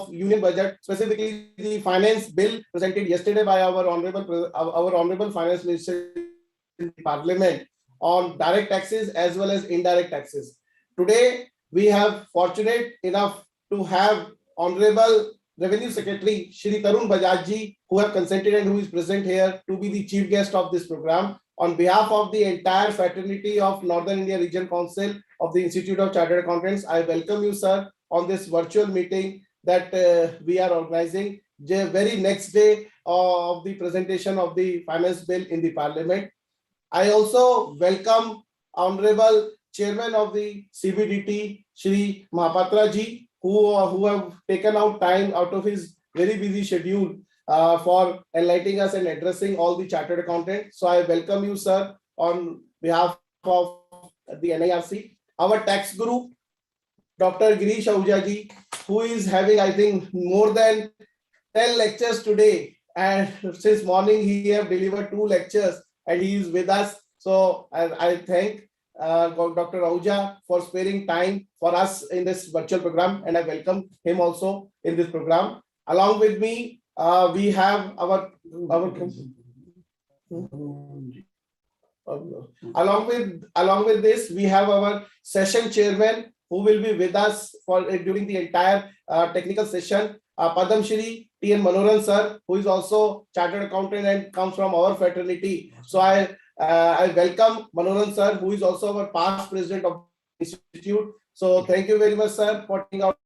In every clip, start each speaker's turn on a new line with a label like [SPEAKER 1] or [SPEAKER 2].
[SPEAKER 1] of Union Budget, specifically the finance bill presented yesterday by our honorable Finance Minister in Parliament on direct taxes as well as indirect taxes. Today, we have fortunate enough to have Honorable Revenue Secretary Shri Tarun Bajaj ji, who have consented and who is present here to be the chief guest of this program. On behalf of the entire fraternity of Northern India Region Council of the Institute of Chartered Accountants, I welcome you, sir, on this virtual meeting that we are organizing the very next day of the presentation of the finance bill in the Parliament. I also welcome Honorable Chairman of the CBDT, Shri Mahapatra ji, who have taken out time out of his very busy schedule for enlightening us and addressing all the chartered accountants. So I welcome you, sir, on behalf of the NIRC. Our tax guru, Dr. Girish Ahuja ji, who is having, I think, more than 10 lectures today. And since morning, he have delivered 2 lectures and he is with us. So I thank Dr. Ahuja for sparing time for us in this virtual program, and I welcome him also in this program. Along with me, we have our along with this, we have our session chairman who will be with us for during the entire technical session, Padam Shri T.N. Manoharan sir, who is also chartered accountant and comes from our fraternity. So I welcome Manoharan sir, who is also our past president of the institute. So thank you very much, sir, for taking out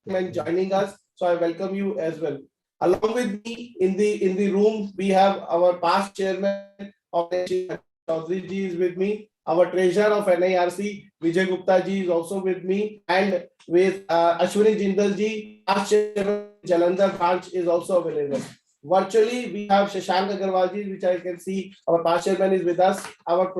[SPEAKER 1] and joining us. So I welcome you as well. Along with me in the room, we have our past chairman of the Chaudhary ji is with me. Our treasurer of NIRC, Vijay Gupta ji, is also with me, and with Ashwini Jindal ji, past chairman Jalandhar branch, is also available. Virtually, we have Shashank Agarwal ji, which I can see our past chairman is with us. Our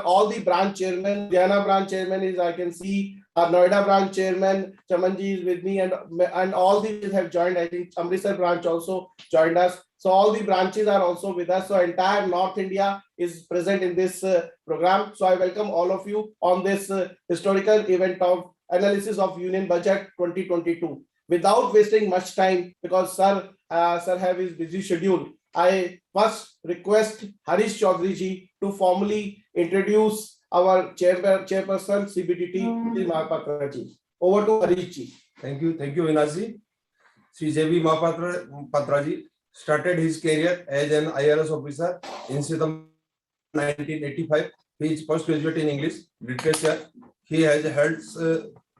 [SPEAKER 1] all the branch chairman, Diana branch chairman is, I can see our Noida branch chairman Chaman ji is with me, and all these have joined. I think Amritsar branch also joined us. So all the branches are also with us. So entire North India is present in this program. So I welcome all of you on this historical event of analysis of Union Budget 2022. Without wasting much time, because sir have his busy schedule, I first request Harish Chaudhary ji to formally introduce our chairperson CBDT, Shri Mahapatra ji. Over to Harish ji.
[SPEAKER 2] Thank you, Vinas ji. Shri J.B. Mahapatra ji started his career as an IRS officer in September 1985. He is postgraduate in English literature. He has held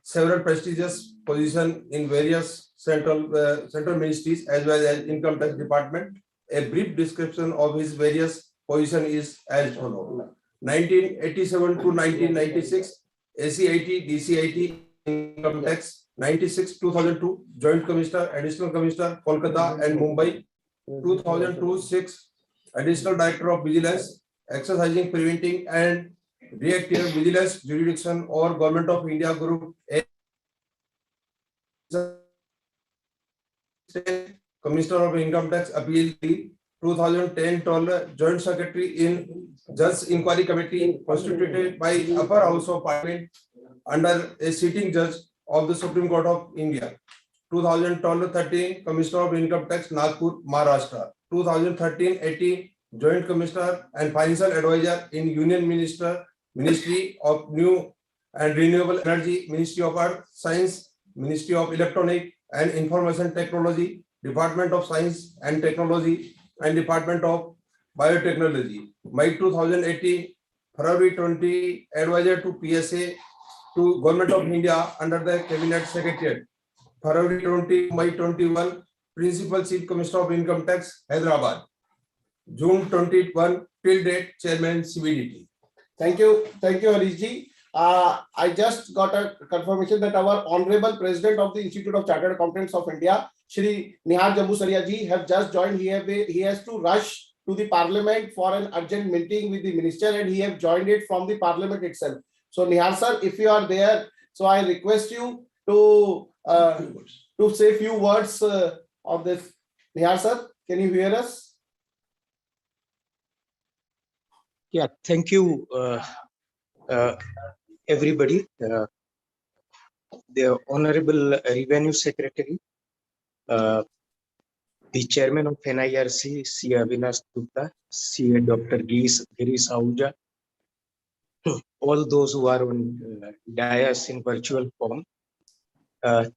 [SPEAKER 2] several prestigious positions in various central ministries as well as income tax department. A brief description of his various positions is as follows: 1987 to 1996, ACIT, DCIT, income tax. 96-2002, Joint Commissioner, Additional Commissioner, Kolkata and Mumbai. 2002-06, Additional Director of Vigilance, exercising preventing and reactive vigilance jurisdiction or Government of India Group. Commissioner of Income Tax Appeal. 2010-12, Joint Secretary in Judge Inquiry Committee constituted by Upper House of Parliament under a sitting judge of the Supreme Court of India. 2012-13, Commissioner of Income Tax, Nagpur, Maharashtra. 2013-18, Joint Commissioner and Financial Advisor in Union Ministry of New and Renewable Energy, Ministry of Earth Science, Ministry of Electronic and Information Technology, Department of Science and Technology, and Department of Biotechnology. May 2018, February 20, Advisor to PSA to Government of India under the Cabinet Secretariat. February 20, May 21, Principal Chief Commissioner of Income Tax, Hyderabad. June 21 till date, Chairman CBDT.
[SPEAKER 1] Thank you, Harish ji. I just got a confirmation that our Honorable President of the Institute of Chartered Accountants of India, Shri Nihar Jambusaria ji, have just joined. He has to rush to the Parliament for an urgent meeting with the Minister, and he have joined it from the Parliament itself. So Nihar sir, if you are there, so I request you to say a few words on this. Nihar sir, can you hear us?
[SPEAKER 3] Yeah, thank you, everybody. The Honorable Revenue Secretary, uh, the chairman of NIRC, C. Avinash Gupta, C. Dr. Girish Ahuja, all those who are on dais in virtual form.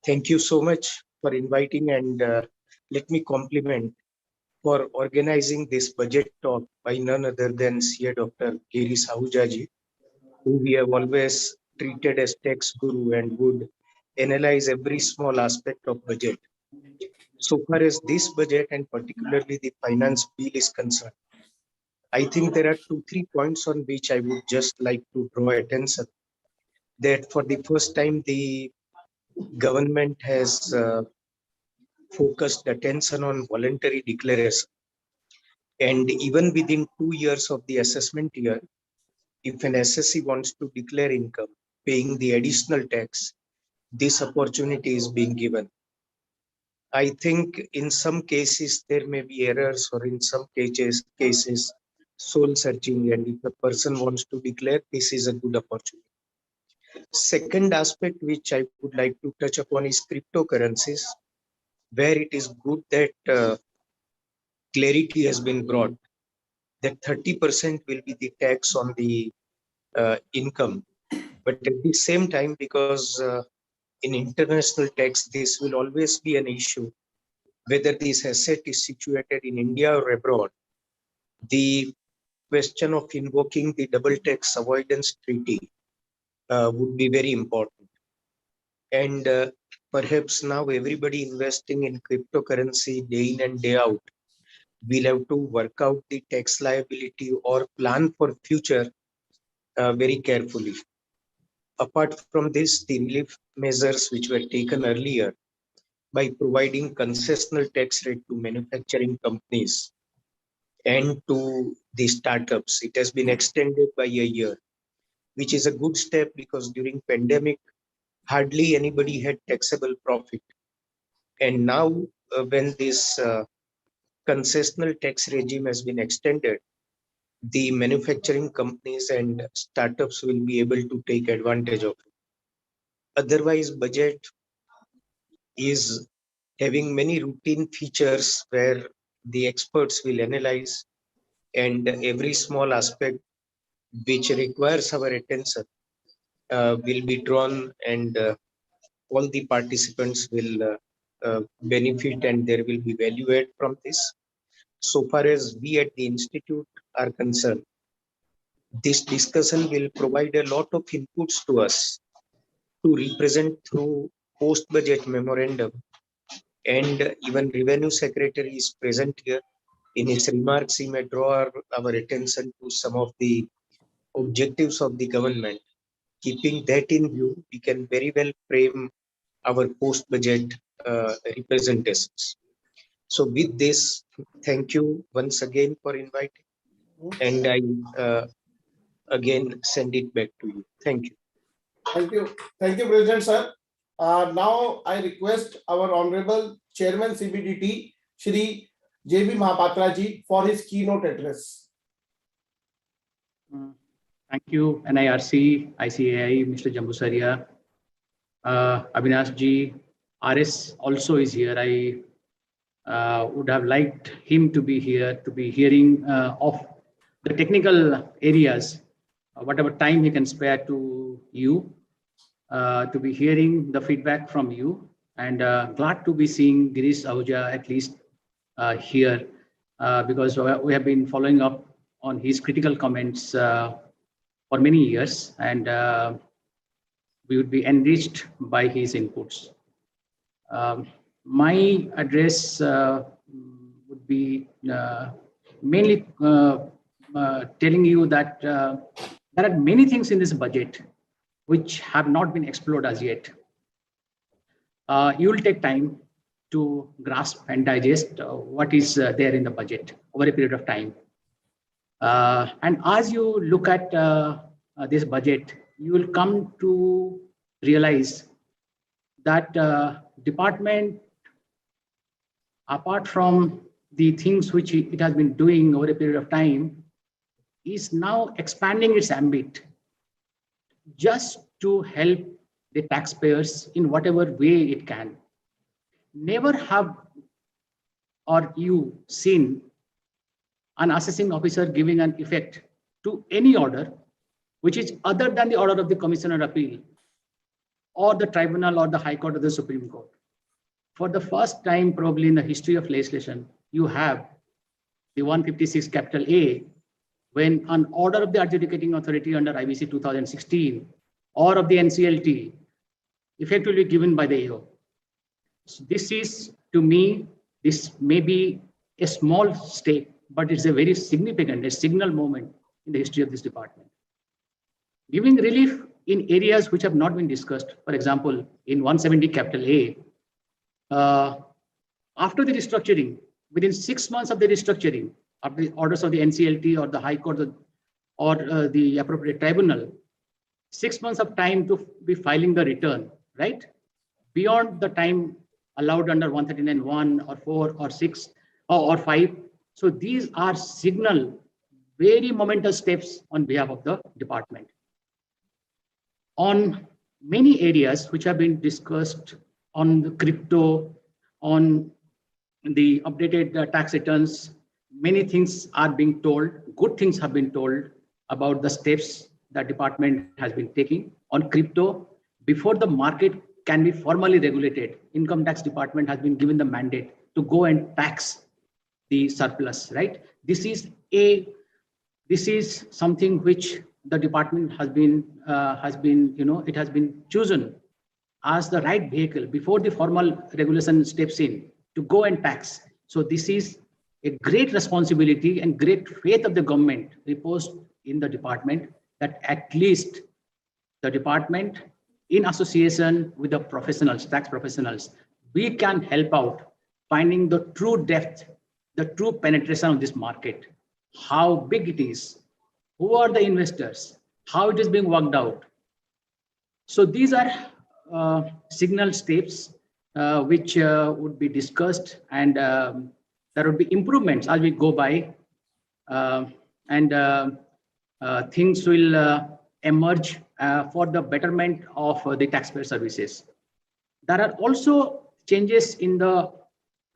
[SPEAKER 3] Thank you so much for inviting, and let me compliment for organizing this budget talk by none other than C. Dr. Girish Ahuja ji, who we have always treated as tax guru and would analyze every small aspect of budget. So far as this budget and particularly the finance bill is concerned, I think there are 2-3 points on which I would just like to draw attention. That for the first time, the government has focused attention on voluntary declaration. And even within 2 years of the assessment year, if an assessee wants to declare income, paying the additional tax, this opportunity is being given. I think in some cases there may be errors, or in some cases soul searching, and if a person wants to declare, this is a good opportunity. Second aspect which I would like to touch upon is cryptocurrencies, where it is good that clarity has been brought that 30% will be the tax on the income. But at the same time, because in international tax, this will always be an issue, whether this asset is situated in India or abroad. The question of invoking the double tax avoidance treaty would be very important. And perhaps now everybody investing in cryptocurrency day in and day out will have to work out the tax liability or plan for future very carefully. Apart from this, the relief measures which were taken earlier by providing concessional tax rate to manufacturing companies and to the startups, it has been extended by a year, which is a good step because during pandemic, hardly anybody had taxable profit. And now when this concessional tax regime has been extended, the manufacturing companies and startups will be able to take advantage of it. Otherwise, budget is having many routine features where the experts will analyze, and every small aspect which requires our attention will be drawn, and all the participants will benefit, and there will be value add from this. So far as we at the institute are concerned, this discussion will provide a lot of inputs to us to represent through post-budget memorandum, and even Revenue Secretary is present here. In his remarks, he may draw our attention to some of the objectives of the government. Keeping that in view, we can very well frame our post-budget representations. So with this, thank you once again for inviting, and I again send it back to you. Thank you.
[SPEAKER 1] Thank you, President sir. Now I request our Honorable Chairman CBDT, Shri J.B. Mahapatra ji, for his keynote address.
[SPEAKER 4] Thank you, NIRC, ICAI, Mr. Jambusaria, Avinash ji, RS also is here. I would have liked him to be here, to be hearing of the technical areas, whatever time he can spare to you, to be hearing the feedback from you, and glad to be seeing Girish Ahuja at least here, because we have been following up on his critical comments for many years, and we would be enriched by his inputs. My address would be mainly telling you that there are many things in this budget which have not been explored as yet. You will take time to grasp and digest what is there in the budget over a period of time. And as you look at this budget, you will come to realize that department, apart from the things which it has been doing over a period of time, is now expanding its ambit just to help the taxpayers in whatever way it can. never have or you seen an assessing officer giving an effect to any order which is other than the order of the Commissioner Appeal or the tribunal or the High Court or the Supreme Court. For the first time probably in the history of legislation, you have the 156 capital A, when an order of the adjudicating authority under IBC 2016 or of the NCLT effectively given by the AO. So this is, to me, this may be a small step, but it's a very significant, a signal moment in the history of this department. Giving relief in areas which have not been discussed, for example, in 170 capital A, after the restructuring, within 6 months of the restructuring, of the orders of the NCLT or the High Court or the appropriate tribunal, 6 months of time to be filing the return, right? Beyond the time allowed under 139(1) or 4 or 6 or 5. So these are signal, very momentous steps on behalf of the department. On many areas which have been discussed on the crypto, on the updated tax returns, many things are being told, good things have been told about the steps that department has been taking. On crypto, before the market can be formally regulated, income tax department has been given the mandate to go and tax the surplus, right? This is something which the department has been, it has been chosen as the right vehicle before the formal regulation steps in to go and tax. So this is a great responsibility and great faith of the government reposed in the department, that at least the department, in association with the professionals, tax professionals, we can help out finding the true depth, the true penetration of this market, how big it is, who are the investors, how it is being worked out. So these are signal steps which would be discussed, and there would be improvements as we go by, and things will emerge for the betterment of the taxpayer services. There are also changes in the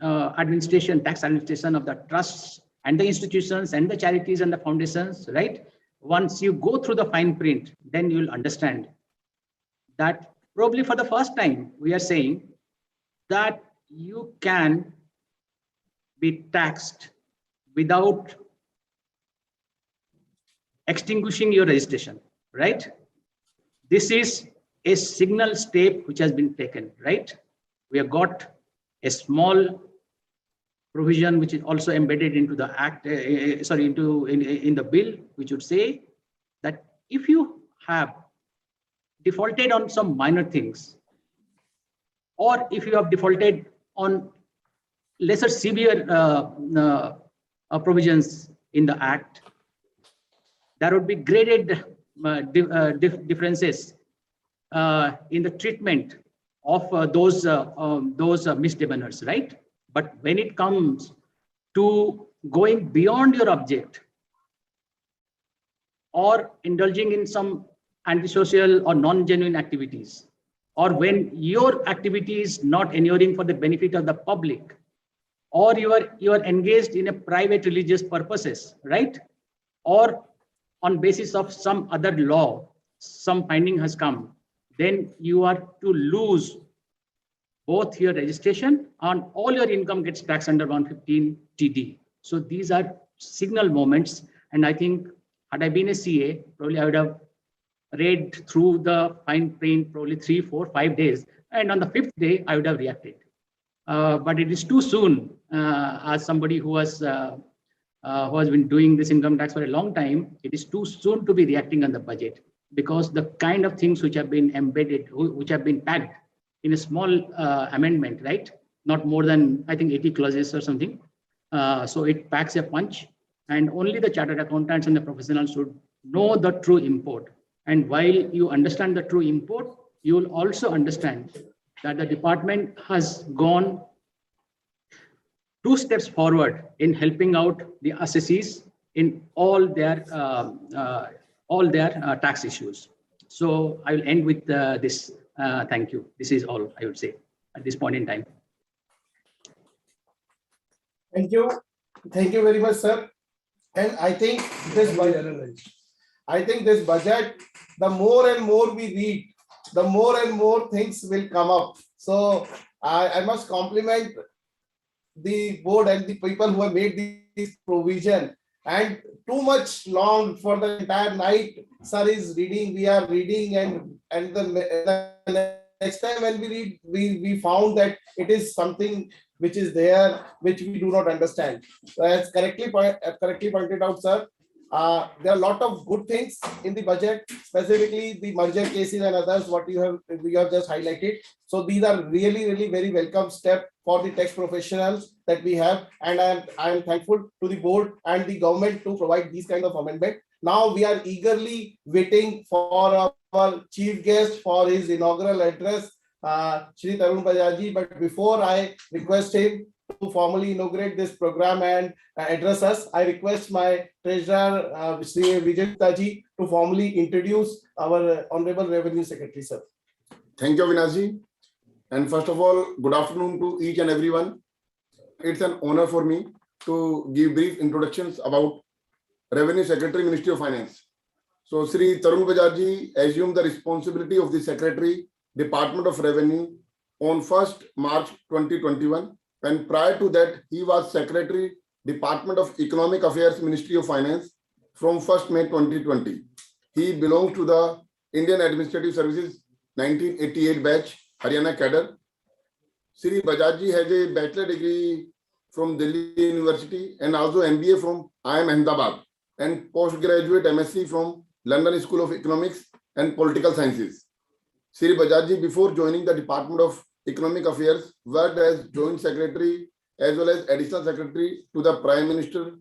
[SPEAKER 4] administration, tax administration of the trusts and the institutions and the charities and the foundations, right? Once you go through the fine print, then you'll understand that probably for the first time, we are saying that you can be taxed without extinguishing your registration, right? This is a signal step which has been taken, right? We have got a small provision which is also embedded into the act, in the bill, which would say that if you have defaulted on some minor things, or if you have defaulted on lesser severe provisions in the act, there would be graded differences in the treatment of those misdemeanors, right? But when it comes to going beyond your object or indulging in some antisocial or non-genuine activities, or when your activity is not inuring for the benefit of the public, or you are engaged in a private religious purposes, right? Or on basis of some other law, some finding has come, then you are to lose both your registration and all your income gets taxed under 115 TD. So these are signal moments. And I think had I been a CA, probably I would have read through the fine print probably 3, 4, 5 days. And on the 5th day, I would have reacted. But it is too soon, as somebody who has been doing this income tax for a long time, it is too soon to be reacting on the budget, because the kind of things which have been embedded, which have been packed in a small amendment, right? Not more than, I think, 80 clauses or something. So it packs a punch, and only the chartered accountants and the professionals should know the true import. And while you understand the true import, you will also understand that the department has gone 2 steps forward in helping out the assessees in all their tax issues. So I will end with this. Thank you. This is all I would say at this point in time.
[SPEAKER 1] Thank you very much, sir. And I think this budget, the more and more we read, the more and more things will come up. So I must compliment the board and the people who have made this provision. And too much long for the entire night, sir is reading, we are reading, and the next time when we read, we found that it is something which is there, which we do not understand. So as correctly pointed out, sir, there are a lot of good things in the budget, specifically the merger cases and others, what you have just highlighted. So these are really very welcome step for the tax professionals that we have, and I am thankful to the board and the government to provide these kind of amendment. Now we are eagerly waiting for our chief guest for his inaugural address, Shri Tarun Bajaj. But before I request him to formally inaugurate this program and address us, I request my treasurer, Shri Vijay Gupta ji, to formally introduce our Honorable Revenue Secretary, sir.
[SPEAKER 5] Thank you, Avinash. And first of all, good afternoon to each and everyone. It's an honor for me to give brief introductions about Revenue Secretary, Ministry of Finance. So, Sri Tarun Bajaj ji assumed the responsibility of the Secretary, Department of Revenue on 1st March 2021. And prior to that, he was Secretary, Department of Economic Affairs, Ministry of Finance from 1st May 2020. He belongs to the Indian Administrative Services 1988 batch, Haryana cadre. Sri Bajaj ji has a bachelor degree from Delhi University and also MBA from IIM Ahmedabad and postgraduate MSc from London School of Economics and Political Sciences. Sri Bajaj ji, before joining the Department of Economic Affairs, worked as Joint Secretary as well as Additional Secretary to the Prime Minister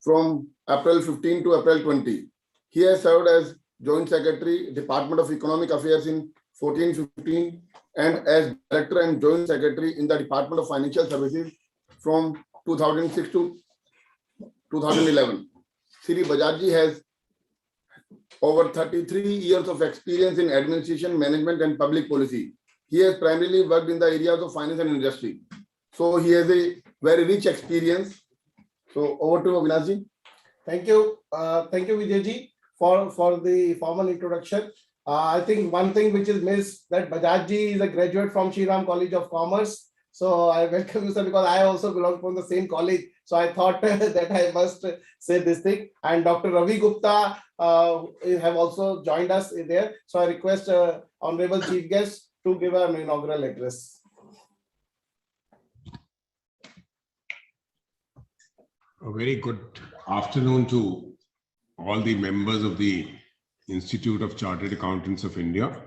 [SPEAKER 5] from April 15 to April 20. He has served as Joint Secretary, Department of Economic Affairs in 14-15 and as Director and Joint Secretary in the Department of Financial Services from 2006 to 2011. Sri Bajaj ji has over 33 years of experience in administration, management and public policy. He has primarily worked in the areas of finance and industry. So he has a very rich experience. So over to Avinash ji.
[SPEAKER 1] Thank you, Vijay ji, for the formal introduction. I think one thing which is missed, that Bajaj ji is a graduate from Shri Ram College of Commerce. So I welcome you, sir, because I also belong from the same college. So I thought that I must say this thing. And Dr. Ravi Gupta have also joined us there. So I request Honorable Chief Guest to give an inaugural address.
[SPEAKER 6] A very good afternoon to all the members of the Institute of Chartered Accountants of India.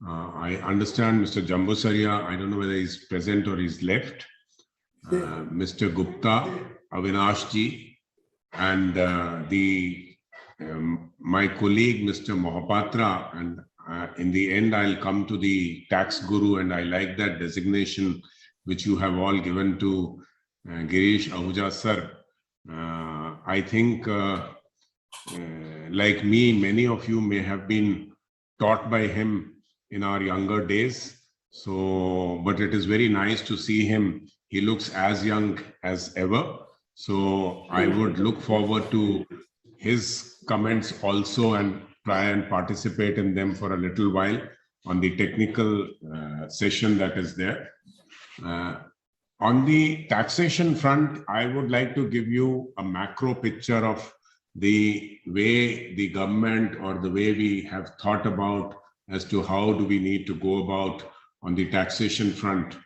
[SPEAKER 6] I understand Mr. Jambusaria, I don't know whether he's present or he's left. Mr. Gupta, Avinash ji, and my colleague, Mr. Mohapatra, and in the end, I'll come to the tax guru, and I like that designation which you have all given to Girish Ahuja sir. I think, like me, many of you may have been taught by him in our younger days. So, but it is very nice to see him. He looks as young as ever. So I would look forward to his comments also and try and participate in them for a little while on the technical session that is there. On the taxation front, I would like to give you a macro picture of the way the government or the way we have thought about as to how do we need to go about on the taxation front.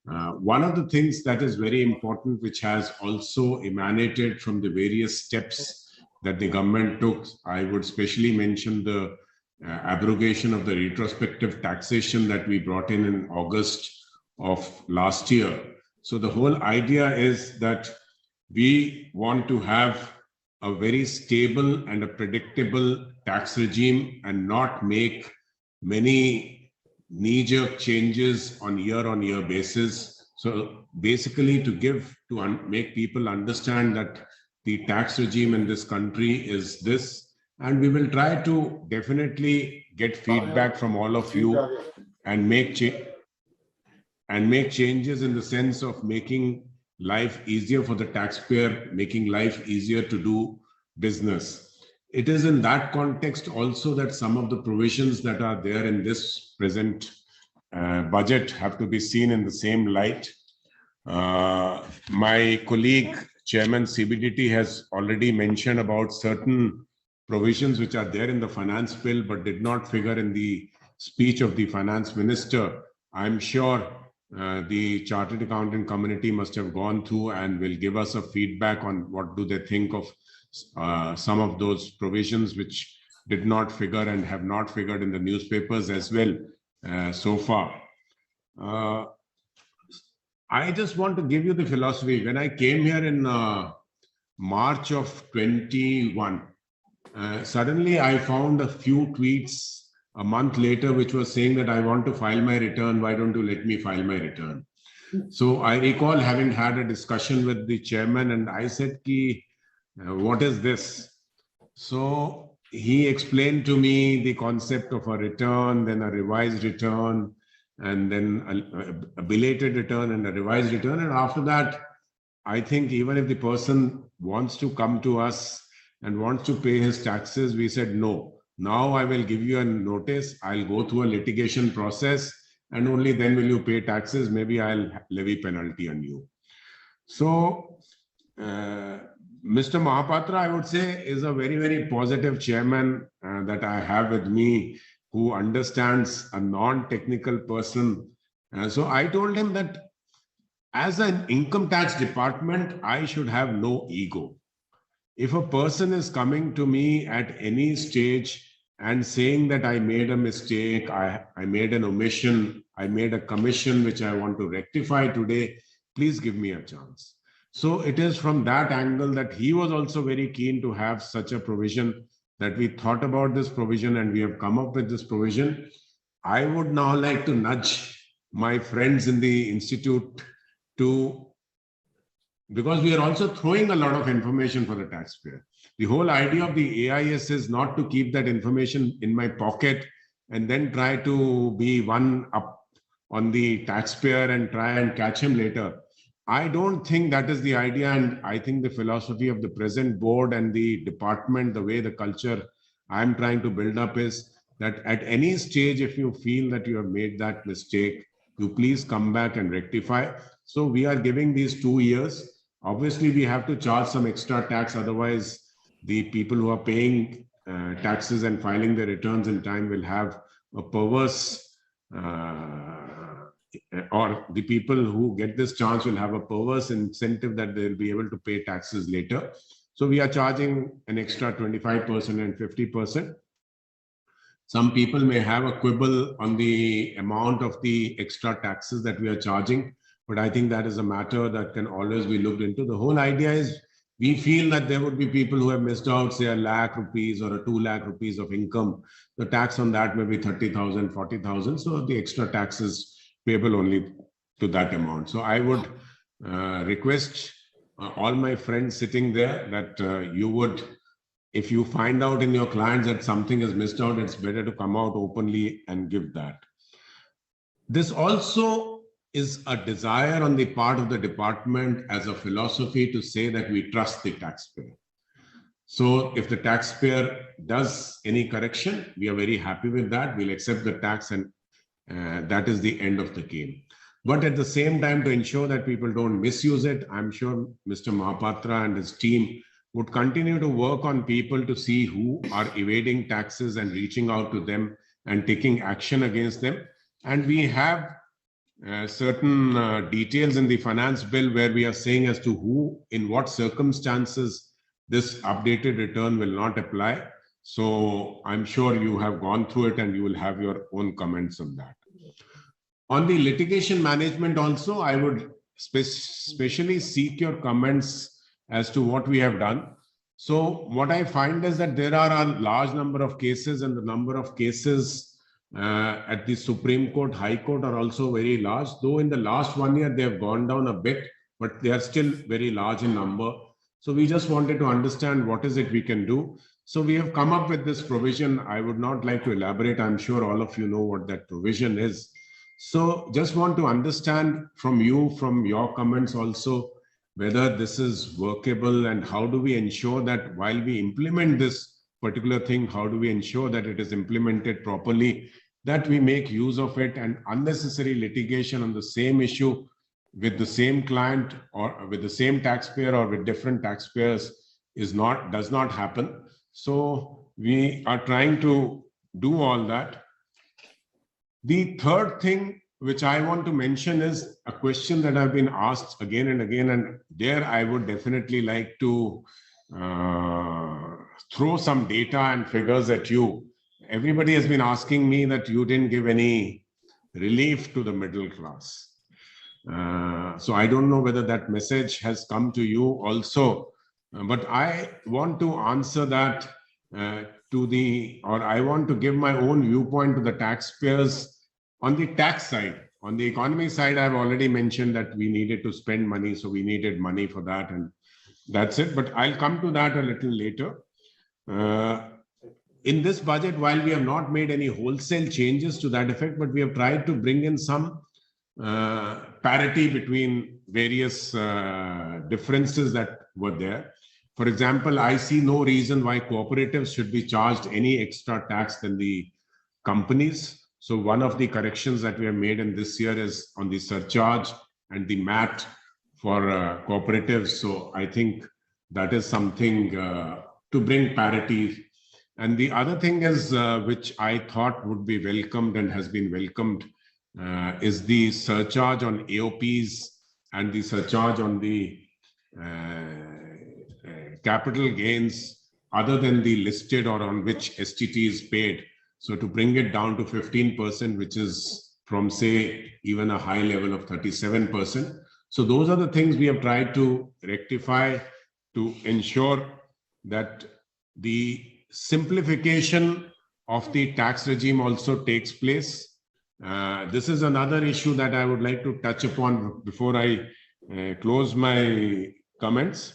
[SPEAKER 6] One of the things that is very important, which has also emanated from the various steps that the government took, I would specially mention the abrogation of the retrospective taxation that we brought in August of last year. So the whole idea is that we want to have a very stable and a predictable tax regime and not make many knee-jerk changes on year-on-year basis. So basically to make people understand that the tax regime in this country is this, and we will try to definitely get feedback from all of you and make changes in the sense of making life easier for the taxpayer, making life easier to do business. It is in that context also that some of the provisions that are there in this present budget have to be seen in the same light. My colleague, Chairman CBDT, has already mentioned about certain provisions which are there in the finance bill but did not figure in the speech of the finance minister. I'm sure the chartered accountant community must have gone through and will give us a feedback on what do they think of some of those provisions which did not figure and have not figured in the newspapers as well so far. I just want to give you the philosophy. When I came here in March of 21, suddenly I found a few tweets a month later which was saying that I want to file my return. Why don't you let me file my return? So I recall having had a discussion with the chairman and I said, what is this? So he explained to me the concept of a return, then a revised return, and then a belated return and a revised return. And after that, I think even if the person wants to come to us and wants to pay his taxes, we said, no, now I will give you a notice. I'll go through a litigation process and only then will you pay taxes. Maybe I'll levy penalty on you. So Mr. Mahapatra, I would say, is a very, very positive chairman that I have with me who understands a non-technical person. So I told him that as an income tax department, I should have no ego. If a person is coming to me at any stage and saying that I made a mistake, I made an omission, I made a commission which I want to rectify today, please give me a chance. So it is from that angle that he was also very keen to have such a provision, that we thought about this provision and we have come up with this provision. I would now like to nudge my friends in the institute to, because we are also throwing a lot of information for the taxpayer. The whole idea of the AIS is not to keep that information in my pocket and then try to be one up on the taxpayer and try and catch him later. I don't think that is the idea, and I think the philosophy of the present board and the department, the way the culture I'm trying to build up is that at any stage, if you feel that you have made that mistake, you please come back and rectify. So we are giving these 2 years. Obviously, we have to charge some extra tax, otherwise the people who are paying taxes and filing their returns in time will have a perverse or the people who get this chance will have a perverse incentive that they'll be able to pay taxes later. So we are charging an extra 25% and 50%. Some people may have a quibble on the amount of the extra taxes that we are charging, but I think that is a matter that can always be looked into. The whole idea is we feel that there would be people who have missed out, say, ₹1 lakh or a 2 lakh rupees of income. The tax on that may be 30,000, 40,000. So the extra tax is payable only to that amount. So I would request all my friends sitting there that you would, if you find out in your clients that something is missed out, it's better to come out openly and give that. This also is a desire on the part of the department as a philosophy to say that we trust the taxpayer. So if the taxpayer does any correction, we are very happy with that. We'll accept the tax and that is the end of the game. But at the same time, to ensure that people don't misuse it, I'm sure Mr. Mahapatra and his team would continue to work on people to see who are evading taxes and reaching out to them and taking action against them. And we have certain details in the finance bill where we are saying as to who, in what circumstances this updated return will not apply. So I'm sure you have gone through it and you will have your own comments on that. On the litigation management also, I would especially seek your comments as to what we have done. So what I find is that there are a large number of cases, and the number of cases at the Supreme Court, High Court are also very large, though in the last 1 year they have gone down a bit, but they are still very large in number. So we just wanted to understand what is it we can do. So we have come up with this provision. I would not like to elaborate. I'm sure all of you know what that provision is. So just want to understand from you, from your comments also, whether this is workable and how do we ensure that while we implement this particular thing, how do we ensure that it is implemented properly, that we make use of it, and unnecessary litigation on the same issue with the same client or with the same taxpayer or with different taxpayers does not happen. So we are trying to do all that. The third thing which I want to mention is a question that I've been asked again and again, and there I would definitely like to throw some data and figures at you. Everybody has been asking me that you didn't give any relief to the middle class. So I don't know whether that message has come to you also, but I want to answer that I want to give my own viewpoint to the taxpayers on the tax side. On the economy side, I've already mentioned that we needed to spend money, so we needed money for that, and that's it. But I'll come to that a little later. In this budget, while we have not made any wholesale changes to that effect, but we have tried to bring in some parity between various differences that were there. For example, I see no reason why cooperatives should be charged any extra tax than the companies. So one of the corrections that we have made in this year is on the surcharge and the MAT for cooperatives. So I think that is something to bring parity. And the other thing is, which I thought would be welcomed and has been welcomed, is the surcharge on AOPs and the surcharge on the capital gains other than the listed or on which STT is paid. So to bring it down to 15%, which is from, say, even a high level of 37%. So those are the things we have tried to rectify to ensure that the simplification of the tax regime also takes place. This is another issue that I would like to touch upon before I close my comments.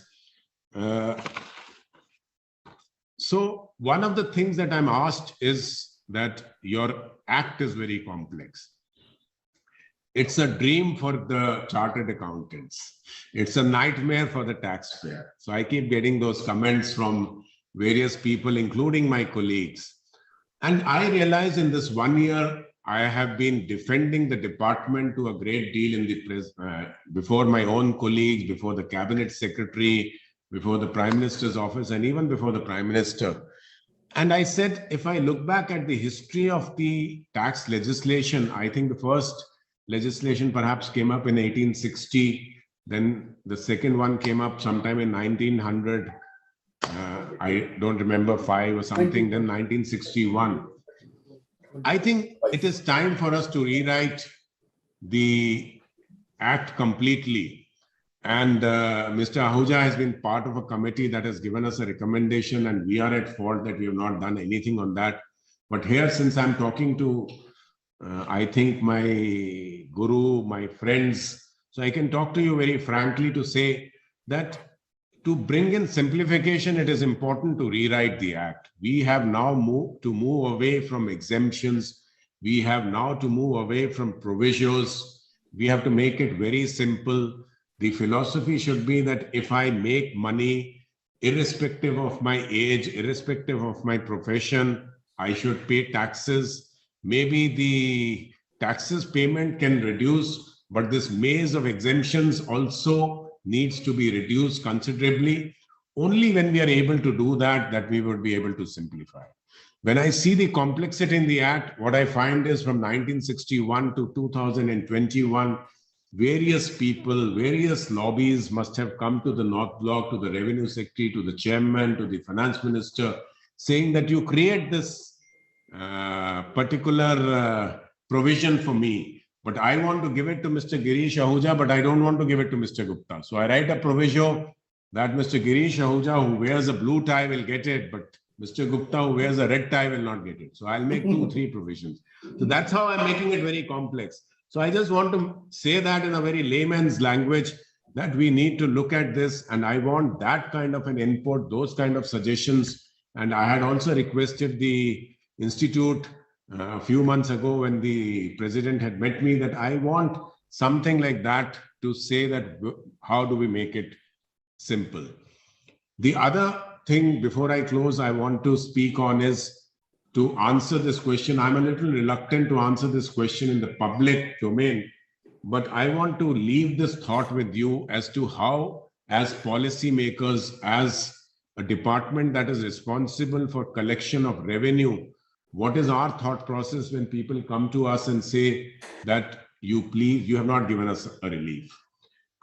[SPEAKER 6] So one of the things that I'm asked is that your act is very complex. It's a dream for the chartered accountants. It's a nightmare for the taxpayer. So I keep getting those comments from various people, including my colleagues. And I realize in this 1 year, I have been defending the department to a great deal in the before my own colleagues, before the cabinet secretary, before the Prime Minister's office, and even before the Prime Minister. And I said, if I look back at the history of the tax legislation, I think the first legislation perhaps came up in 1860. Then the second one came up sometime in 1900. I don't remember, 5 or something, then 1961. I think it is time for us to rewrite the act completely. And Mr. Ahuja has been part of a committee that has given us a recommendation, and we are at fault that we have not done anything on that. But here, since I'm talking to, I think, my guru, my friends, so I can talk to you very frankly to say that to bring in simplification, it is important to rewrite the act. We have now to move away from exemptions. We have now to move away from provisos. We have to make it very simple. The philosophy should be that if I make money, irrespective of my age, irrespective of my profession, I should pay taxes. Maybe the taxes payment can reduce, but this maze of exemptions also needs to be reduced considerably. Only when we are able to do that, that we would be able to simplify. When I see the complexity in the act, what I find is from 1961 to 2021, various people, various lobbies must have come to the North Block, to the Revenue Secretary, to the Chairman, to the Finance Minister, saying that you create this particular provision for me, but I want to give it to Mr. Girish Ahuja, but I don't want to give it to Mr. Gupta. So I write a proviso that Mr. Girish Ahuja, who wears a blue tie, will get it, but Mr. Gupta, who wears a red tie, will not get it. So I'll make 2-3 provisions. So that's how I'm making it very complex. So I just want to say that in a very layman's language, that we need to look at this, and I want that kind of an input, those kind of suggestions. And I had also requested the Institute a few months ago when the president had met me that I want something like that to say that how do we make it simple? The other thing before I close, I want to speak on is to answer this question. I'm a little reluctant to answer this question in the public domain, but I want to leave this thought with you as to how, as policymakers, as a department that is responsible for collection of revenue, what is our thought process when people come to us and say that you have not given us a relief?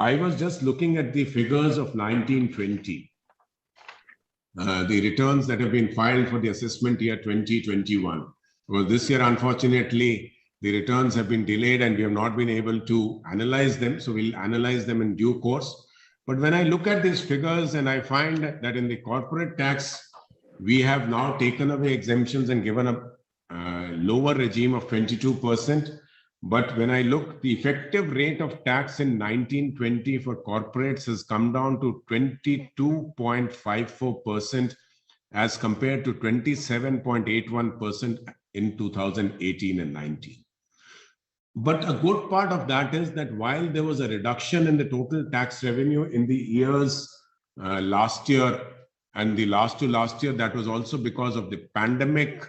[SPEAKER 6] I was just looking at the figures of 1920. The returns that have been filed for the assessment year 2021. Well, this year, unfortunately, the returns have been delayed and we have not been able to analyze them. So we'll analyze them in due course. But when I look at these figures and I find that in the corporate tax, we have now taken away exemptions and given a lower regime of 22%. But when I look, the effective rate of tax in 1920 for corporates has come down to 22.54% as compared to 27.81% in 2018 and 19. But a good part of that is that while there was a reduction in the total tax revenue in the years last year and the last to last year, that was also because of the pandemic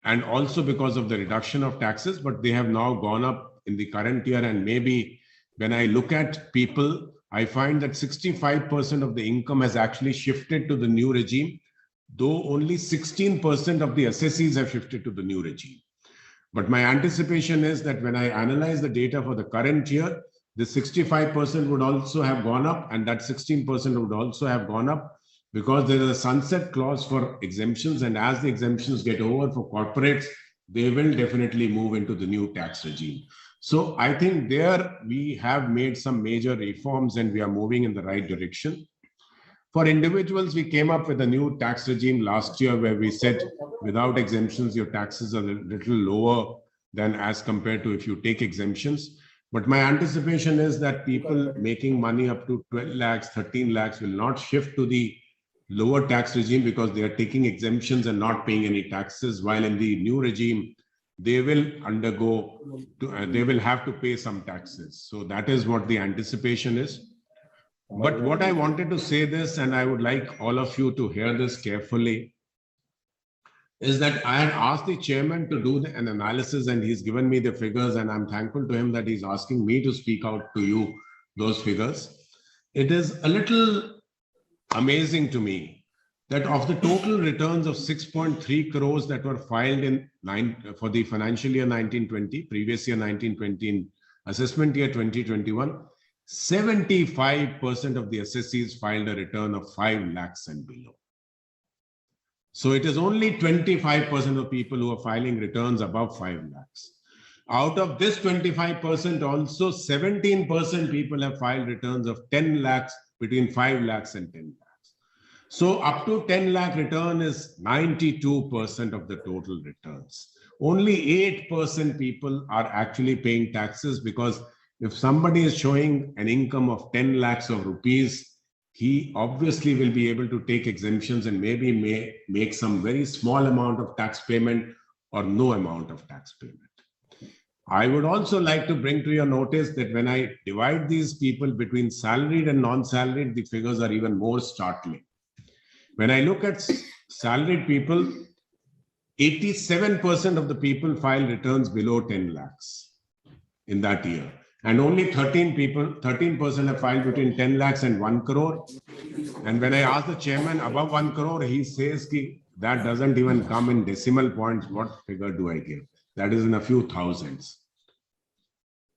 [SPEAKER 6] and also because of the reduction of taxes, but they have now gone up in the current year. And maybe when I look at people, I find that 65% of the income has actually shifted to the new regime, though only 16% of the assessees have shifted to the new regime. But my anticipation is that when I analyze the data for the current year, the 65% would also have gone up, and that 16% would also have gone up, because there is a sunset clause for exemptions, and as the exemptions get over for corporates, they will definitely move into the new tax regime. So I think there we have made some major reforms and we are moving in the right direction. For individuals, we came up with a new tax regime last year where we said without exemptions, your taxes are a little lower than as compared to if you take exemptions. But my anticipation is that people making money up to 12 lakhs, 13 lakhs will not shift to the lower tax regime because they are taking exemptions and not paying any taxes, while in the new regime, they will they will have to pay some taxes. So that is what the anticipation is. But what I wanted to say this, and I would like all of you to hear this carefully, is that I had asked the chairman to do an analysis and he's given me the figures, and I'm thankful to him that he's asking me to speak out to you those figures. It is a little amazing to me that of the total returns of 6.3 crores that were filed for the financial year 1920, previous year 1920, in assessment year 2021, 75% of the assessees filed a return of 5 lakhs and below. So it is only 25% of people who are filing returns above 5 lakhs. Out of this 25%, also 17% people have filed returns of 10 lakhs, between 5 lakhs and 10 lakhs. So up to 10 lakh return is 92% of the total returns. Only 8% people are actually paying taxes, because if somebody is showing an income of 10 lakhs of rupees, he obviously will be able to take exemptions and maybe may make some very small amount of tax payment or no amount of tax payment. I would also like to bring to your notice that when I divide these people between salaried and non-salaried, the figures are even more startling. When I look at salaried people, 87% of the people file returns below 10 lakhs in that year. And only 13% have filed between 10 lakhs and 1 crore. And when I ask the chairman above 1 crore, he says that doesn't even come in decimal points. What figure do I give? That is in a few thousands.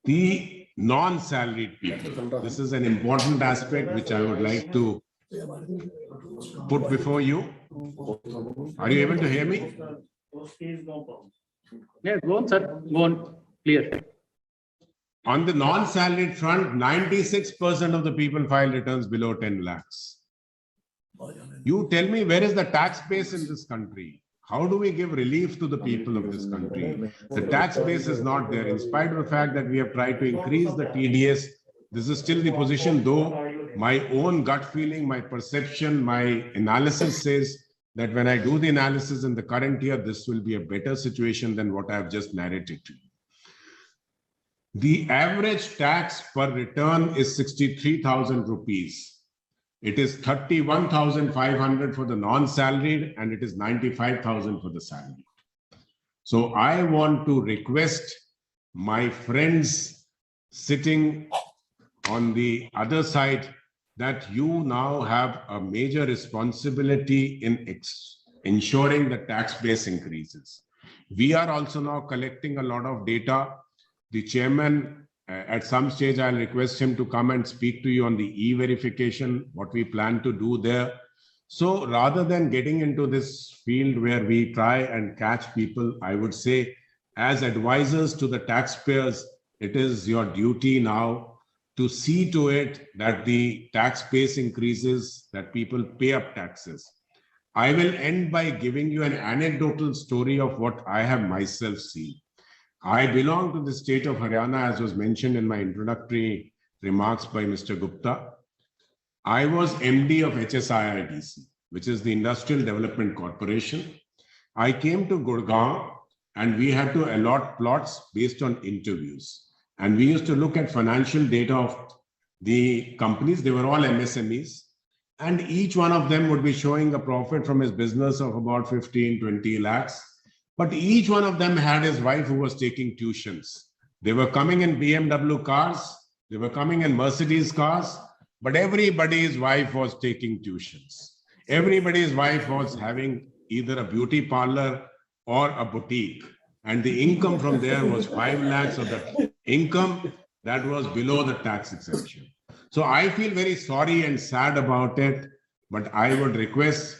[SPEAKER 6] The non-salaried people, this is an important aspect which I would like to put before you. Are you able to hear me?
[SPEAKER 4] Yeah, go on, sir. Go on. Clear.
[SPEAKER 6] On the non-salaried front, 96% of the people file returns below 10 lakhs. You tell me, where is the tax base in this country? How do we give relief to the people of this country? The tax base is not there. In spite of the fact that we have tried to increase the TDS, this is still the position, though my own gut feeling, my perception, my analysis says that when I do the analysis in the current year, this will be a better situation than what I have just narrated to you. The average tax per return is 63,000 rupees. It is 31,500 for the non-salaried and it is 95,000 for the salaried. So I want to request my friends sitting on the other side that you now have a major responsibility in ensuring the tax base increases. We are also now collecting a lot of data. The chairman, at some stage, I'll request him to come and speak to you on the e-verification, what we plan to do there. So rather than getting into this field where we try and catch people, I would say as advisors to the taxpayers, it is your duty now to see to it that the tax base increases, that people pay up taxes. I will end by giving you an anecdotal story of what I have myself seen. I belong to the state of Haryana, as was mentioned in my introductory remarks by Mr. Gupta. I was MD of HSIIDC, which is the Industrial Development Corporation. I came to Gurgaon and we had to allot plots based on interviews. And we used to look at financial data of the companies. They were all MSMEs. And each one of them would be showing a profit from his business of about 15, 20 lakhs. But each one of them had his wife who was taking tuitions. They were coming in BMW cars. They were coming in Mercedes cars. But everybody's wife was taking tuitions. Everybody's wife was having either a beauty parlor or a boutique. And the income from there was 5 lakhs of the income that was below the tax exemption. So I feel very sorry and sad about it, but I would request,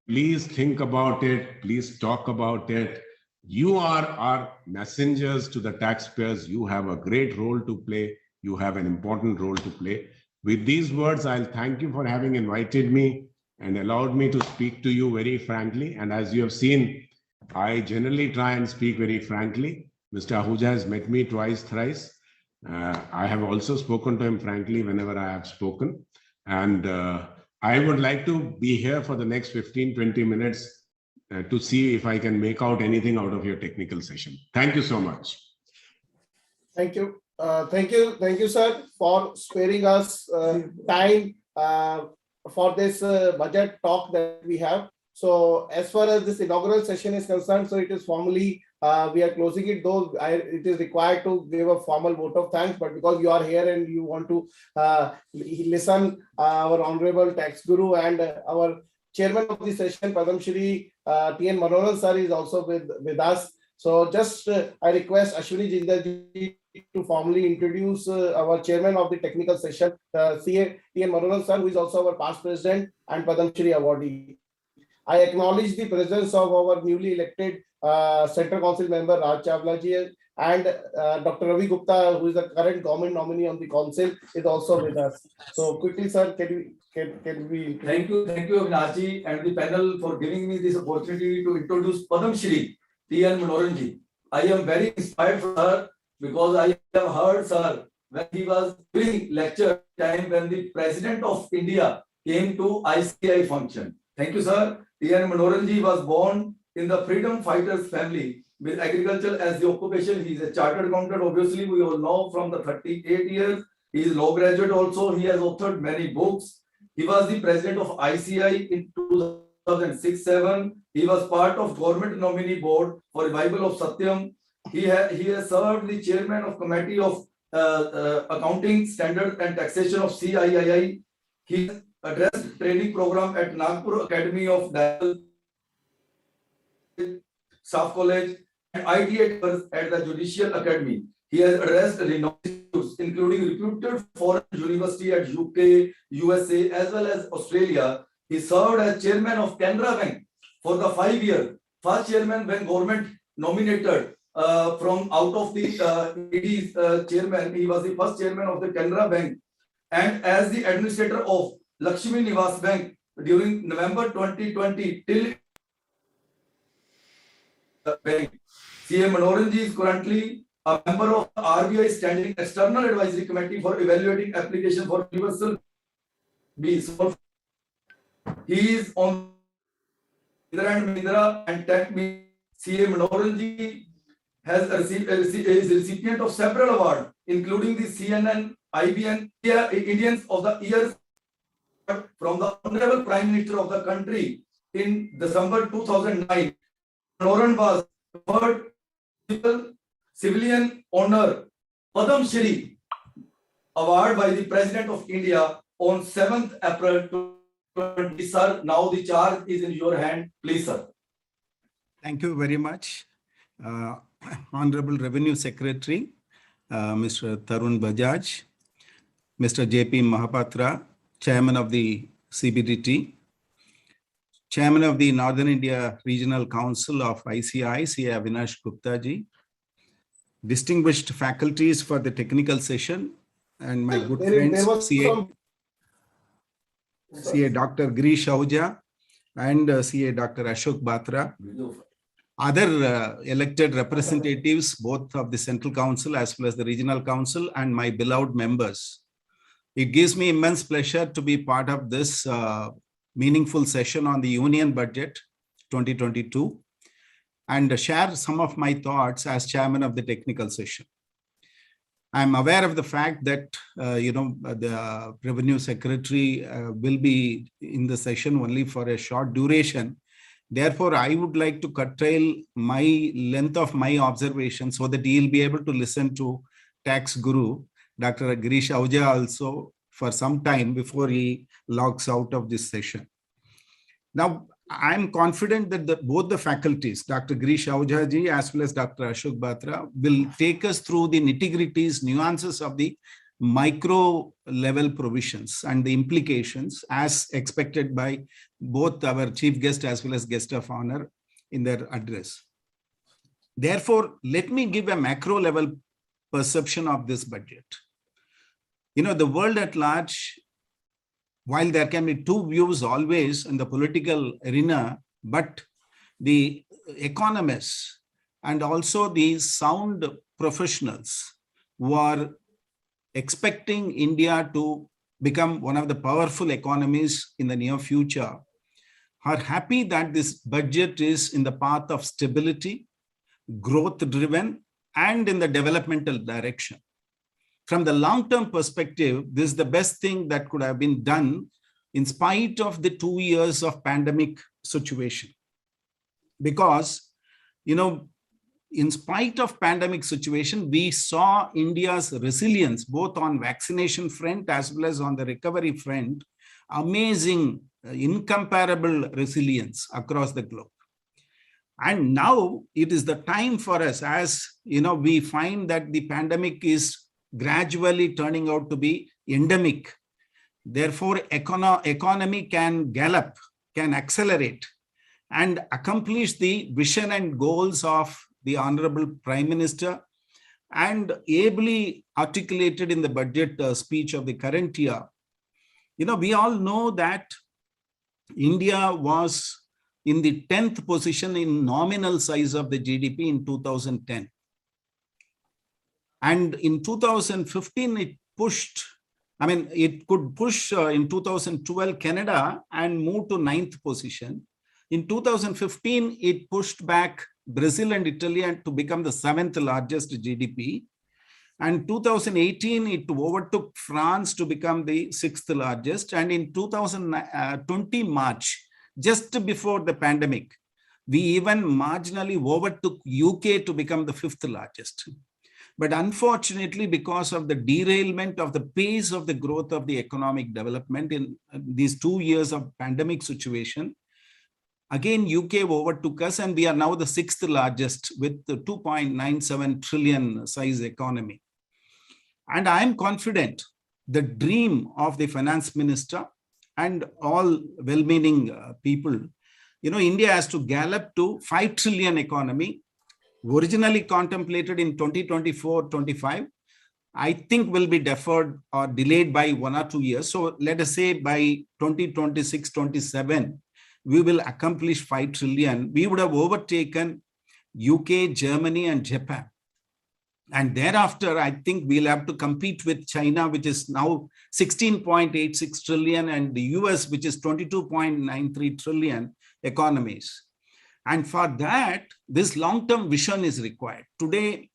[SPEAKER 6] please think about it, please talk about it. You are our messengers to the taxpayers. You have a great role to play. You have an important role to play. With these words, I'll thank you for having invited me and allowed me to speak to you very frankly. And as you have seen, I generally try and speak very frankly. Mr. Ahuja has met me twice, thrice. I have also spoken to him frankly whenever I have spoken. And I would like to be here for the next 15, 20 minutes to see if I can make out anything out of your technical session. Thank you so much.
[SPEAKER 1] Thank you. Thank you, sir, for sparing us time for this budget talk that we have. So as far as this inaugural session is concerned, so it is formally, we are closing it, though it is required to give a formal vote of thanks, but because you are here and you want to listen, our Honorable Tax Guru and our Chairman of the session, Padam Shri T.N. Manoharan sir is also with us. So just I request Ashwini Jindaji to formally introduce our Chairman of the technical session, CA T.N. Manoharan sir, who is also our past president and Padam Shri awardee. I acknowledge the presence of our newly elected Central Council member Raj Chawla ji, and Dr. Ravi Gupta, who is the current government nominee on the council, is also with us. So quickly, sir, can we?
[SPEAKER 7] Thank you, Avinash ji and the panel for giving me this opportunity to introduce Padam Shri T.N. Manoharan ji. I am very inspired for her because I have heard sir when he was doing lecture time when the President of India came to ICAI function. Thank you, sir. T.N. Manoharan ji was born in the freedom fighters family with agriculture as the occupation. He is a chartered accountant, obviously we all know from the 38 years. He is law graduate also. He has authored many books. He was the president of ICAI in 2006-07. He was part of government nominee board for revival of Satyam. He has served the chairman of committee of accounting standard and taxation of CIII. He addressed training program at Nagpur Academy of Staff College and IT at the Judicial Academy. He has addressed renowned institutes, including reputed foreign university at UK, USA, as well as Australia. He served as chairman of Canara Bank for the 5 years. First chairman when government nominated from out of the ED's chairman. He was the first chairman of the Canara Bank, and as the administrator of Lakshmi Nivas Bank during November 2020 till bank. CA Manoharan ji is currently a member of the RBI Standing External Advisory Committee for evaluating application for universal bills. He is on Mahindra and Tech. CA Manoharan ji has received, is recipient of several awards, including the CNN, IBN, Indians of the Year from the Honorable Prime Minister of the country in December 2009. Manoran was conferred civilian honor Padam Shri award by the President of India on 7th April 2020. Sir, now the charge is in your hand. Please, sir.
[SPEAKER 8] Thank you very much, Honorable Revenue Secretary, Mr. Tarun Bajaj, Mr. J.P. Mahapatra, Chairman of the CBDT, Chairman of the Northern India Regional Council of ICAI, C.A. Avinash Gupta ji, distinguished faculties for the technical session, and my good friends, C.A. Dr. Girish Ahuja and C.A. Dr. Ashok Batra, other elected representatives, both of the Central Council as well as the Regional Council, and my beloved members. It gives me immense pleasure to be part of this meaningful session on the Union Budget 2022 and share some of my thoughts as chairman of the technical session. I'm aware of the fact that, the Revenue Secretary will be in the session only for a short duration. Therefore, I would like to curtail my length of my observation so that he'll be able to listen to Tax Guru, Dr. Girish Ahuja, also for some time before he logs out of this session. Now, I'm confident that both the faculties, Dr. Girish Ahuja ji as well as Dr. Ashok Batra, will take us through the nitty-gritties, nuances of the micro level provisions and the implications as expected by both our chief guest as well as guest of honor in their address. Therefore, let me give a macro level perception of this budget. The world at large, while there can be two views always in the political arena, but the economists and also the sound professionals who are expecting India to become one of the powerful economies in the near future are happy that this budget is in the path of stability, growth driven, and in the developmental direction. From the long-term perspective, this is the best thing that could have been done in spite of the 2 years of pandemic situation. Because, in spite of pandemic situation, we saw India's resilience, both on vaccination front as well as on the recovery front, amazing, incomparable resilience across the globe. And now it is the time for us, as we find that the pandemic is gradually turning out to be endemic. Therefore, economy can gallop, can accelerate, and accomplish the vision and goals of the Honorable Prime Minister and ably articulated in the budget speech of the current year. We all know that India was in the 10th position in nominal size of the GDP in 2010. And in 2015, it could push in 2012 Canada and move to 9th position. In 2015, it pushed back Brazil and Italy to become the 7th largest GDP. And 2018, it overtook France to become the 6th largest. And in 2020 March, just before the pandemic, we even marginally overtook UK to become the 5th largest. But unfortunately, because of the derailment of the pace of the growth of the economic development in these 2 years of pandemic situation, again, UK overtook us and we are now the 6th largest with the 2.97 trillion size economy. And I am confident the dream of the finance minister and all well-meaning people, India has to gallop to 5 trillion economy, originally contemplated in 2024-25, I think will be deferred or delayed by 1 or 2 years. So let us say by 2026-27, we will accomplish 5 trillion. We would have overtaken UK, Germany, and Japan. And thereafter, I think we'll have to compete with China, which is now 16.86 trillion, and the US, which is 22.93 trillion economies. And for that, this long-term vision is required. Today,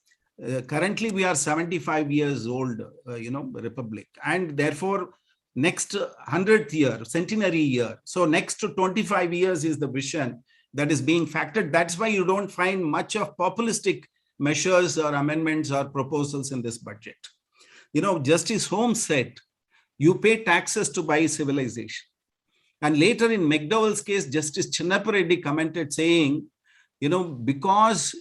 [SPEAKER 8] currently we are 75 years old, republic, and therefore next 100th year, centenary year. So next to 25 years is the vision that is being factored. That's why you don't find much of populistic measures or amendments or proposals in this budget. Justice Holmes said, you pay taxes to buy civilization. And later in McDowell's case, Justice Chinnappa Reddy commented saying, because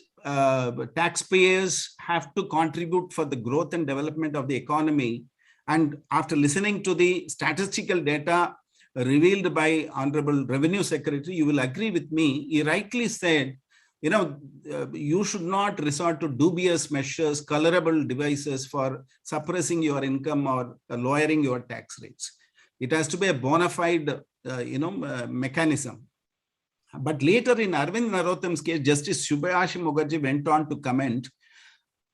[SPEAKER 8] taxpayers have to contribute for the growth and development of the economy. And after listening to the statistical data revealed by Honorable Revenue Secretary, you will agree with me. He rightly said, you should not resort to dubious measures, colorable devices for suppressing your income or lowering your tax rates. It has to be a bona fide, mechanism. But later in Arvind Narottam's case, Justice Subhash Mukherjee went on to comment,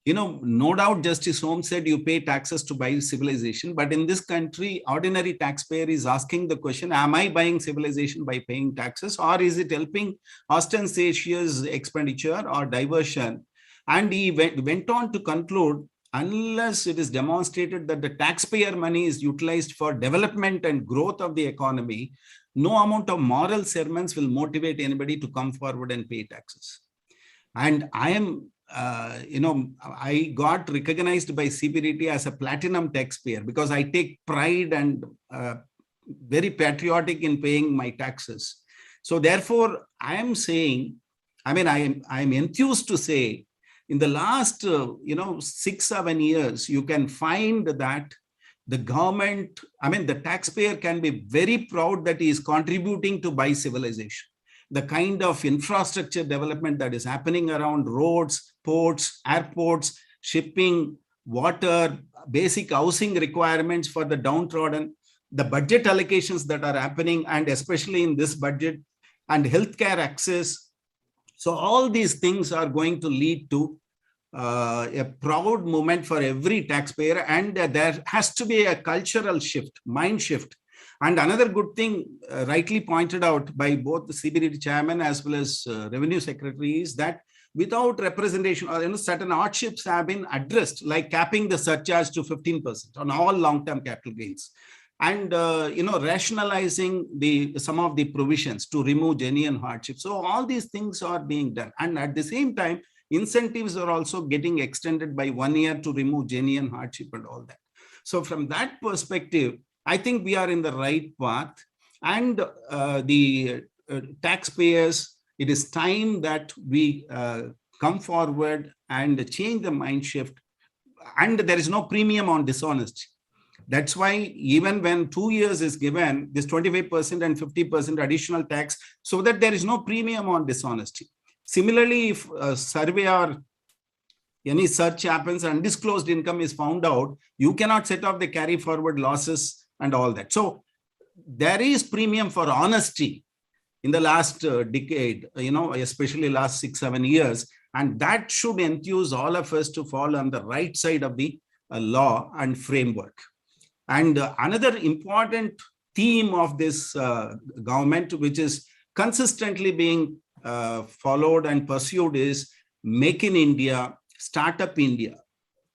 [SPEAKER 8] no doubt Justice Holmes said you pay taxes to buy civilization. But in this country, ordinary taxpayer is asking the question, am I buying civilization by paying taxes, or is it helping ostentatious expenditure or diversion? And he went on to conclude, unless it is demonstrated that the taxpayer money is utilized for development and growth of the economy, no amount of moral sermons will motivate anybody to come forward and pay taxes. And I am, I got recognized by CBDT as a platinum taxpayer because I take pride and very patriotic in paying my taxes. So therefore, I am saying, I am enthused to say, in the last, 6-7 years, you can find that the government, the taxpayer can be very proud that he is contributing to buy civilization. The kind of infrastructure development that is happening around roads, ports, airports, shipping, water, basic housing requirements for the downtrodden, the budget allocations that are happening, and especially in this budget, and healthcare access. So all these things are going to lead to a proud moment for every taxpayer, and there has to be a cultural shift, mind shift. And another good thing rightly pointed out by both the CBDT chairman as well as revenue secretary is that without representation, or certain hardships have been addressed, like capping the surcharge to 15% on all long-term capital gains, and rationalizing some of the provisions to remove genuine hardship. So all these things are being done, and at the same time, incentives are also getting extended by 1 year to remove genuine hardship and all that. So from that perspective, I think we are in the right path, and the taxpayers, it is time that we come forward and change the mind shift. And there is no premium on dishonesty. That's why even when 2 years is given, this 25% and 50% additional tax, so that there is no premium on dishonesty. Similarly, if a survey or any search happens and undisclosed income is found out, you cannot set off the carry forward losses and all that. So there is premium for honesty in the last decade, especially last 6-7 years. And that should enthuse all of us to fall on the right side of the law and framework. And another important theme of this government, which is consistently being followed and pursued, is Make in India, Startup India.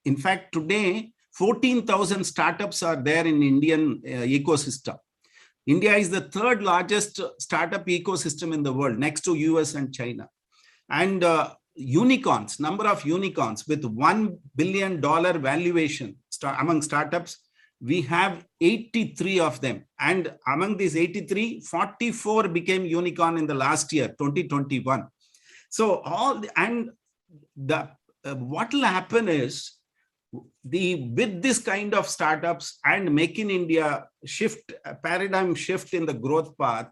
[SPEAKER 8] In fact, today, 14,000 startups are there in Indian ecosystem. India is the third largest startup ecosystem in the world, next to US and China. And unicorns, number of unicorns with $1 billion valuation among startups, we have 83 of them. And among these 83, 44 became unicorn in the last year, 2021. So what will happen is, with this kind of startups and Make in India shift, paradigm shift in the growth path,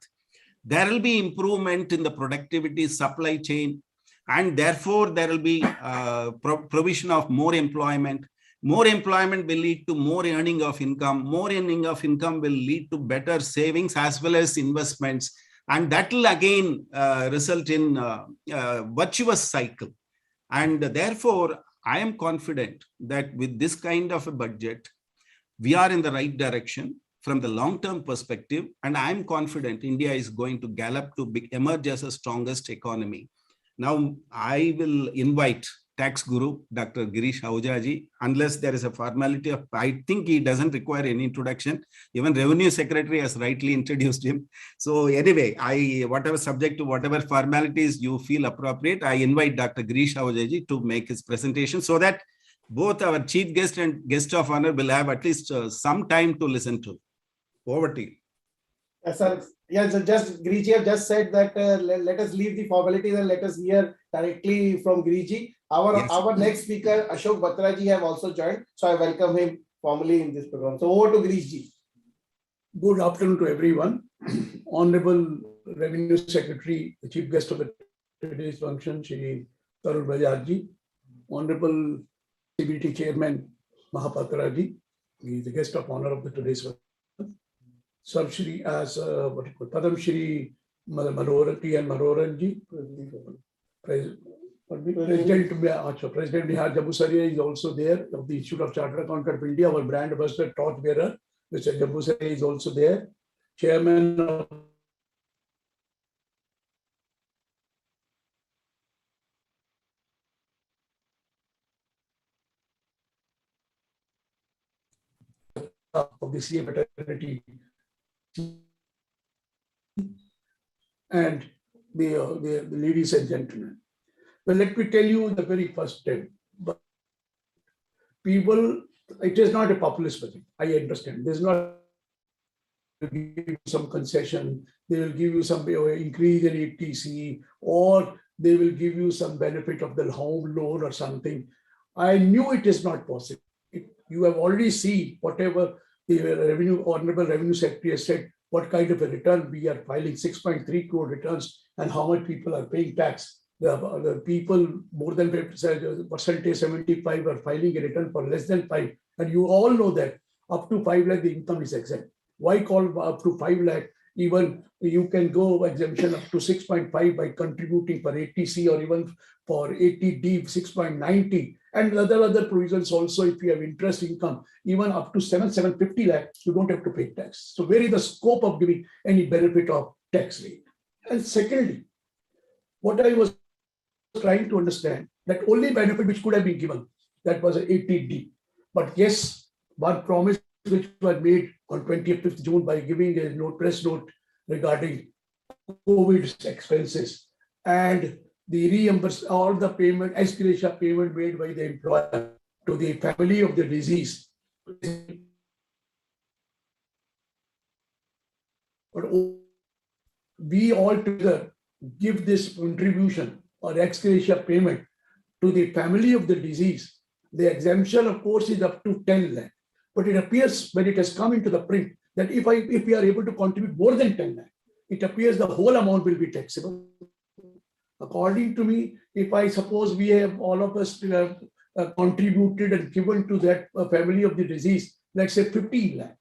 [SPEAKER 8] there will be improvement in the productivity, supply chain, and therefore there will be provision of more employment. More employment will lead to more earning of income. More earning of income will lead to better savings as well as investments. And that will again result in a virtuous cycle. And therefore, I am confident that with this kind of a budget, we are in the right direction. from the long-term perspective, and I'm confident India is going to gallop to emerge as the strongest economy. Now, I will invite tax guru, Dr. Girish Ahuja ji, unless there is a formality of, I think he doesn't require any introduction. Even Revenue Secretary has rightly introduced him. So anyway, whatever subject to whatever formalities you feel appropriate, I invite Dr. Girish Ahuja ji to make his presentation so that both our chief guest and guest of honor will have at least some time to listen to. Over to you.
[SPEAKER 1] Yes, sir. Yeah, just Giriji have just said that let us leave the formalities and let us hear directly from Giriji. Our next speaker, Ashok Batra ji, have also joined. So I welcome him formally in this program. So over to Giriji.
[SPEAKER 9] Good afternoon to everyone. Honorable Revenue Secretary, the Chief Guest of today's function, Shri Tarun Bajaj ji. Honorable CBT Chairman Mahapatra ji, he is the guest of honor of today's function. Sir Shri as Padam Shri T.N. Manoran ji, President Nihar Jambusaria is also there of the Institute of Chartered Accountants of India. Our brand ambassador, torchbearer, Mr. Jambusaria is also there. Chairman of the CA fraternity and the ladies and gentlemen. Well, let me tell you the very first step. But people, it is not a populist budget. I understand. There's not give you some concession. They will give you some increase in ETC, or they will give you some benefit of the home loan or something. I knew it is not possible. You have already seen whatever the Honorable Revenue Secretary has said, what kind of a return we are filing, 6.3 crore returns, and how much people are paying tax. The people more than 50%, 75 are filing a return for less than 5. And you all know that up to 5 lakh, the income is exempt. Why call up to 5 lakh? Even you can go exemption up to 6.5 by contributing for ATC or even for ATD 6.90 and other provisions also. If you have interest income, even up to 750 lakh, you don't have to pay tax. So where is the scope of giving any benefit of tax rate? And secondly, what I was trying to understand, that only benefit which could have been given, that was an ATD. But yes, one promise which was made on 25th June by giving a press note regarding COVID expenses and the reimburse all the payment, ex gratia payment made by the employer to the family of the deceased. But we all together give this contribution or ex gratia payment to the family of the deceased. The exemption, of course, is up to 10 lakh. But it appears when it has come into the print that if we are able to contribute more than 10 lakh, it appears the whole amount will be taxable. According to me, if I suppose we have all of us contributed and given to that family of the deceased, let's say 15 lakh,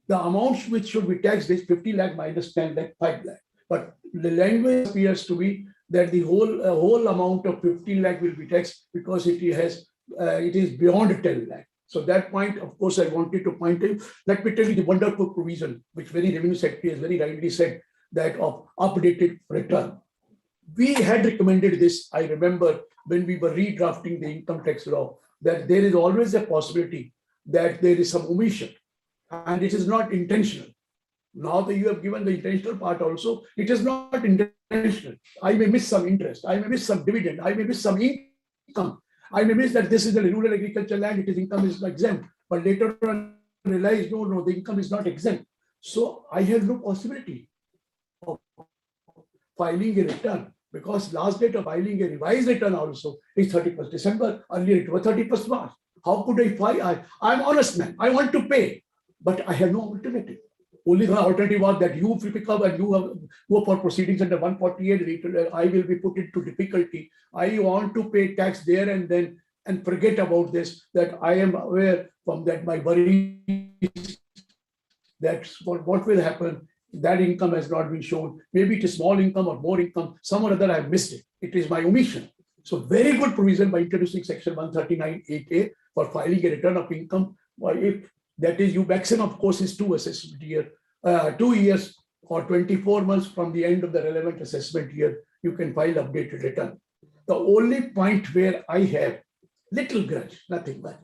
[SPEAKER 9] the amount which should be taxed is 50 lakh minus 10 lakh, 5 lakh. But the language appears to be that the whole amount of 15 lakh will be taxed because it is beyond 10 lakh. So that point, of course, I wanted to point out. Let me tell you the wonderful provision, which Revenue Secretary has very rightly said, that of updated return. We had recommended this. I remember when we were redrafting the income tax law, that there is always a possibility that there is some omission and it is not intentional. Now that you have given the intentional part also, it is not intentional. I may miss some interest. I may miss some dividend. I may miss some income. I may miss that this is a rural agriculture land, its income is exempt, but later on realize, no, the income is not exempt. So I have no possibility of filing a return because last date of filing a revised return also is 31st December, earlier it was 31st March. How could I file? I'm honest man, I want to pay, but I have no alternative. Only the alternative was that you pick up and you go for proceedings under 148. I will be put into difficulty. I want to pay tax there and then and forget about this. That I am aware from that my worry that what will happen. That income has not been shown. Maybe it is small income or more income. Some or other I have missed it. It is my omission. So very good provision by introducing section 139(8)(a) for filing a return of income. If That is, you maximum, of course, is 2 assessment year, 2 years or 24 months from the end of the relevant assessment year, you can file updated return. The only point where I have little grudge, nothing but,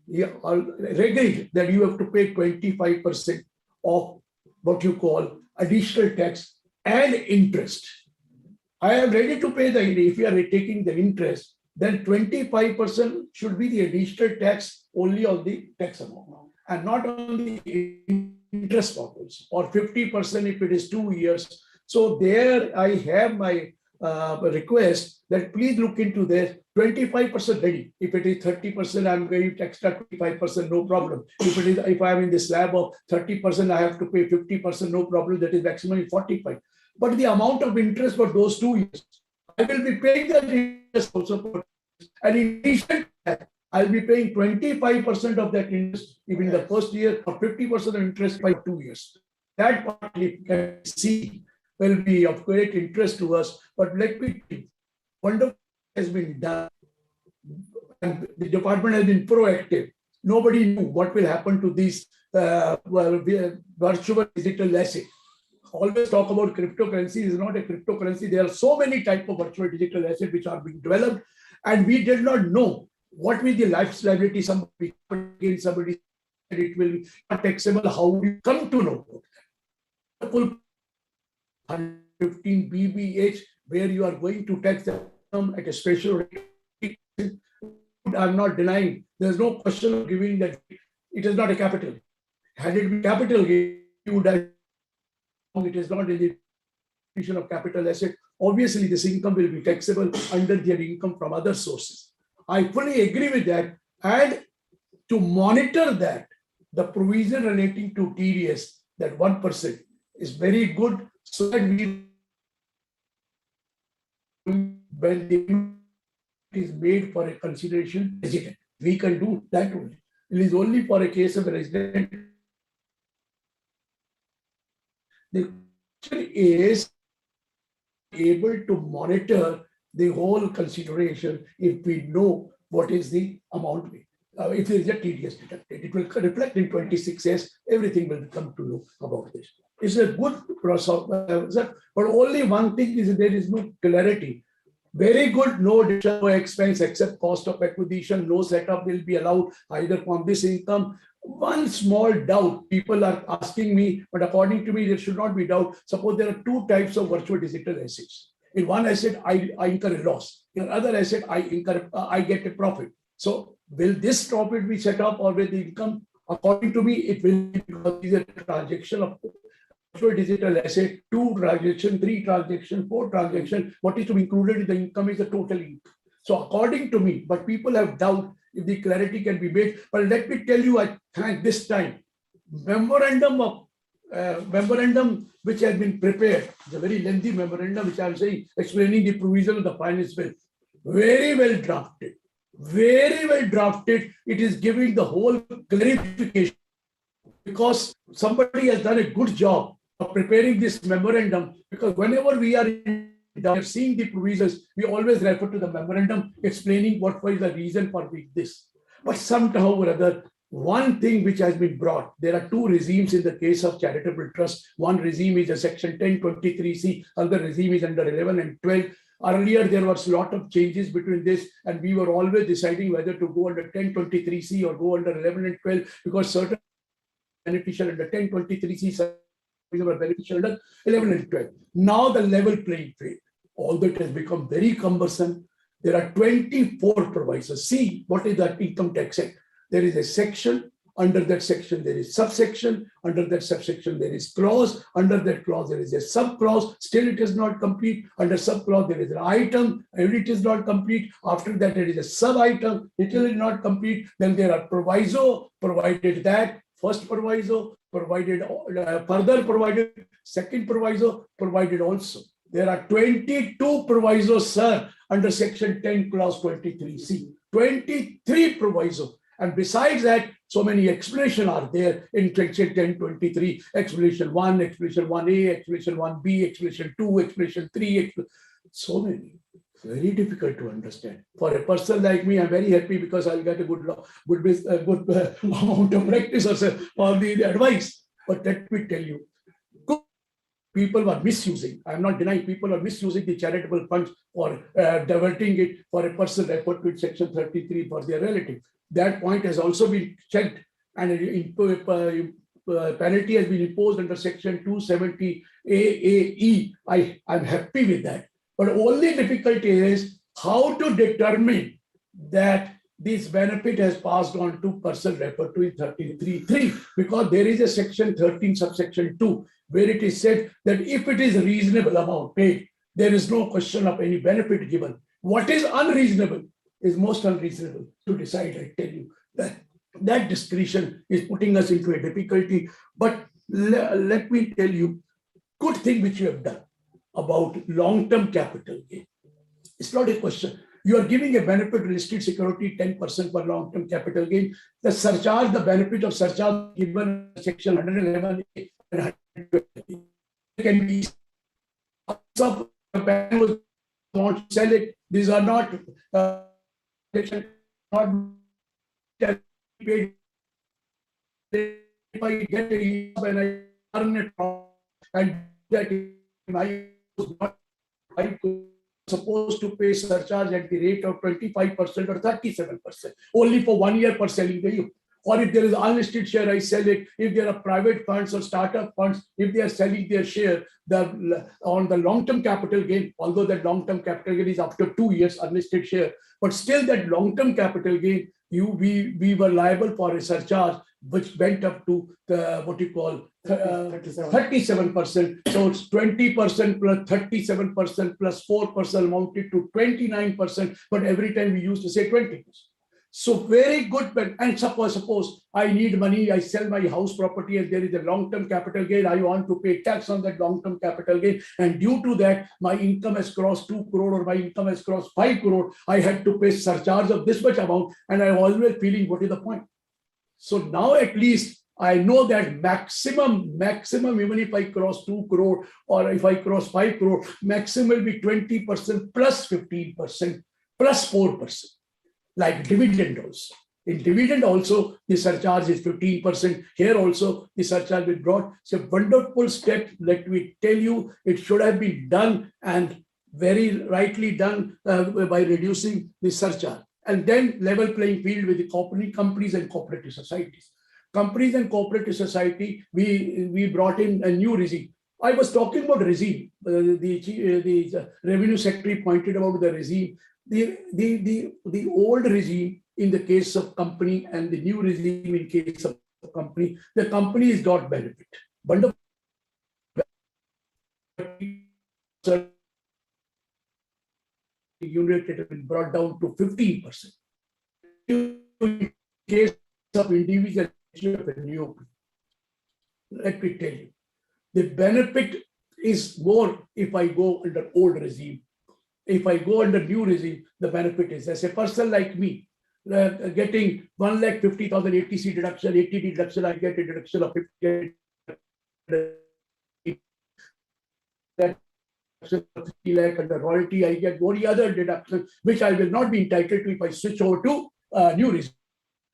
[SPEAKER 9] you agree that you have to pay 25% of what you call additional tax and interest. I am ready to pay if you are taking the interest, then 25% should be the additional tax only on the tax amount and not on the interest purpose, or 50% if it is 2 years. So there I have my request that please look into this. 25% ready. If it is 30%, I'm going to extra 25%, no problem. If I'm in the slab of 30%, I have to pay 50%, no problem. That is maximum 45. But the amount of interest for those 2 years, I will be paying the interest also. And in addition to that, I'll be paying 25% of that interest even in the first year, or 50% of interest by 2 years. That part you can see will be of great interest to us. But let me tell you, wonderful has been done. And the department has been proactive. Nobody knew what will happen to these virtual digital assets. Always talk about cryptocurrency. Is not a cryptocurrency. There are so many types of virtual digital assets which are being developed, and we did not know what will the liability. Somebody said it will be not taxable. How do you come to know? 115 BBH, where you are going to tax them at a special rate. I'm not denying. There's no question of giving that. It is not a capital. Had it been capital gain, you would have. It is not in the definition of capital asset. Obviously, this income will be taxable under their income from other sources. I fully agree with that. And to monitor that, the provision relating to TDS, that 1%, is very good. So that we, when it is made for a consideration resident, we can do that only. It is only for a case of a resident. The question is able to monitor the whole consideration if we know what is the amount. If there is a TDS deducted, it will reflect in 26 years. Everything will come to know about this. It's a good process, but only one thing is there is no clarity. Very good, no additional expense except cost of acquisition, no setup will be allowed either from this income. One small doubt people are asking me, but according to me, there should not be doubt. Suppose there are 2 types of virtual digital assets. In one asset, I incur a loss. In other asset, I get a profit. So will this profit be set up or will the income? According to me, it will be, because these are transaction of virtual digital asset, 2 transaction, 3 transaction, 4 transaction. What is to be included in the income is the total income. So according to me, but people have doubt if the clarity can be made. But let me tell you, I thank this time memorandum which has been prepared. It's a very lengthy memorandum which I'm saying, explaining the provision of the finance bill. Very well drafted. Very well drafted. It is giving the whole clarification, because somebody has done a good job of preparing this memorandum. Because whenever we are seeing the provisions, we always refer to the memorandum explaining what was the reason for this. But somehow or other, one thing which has been brought, there are 2 regimes in the case of charitable trust. One regime is a section 1023C, other regime is under 11 and 12. Earlier, there was a lot of changes between this, and we were always deciding whether to go under 1023C or go under 11 and 12, because certain beneficial under 1023C were beneficial under 11 and 12. Now the level playing field, although it has become very cumbersome, there are 24 provisos. See, what is that income tax act? There is a section. Under that section, there is subsection. Under that subsection, there is clause. Under that clause, there is a sub-clause. Still, it is not complete. Under sub-clause, there is an item. And it is not complete. After that, there is a sub-item. It is not complete. Then there are proviso, provided that. First proviso, provided further provided. Second proviso, provided also. There are 22 provisos, sir, under section 10, clause 23C. 23 provisos. And besides that, so many explanations are there in section 1023, explanation 1, explanation 1A, explanation 1B, explanation 2, explanation 3, so many. very difficult to understand. For a person like me, I'm very happy because I'll get a good amount of practice or the advice. But let me tell you, people were misusing. I'm not denying people are misusing the charitable funds or diverting it for a person referred to Section 33 for their relative. That point has also been checked, and penalty has been imposed under Section 270 AAE. I'm happy with that. But only difficulty is how to determine that this benefit has passed on to person referred to in 33.3, because there is a Section 13 subsection 2 where it is said that if it is a reasonable amount paid, there is no question of any benefit given. What is unreasonable is most unreasonable to decide. I tell you that discretion is putting us into a difficulty. But let me tell you, good thing which you have done about long-term capital gain. It's not a question. You are giving a benefit to listed security 10% for long-term capital gain. The surcharge, the benefit of surcharge given Section 111 and 120 can be some want to sell it. These are not paid. If I get a when I earn it and that I was not supposed to pay surcharge at the rate of 25% or 37%, only for 1 year for selling the unit. Or if there is unlisted share, I sell it. If there are private funds or startup funds, if they are selling their share on the long-term capital gain, although that long-term capital gain is after 2 years unlisted share, but still that long-term capital gain, we were liable for a surcharge which went up to the what you call 37%. So it's 20% plus 37% plus 4% amounted to 29%. But every time we used to say 20%. So very good. And suppose I need money, I sell my house property and there is a long-term capital gain. I want to pay tax on that long-term capital gain. And due to that, my income has crossed 2 crore or my income has crossed 5 crore. I had to pay surcharge of this much amount. And I'm always feeling, what is the point? So now at least I know that maximum, even if I cross 2 crore or if I cross 5 crore, maximum will be 20% plus 15% plus 4%. Like dividend also. In dividend also, the surcharge is 15%. Here also, the surcharge will be brought. It's a wonderful step. Let me tell you, it should have been done and very rightly done by reducing the surcharge. And then level playing field with the companies and cooperative societies. Companies and cooperative society, we brought in a new regime. I was talking about regime. The revenue secretary pointed about the regime. The old regime in the case of company and the new regime in case of company, the company has got benefit. But the unit has been brought down to 15%. In case of individual, let me tell you, the benefit is more if I go under old regime. If I go under new regime, the benefit is, as a person like me, getting 1,50,000 ATC deduction, 80 deduction, I get a deduction of 50. That 3 lakh under royalty, I get only other deduction, which I will not be entitled to if I switch over to new regime.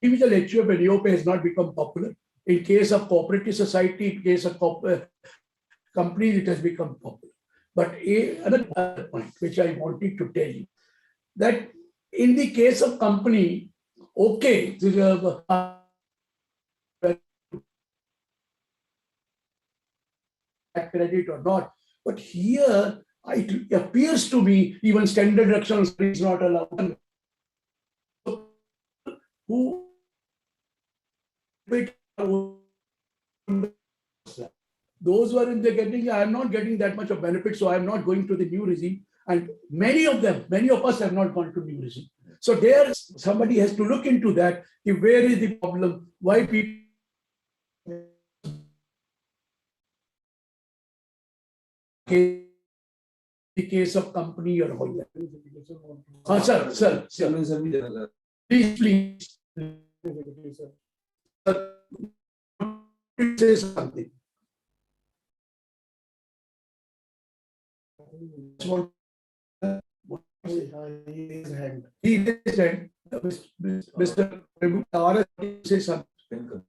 [SPEAKER 9] Individual HUF and EOP has not become popular. In case of cooperative society, in case of companies, it has become popular. But another point which I wanted to tell you, that in the case of company, okay, credit or not, but here it appears to me even standard deduction is not allowed. Who those who are in the getting, I am not getting that much of benefit, so I am not going to the new regime. And many of us have not gone to new regime. So there, somebody has to look into that. Where is the problem? Why people? The case of company or all that. Sir. Please. Say something.
[SPEAKER 1] His hand.
[SPEAKER 9] He raised hand. Mr. RS say something.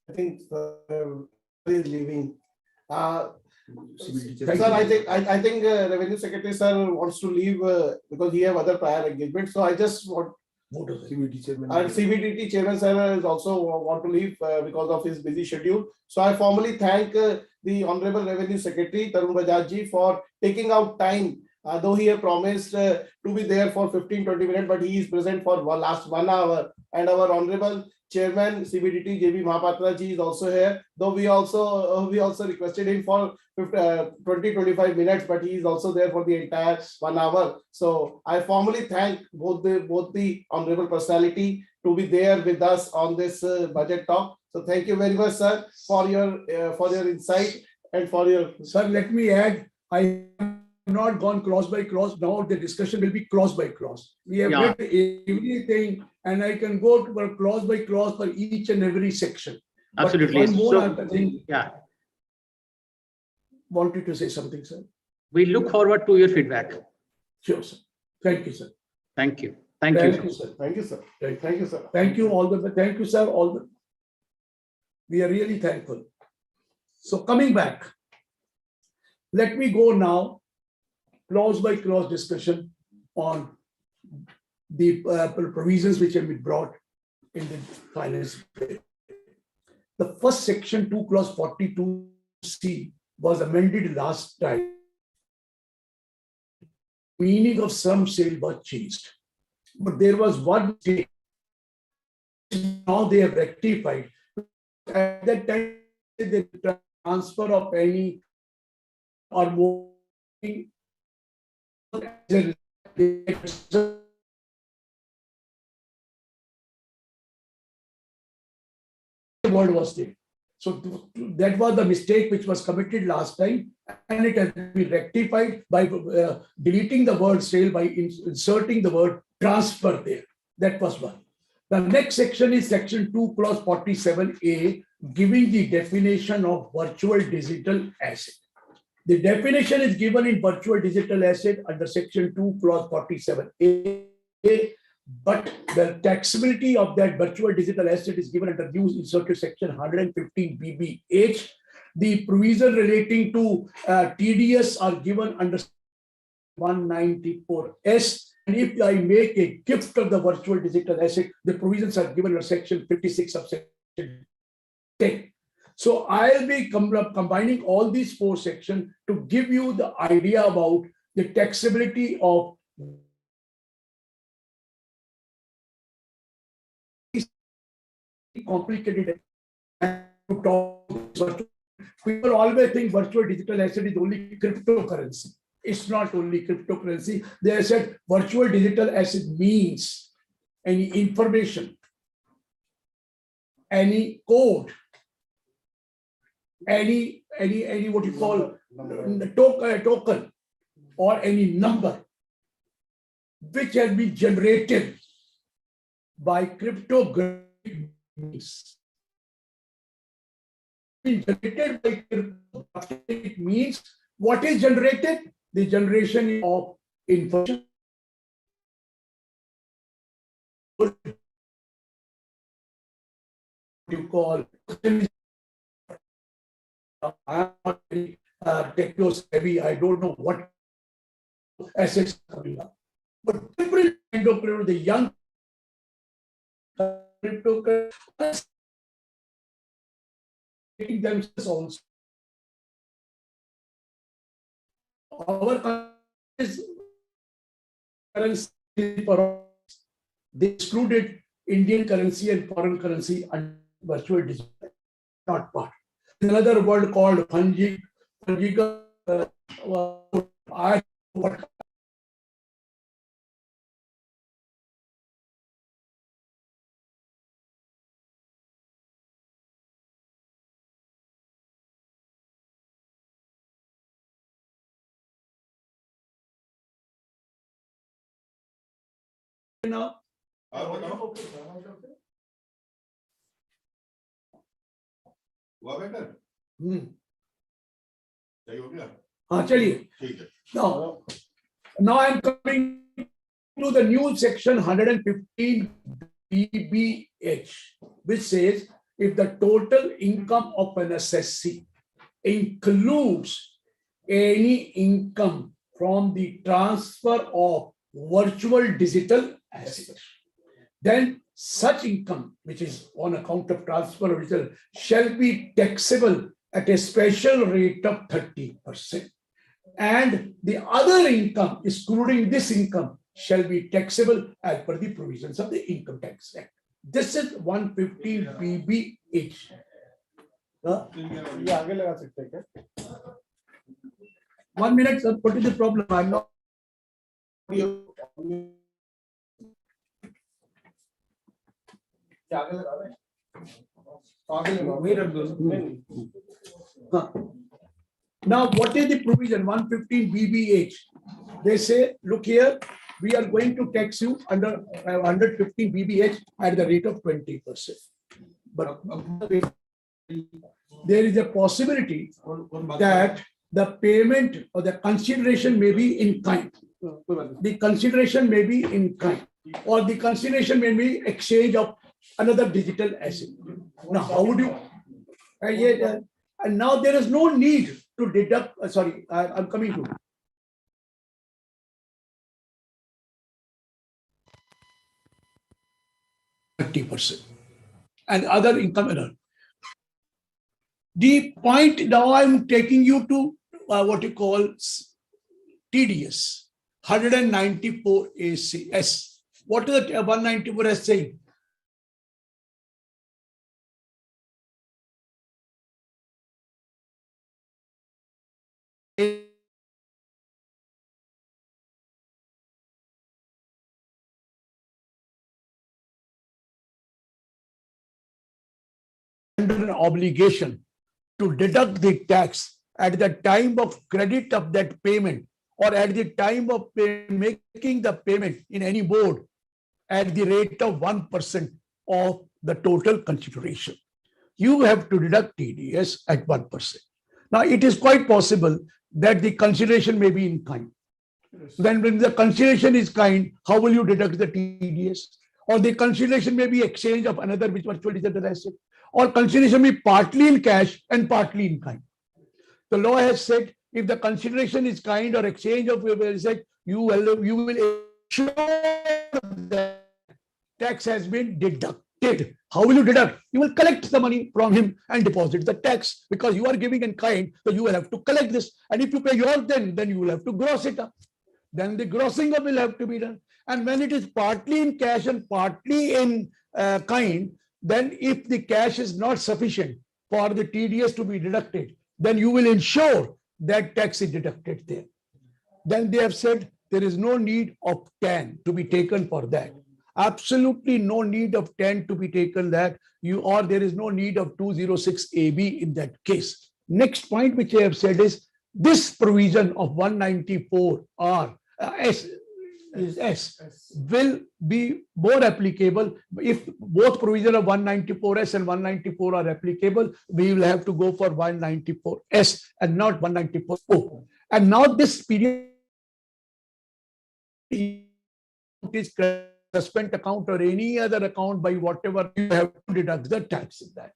[SPEAKER 1] I think is leaving.
[SPEAKER 9] Thank
[SPEAKER 1] Sir,
[SPEAKER 9] you.
[SPEAKER 1] I think Revenue Secretary sir wants to leave because he have other prior engagements. So I just want. And CBDT Chairman sir is also want to leave because of his busy schedule. So I formally thank the Honorable Revenue Secretary Tarun Bajaj ji for taking out time. Though he had promised to be there for 15-20 minutes, but he is present for last 1 hour. And our Honorable Chairman CBDT JB Mahapatra ji is also here. Though we also requested him for 20-25 minutes, but he is also there for the entire 1 hour. So I formally thank both the honorable personality to be there with us on this budget talk. So thank you very much, sir, for your insight and for your.
[SPEAKER 9] Sir, let me add, I have not gone clause by clause. Now the discussion will be clause by clause. We have read everything, and I can go to clause by clause for each and every section.
[SPEAKER 4] Absolutely.
[SPEAKER 9] But one more
[SPEAKER 4] So,
[SPEAKER 9] thing.
[SPEAKER 4] yeah,
[SPEAKER 9] Wanted to say something, sir.
[SPEAKER 4] we look forward to your feedback.
[SPEAKER 9] Sure, sir. Thank you, sir.
[SPEAKER 4] Thank you. Thank
[SPEAKER 9] Thank
[SPEAKER 4] you.
[SPEAKER 9] you, sir.
[SPEAKER 1] Thank you, sir. Thank you, sir.
[SPEAKER 9] Thank you all the. Thank you, sir. All the. We are really thankful. So coming back, let me go now clause by clause discussion on the provisions which have been brought in the finance bill. The first section 2 clause 42C was amended last time. Meaning of some sale was changed, but there was one mistake. Now they have rectified. At that time, the transfer of any or more word was there. So that was the mistake which was committed last time, and it has been rectified by deleting the word sale by inserting the word transfer there. That was one. The next section is section 2 clause 47A, giving the definition of virtual digital asset. The definition is given in virtual digital asset under section 2 clause 47A, but the taxability of that virtual digital asset is given under use inserted section 115 BBH. The provision relating to TDS are given under 194S. And if I make a gift of the virtual digital asset, the provisions are given under section 56 of section 10. So I'll be combining all these 4 sections to give you the idea about the taxability of complicated. People always think virtual digital asset is only cryptocurrency. It's not only cryptocurrency. They said virtual digital asset means any information, any code, any what you call token or any number which has been generated by cryptographic means. Generated by cryptographic means, what is generated? The generation of information. You call I am not very techno savvy. I don't know what assets are coming up, but different kind of the young cryptocurrency themselves also. Our currency, they excluded Indian currency and foreign currency and virtual digital, not part. Another word called fungible. What now? हाँ चलिए. Now I am coming to the new section 115 BBH, which says if the total income of an assessee includes any income from the transfer of virtual digital assets, then such income, which is on account of transfer of digital, shall be taxable at a special rate of 30%. And the other income, excluding this income, shall be taxable as per the provisions of the Income Tax Act. This is 115 BBH.
[SPEAKER 1] ये आगे लगा सकते हैं क्या?
[SPEAKER 9] 1 minute, sir. What is the problem? I'm not.
[SPEAKER 1] क्या आगे लगा रहे हैं? आगे लगा, वहीं रख दो।
[SPEAKER 9] Now, what is the provision? 115 BBH. They say, look here, we are going to tax you under 115 BBH at the rate of 20%. But there is a possibility that the payment or the consideration may be in kind. The consideration may be in kind, or the consideration may be exchange of another digital asset. Now, how would you? And now there is no need to deduct. Sorry, I'm coming to. %, and other income earner. The point now I'm taking you to what you call TDS 194 ACS. What is the 194 as saying? Under an obligation to deduct the tax at the time of credit of that payment, or at the time of making the payment in any board at the rate of 1% of the total consideration. You have to deduct TDS at 1%. Now, it is quite possible that the consideration may be in kind. Then when the consideration is kind, how will you deduct the TDS? Or the consideration may be exchange of another virtual digital asset, or consideration may be partly in cash and partly in kind. The law has said if the consideration is kind or exchange of asset, you will ensure that tax has been deducted. How will you deduct? You will collect the money from him and deposit the tax, because you are giving in kind, so you will have to collect this. And if you pay yours, then you will have to gross it up. Then the grossing up will have to be done. And when it is partly in cash and partly in kind, then if the cash is not sufficient for the TDS to be deducted, then you will ensure that tax is deducted there. Then they have said there is no need of TAN to be taken for that. Absolutely no need of TAN to be taken that or there is no need of 206 AB in that case. Next point which I have said is this provision of 194 S will be more applicable. If both provision of 194S and 194 are applicable, we will have to go for 194S and not 194O. And now this period is suspend account or any other account by whatever you have to deduct the tax in that.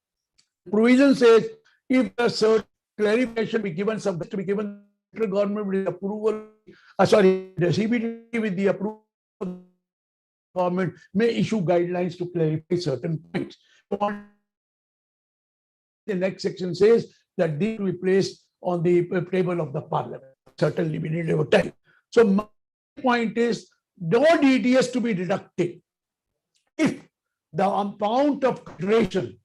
[SPEAKER 9] Provision says if a certain clarification be given, subject to be given, the government with approval, the CBD with the approval of the government may issue guidelines to clarify certain points. The next section says that these will be placed on the table of the parliament, certainly we need over time. So my point is, no DDS to be deducted if the amount of consideration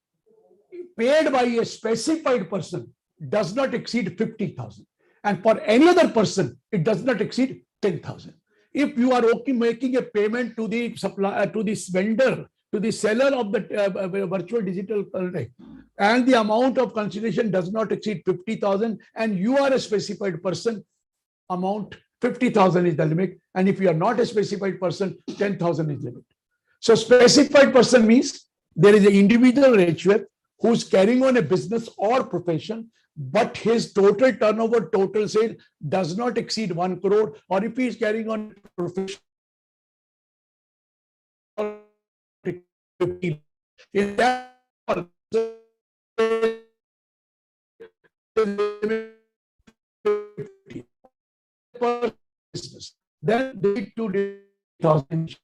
[SPEAKER 9] paid by a specified person does not exceed 50,000. And for any other person, it does not exceed 10,000. If you are making a payment to the supplier, to this vendor, to the seller of the virtual digital currency, and the amount of consideration does not exceed 50,000, and you are a specified person, amount 50,000 is the limit. And if you are not a specified person, 10,000 is the limit. So specified person means there is an individual ratio who's carrying on a business or profession, but his total turnover, total sale does not exceed 1 crore, or if he is carrying on profession in that business, then they need to 1,000.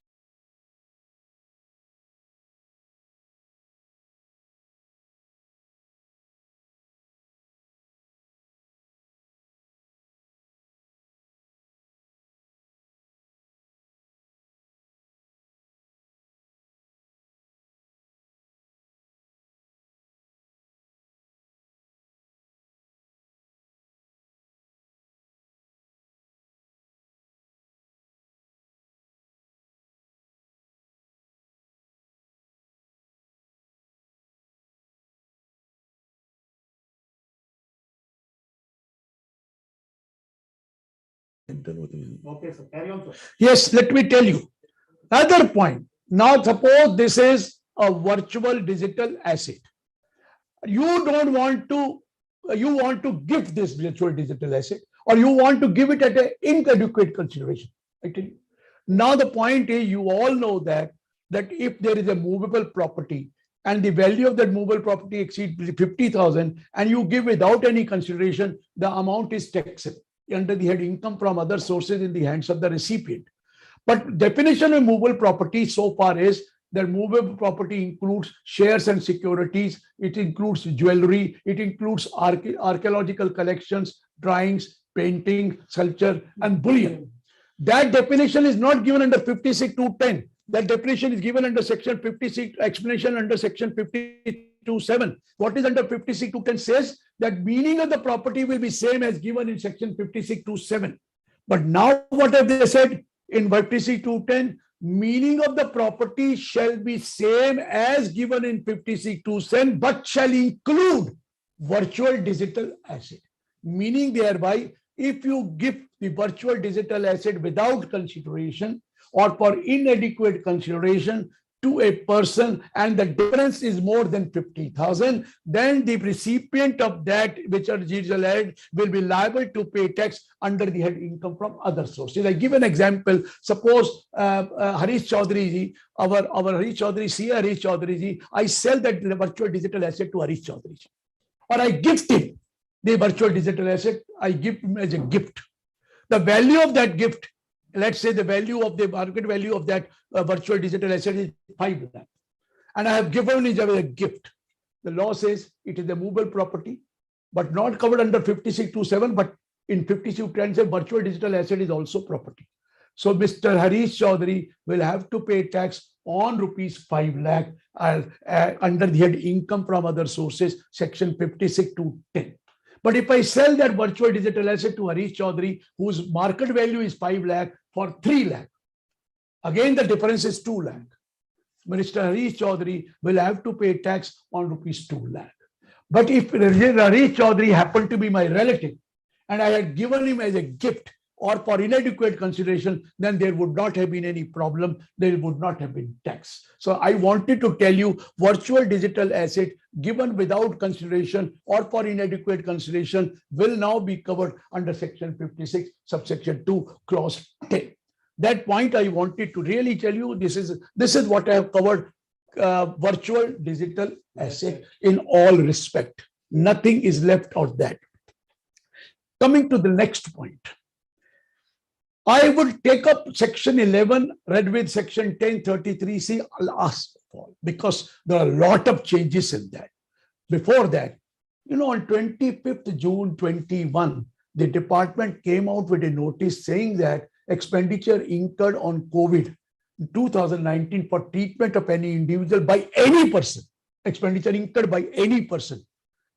[SPEAKER 9] Okay, sir. Carry on, sir. Yes, let me tell you. Another point. Now, suppose this is a virtual digital asset. You don't want to, you want to give this virtual digital asset, or you want to give it at an inadequate consideration. I tell you. Now, the point is, you all know that if there is a movable property and the value of that movable property exceeds 50,000 and you give without any consideration, the amount is taxable under the head income from other sources in the hands of the recipient. But definition of movable property so far is that movable property includes shares and securities, it includes jewelry, it includes archaeological collections, drawings, painting, sculpture, and bullion. That definition is not given under 56.210. That definition is given under section 56, explanation under section 52.7. What is under 56.210 says that meaning of the property will be same as given in section 56.2.7. But now what have they said in 56.210? Meaning of the property shall be same as given in 56.2.7, but shall include virtual digital asset. Meaning thereby, if you give the virtual digital asset without consideration or for inadequate consideration to a person and the difference is more than 50,000, then the recipient of that which are digital asset will be liable to pay tax under the head income from other sources. I give an example. Suppose Harish Chaudhary ji, our Harish Chaudhary, CA Harish Chaudhary ji, I sell that virtual digital asset to Harish Chaudhary ji, or I gift him the virtual digital asset. I give him as a gift. The value of that gift, let's say the value of the market value of that virtual digital asset is 5 lakh, and I have given it as a gift. The law says it is a movable property, but not covered under 56.2.7, but in 56.10 says virtual digital asset is also property. So Mr. Harish Chaudhary will have to pay tax on rupees 5 lakh under the head income from other sources, section 56.2.10. But if I sell that virtual digital asset to Harish Chaudhary, whose market value is 5 lakh for 3 lakh, again the difference is 2 lakh. Mr. Harish Chaudhary will have to pay tax on rupees 2 lakh. But if Harish Chaudhary happened to be my relative and I had given him as a gift or for inadequate consideration, then there would not have been any problem. There would not have been tax. So I wanted to tell you, virtual digital asset given without consideration or for inadequate consideration will now be covered under section 56, subsection 2, clause 10. That point I wanted to really tell you. This is what I have covered. Virtual digital asset in all respect. Nothing is left out that. Coming to the next point. I would take up section 11 read with section 1033C last fall because there are a lot of changes in that. Before that, on 25th June 21, the department came out with a notice saying that expenditure incurred on COVID 2019 for treatment of any individual by any person, expenditure incurred by any person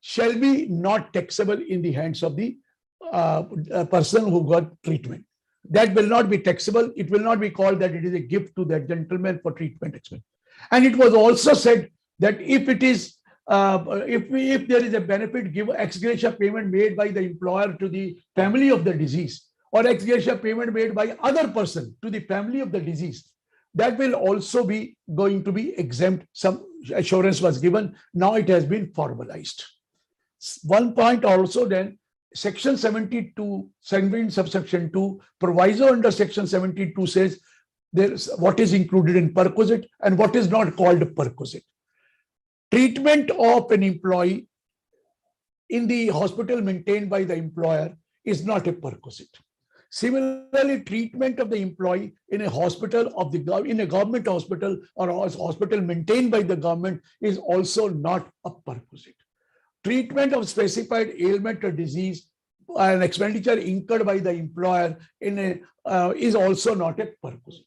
[SPEAKER 9] shall be not taxable in the hands of the person who got treatment. That will not be taxable. It will not be called that it is a gift to that gentleman for treatment expense. And it was also said that if it is, if there is a benefit, give ex gratia payment made by the employer to the family of the deceased, or ex gratia payment made by other person to the family of the deceased, that will also be going to be exempt. Some assurance was given. Now it has been formalized. One point also then, section 72, subsection 2, proviso under section 72 says there's what is included in perquisite and what is not called perquisite. Treatment of an employee in the hospital maintained by the employer is not a perquisite. Similarly, treatment of the employee in a hospital in a government hospital or a hospital maintained by the government is also not a perquisite. Treatment of specified ailment or disease, an expenditure incurred by the employer is also not a perquisite.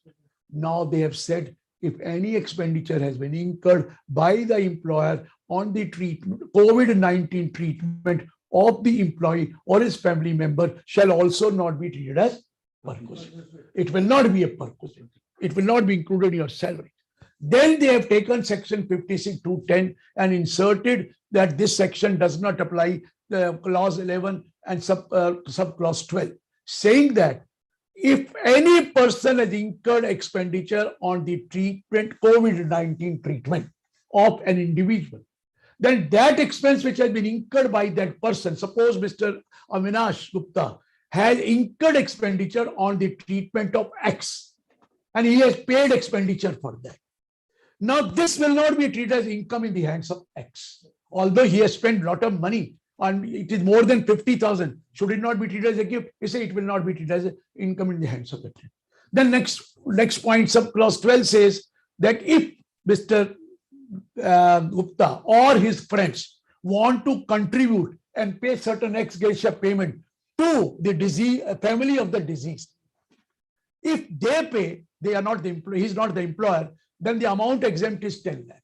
[SPEAKER 9] Now they have said if any expenditure has been incurred by the employer on the COVID-19 treatment of the employee or his family member shall also not be treated as perquisite. It will not be a perquisite. It will not be included in your salary. Then they have taken section 56(2)(10) and inserted that this section does not apply the clause 11 and sub clause 12, saying that if any person has incurred expenditure on the COVID-19 treatment of an individual, then that expense which has been incurred by that person, suppose Mr. Avinash Gupta has incurred expenditure on the treatment of X and he has paid expenditure for that. Now this will not be treated as income in the hands of X. Although he has spent a lot of money and it is more than 50,000, should it not be treated as a gift? You say it will not be treated as income in the hands of the tenant. Then next point, sub clause 12 says that if Mr. Gupta or his friends want to contribute and pay certain ex gratia payment to the family of the deceased, if they pay, they are not the employee, he's not the employer, then the amount exempt is 10 lakh.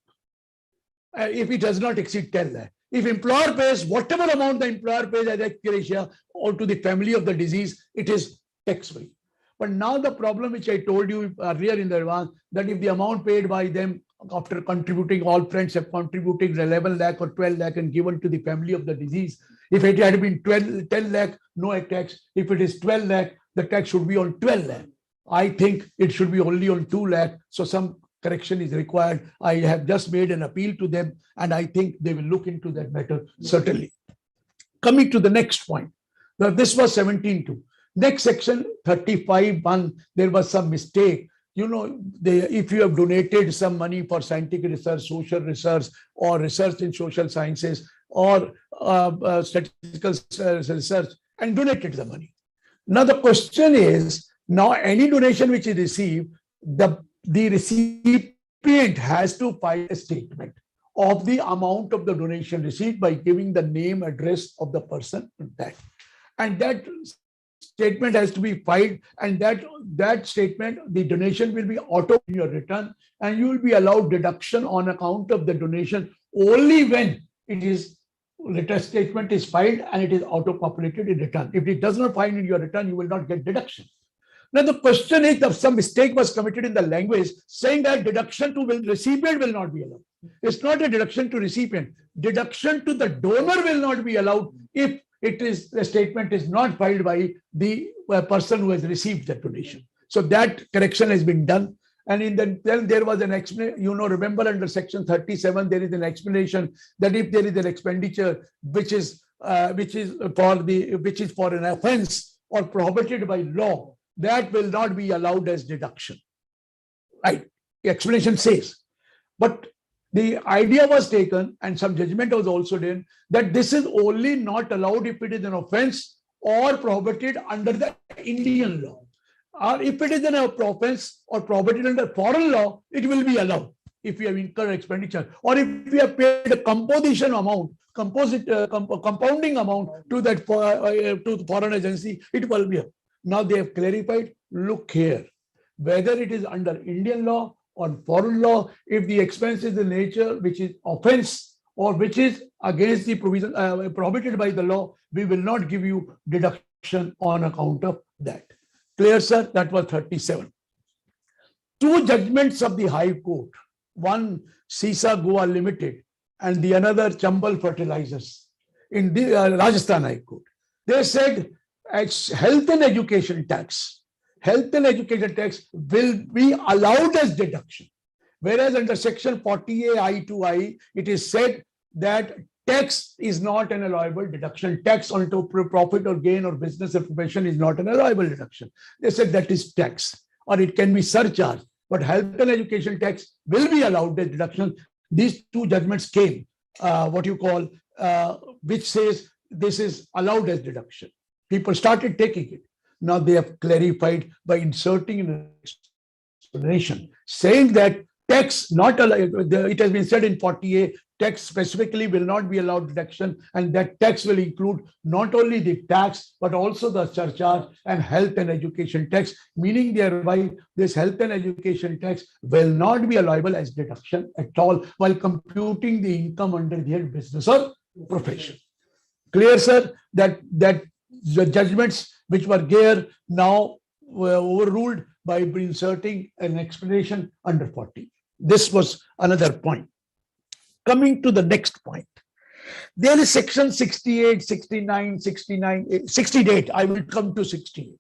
[SPEAKER 9] If it does not exceed 10 lakh. If employer pays whatever amount the employer pays as ex gratia or to the family of the deceased, it is tax free. But now the problem which I told you earlier in the advance, that if the amount paid by them after contributing, all friends have contributed 11 lakh or 12 lakh and given to the family of the deceased, if it had been 10 lakh, no tax. If it is 12 lakh, the tax should be on 12 lakh. I think it should be only on 2 lakh. So some correction is required. I have just made an appeal to them and I think they will look into that matter, certainly. Coming to the next point. Now, this was 17.2. Next section 35.1, there was some mistake. You know, if you have donated some money for scientific research, social research, or research in social sciences, or statistical research, and donated the money. Now the question is, now any donation which is received, the recipient has to file a statement of the amount of the donation received by giving the name, address of the person and that statement has to be filed, and that statement, the donation will be auto in your return, and you will be allowed deduction on account of the donation only when it is return statement is filed and it is auto populated in return. If it does not find in your return, you will not get deduction. Now the question is that some mistake was committed in the language saying that deduction to recipient will not be allowed. It's not a deduction to recipient. Deduction to the donor will not be allowed if the statement is not filed by the person who has received the donation. So that correction has been done. And then there was an explanation, remember under section 37, there is an explanation that if there is an expenditure which is for an offense or prohibited by law, that will not be allowed as deduction. Right? The explanation says. But the idea was taken and some judgment was also done that this is only not allowed if it is an offense or prohibited under the Indian law. Or if it is an offense or prohibited under foreign law, it will be allowed if you have incurred expenditure. Or if you have paid a compounding amount to that to the foreign agency, it will be. Now they have clarified, look here, whether it is under Indian law or foreign law, if the expense is the nature which is offense or which is against the provision prohibited by the law, we will not give you deduction on account of that. Clear, sir? That was 37. Two judgments of the High Court, one Sisa Goa Limited and the another Chambal Fertilizers in the Rajasthan High Court. They said health and education tax will be allowed as deduction. Whereas under section 40A I2I, it is said that tax is not an allowable deduction. Tax on to profit or gain or business or profession is not an allowable deduction. They said that is tax. or it can be surcharge. But health and education tax will be allowed as deduction. These two judgments came, which says this is allowed as deduction. People started taking it. Now they have clarified by inserting an explanation saying that tax not allowed. It has been said in 40A, tax specifically will not be allowed deduction, and that tax will include not only the tax but also the surcharge and health and education tax, meaning thereby this health and education tax will not be allowable as deduction at all while computing the income under their business or profession. Clear, sir? That the judgments which were there now were overruled by inserting an explanation under 40. This was another point. Coming to the next point, there is section 68, 69, 69, 68. I will come to 68.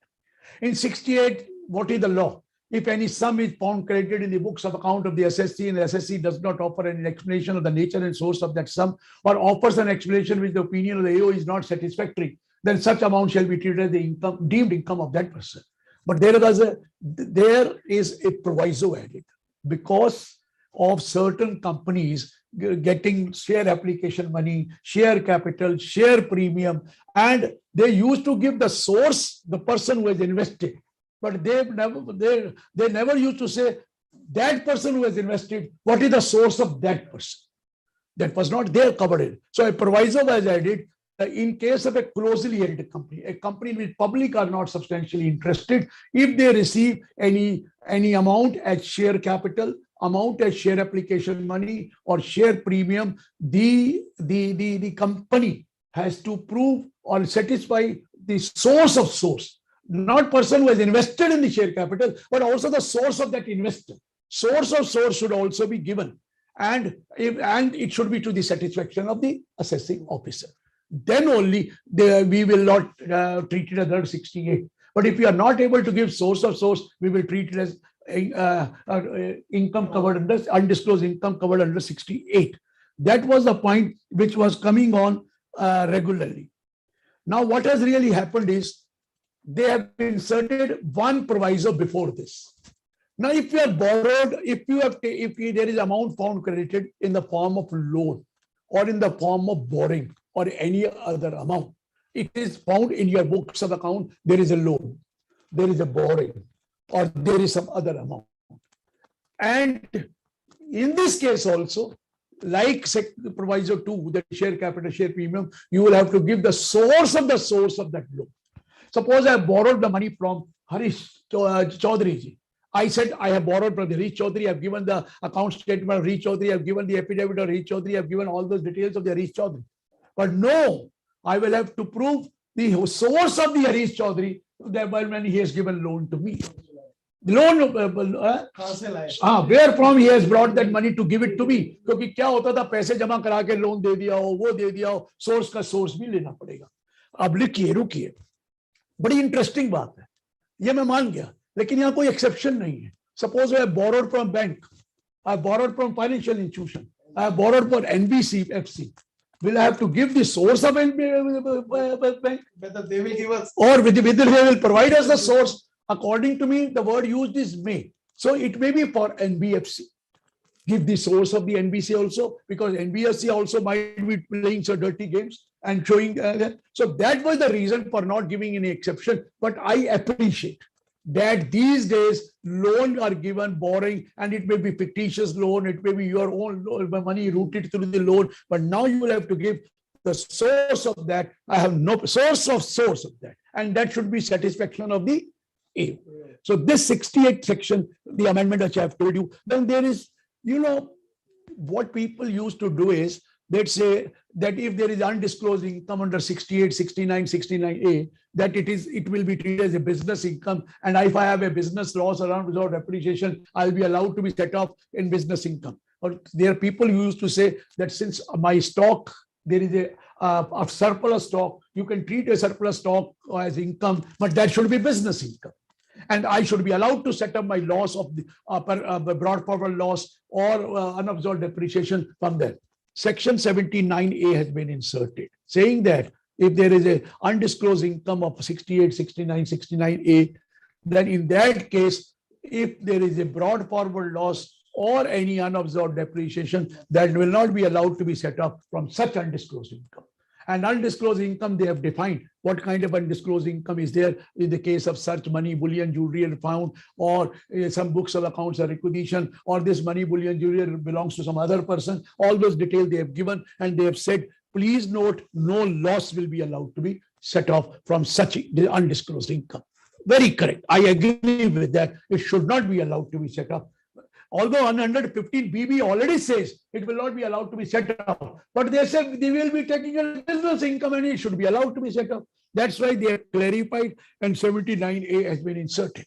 [SPEAKER 9] In 68, what is the law? If any sum is found credited in the books of account of the SSC and the SSC does not offer any explanation of the nature and source of that sum, or offers an explanation which the opinion of the AO is not satisfactory, then such amount shall be treated as the income, deemed income of that person. But there is a proviso added because of certain companies getting share application money, share capital, share premium, and they used to give the source, the person who has invested, but they never used to say that person who has invested, what is the source of that person? That was not there covered in. So a proviso was added in case of a closely held company, a company in which public are not substantially interested, if they receive any amount as share capital, amount as share application money, or share premium, the company has to prove or satisfy the source of source, not person who has invested in the share capital, but also the source of that investor. Source of source should also be given, and it should be to the satisfaction of the assessing officer. Then only we will not treat it as under 68. But if we are not able to give source of source, we will treat it as income covered under undisclosed income covered under 68. That was the point which was coming on regularly. Now, what has really happened is they have inserted one proviso before this. Now, if you have borrowed, if there is amount found credited in the form of loan or in the form of borrowing or any other amount, it is found in your books of account, there is a loan, there is a borrowing, or there is some other amount. And in this case also, like proviso 2, the share capital, share premium, you will have to give the source of that loan. Suppose I have borrowed the money from Harish Chaudhary ji. I said I have borrowed from the Harish Chaudhary, I have given the account statement of Harish Chaudhary, I have given the affidavit of Harish Chaudhary, I have given all those details of the Harish Chaudhary. But no, I will have to prove the source of the Harish Chaudhary when he has given loan to me. Loan, where from he has brought that money to give it to me? क्योंकि क्या होता था, पैसे जमा करा के loan दे दिया हो, वो दे दिया हो, सोर्स का सोर्स भी लेना पड़ेगा. अब लिखिए, रुकिए, बड़ी इंटरेस्टिंग बात है, ये मैं मान गया, लेकिन यहाँ कोई एक्सेप्शन नहीं है. Suppose I have borrowed from bank, I have borrowed from financial institution, I have borrowed for NBFC. Will I have to give the source of bank?
[SPEAKER 1] Whether they will give us,
[SPEAKER 9] or whether they will provide us the source? According to me, the word used is may. So it may be for NBFC. Give the source of the NBC also, because NBFC also might be playing some dirty games and showing that. So that was the reason for not giving any exception. But I appreciate that these days loans are given, borrowing, and it may be fictitious loan, it may be your own money routed through the loan, but now you will have to give the source of that. I have no source of that, and that should be satisfaction of the A. So this 68 section, the amendment which I have told you, then there is, what people used to do is, let's say that if there is undisclosed income under 68, 69, 69A, that it will be treated as a business income. And if I have a business loss around without appreciation, I'll be allowed to be set off in business income. Or there are people who used to say that since my stock, there is a surplus stock, you can treat a surplus stock as income, but that should be business income. And I should be allowed to set up my loss of the brought forward loss or unabsorbed depreciation from there. Section 79A has been inserted, saying that if there is a undisclosed income of 68, 69, 69A, then in that case, if there is a brought forward loss or any unabsorbed depreciation, that will not be allowed to be set off from such undisclosed income. And undisclosed income, they have defined what kind of undisclosed income is there in the case of such money, bullion, jewelry are found, or some books of accounts are requisition, or this money, bullion, jewelry belongs to some other person. All those details they have given, and they have said, please note, no loss will be allowed to be set off from such undisclosed income. Very correct. I agree with that. It should not be allowed to be set off. Although 115 BB already says it will not be allowed to be set up, but they said they will be taking a business income and it should be allowed to be set up. That's why they have clarified and 79A has been inserted.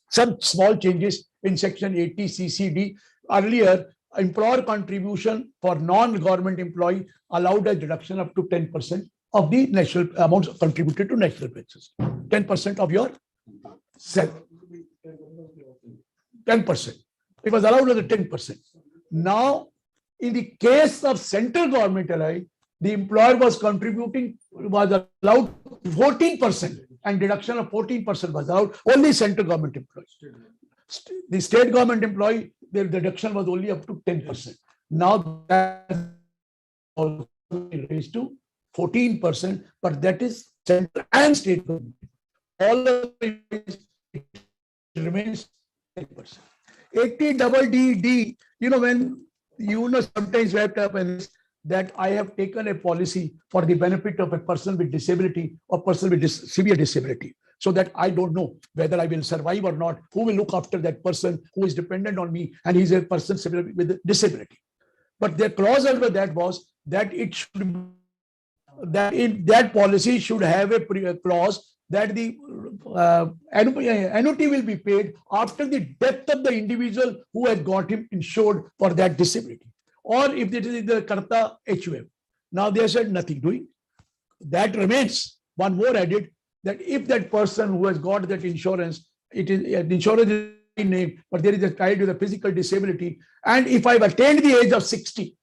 [SPEAKER 9] Some small changes in section 80 CCD. Earlier, employer contribution for non-government employee allowed a deduction up to 10% of the national amounts contributed to national pensions. 10% of your salary. 10%. It was allowed as a 10%. Now, in the case of central government LI, the employer was contributing, was allowed 14%, and deduction of 14% was allowed. Only central government employees. The state government employee, their deduction was only up to 10%. Now that also raised to 14%, but that is central and state government. All of it remains 10%. 80DDD, when sometimes you have to happen that I have taken a policy for the benefit of a person with disability or person with severe disability, so that I don't know whether I will survive or not, who will look after that person who is dependent on me, and he's a person with disability. But the clause under that was that it should, that in that policy should have a clause that the annuity will be paid after the death of the individual who has got him insured for that disability, or if it is the Karta HUF. Now they said nothing doing. That remains. One more added, that if that person who has got that insurance, it is the insurance is named, but there is a tied to the physical disability, and if I've attained the age of 60,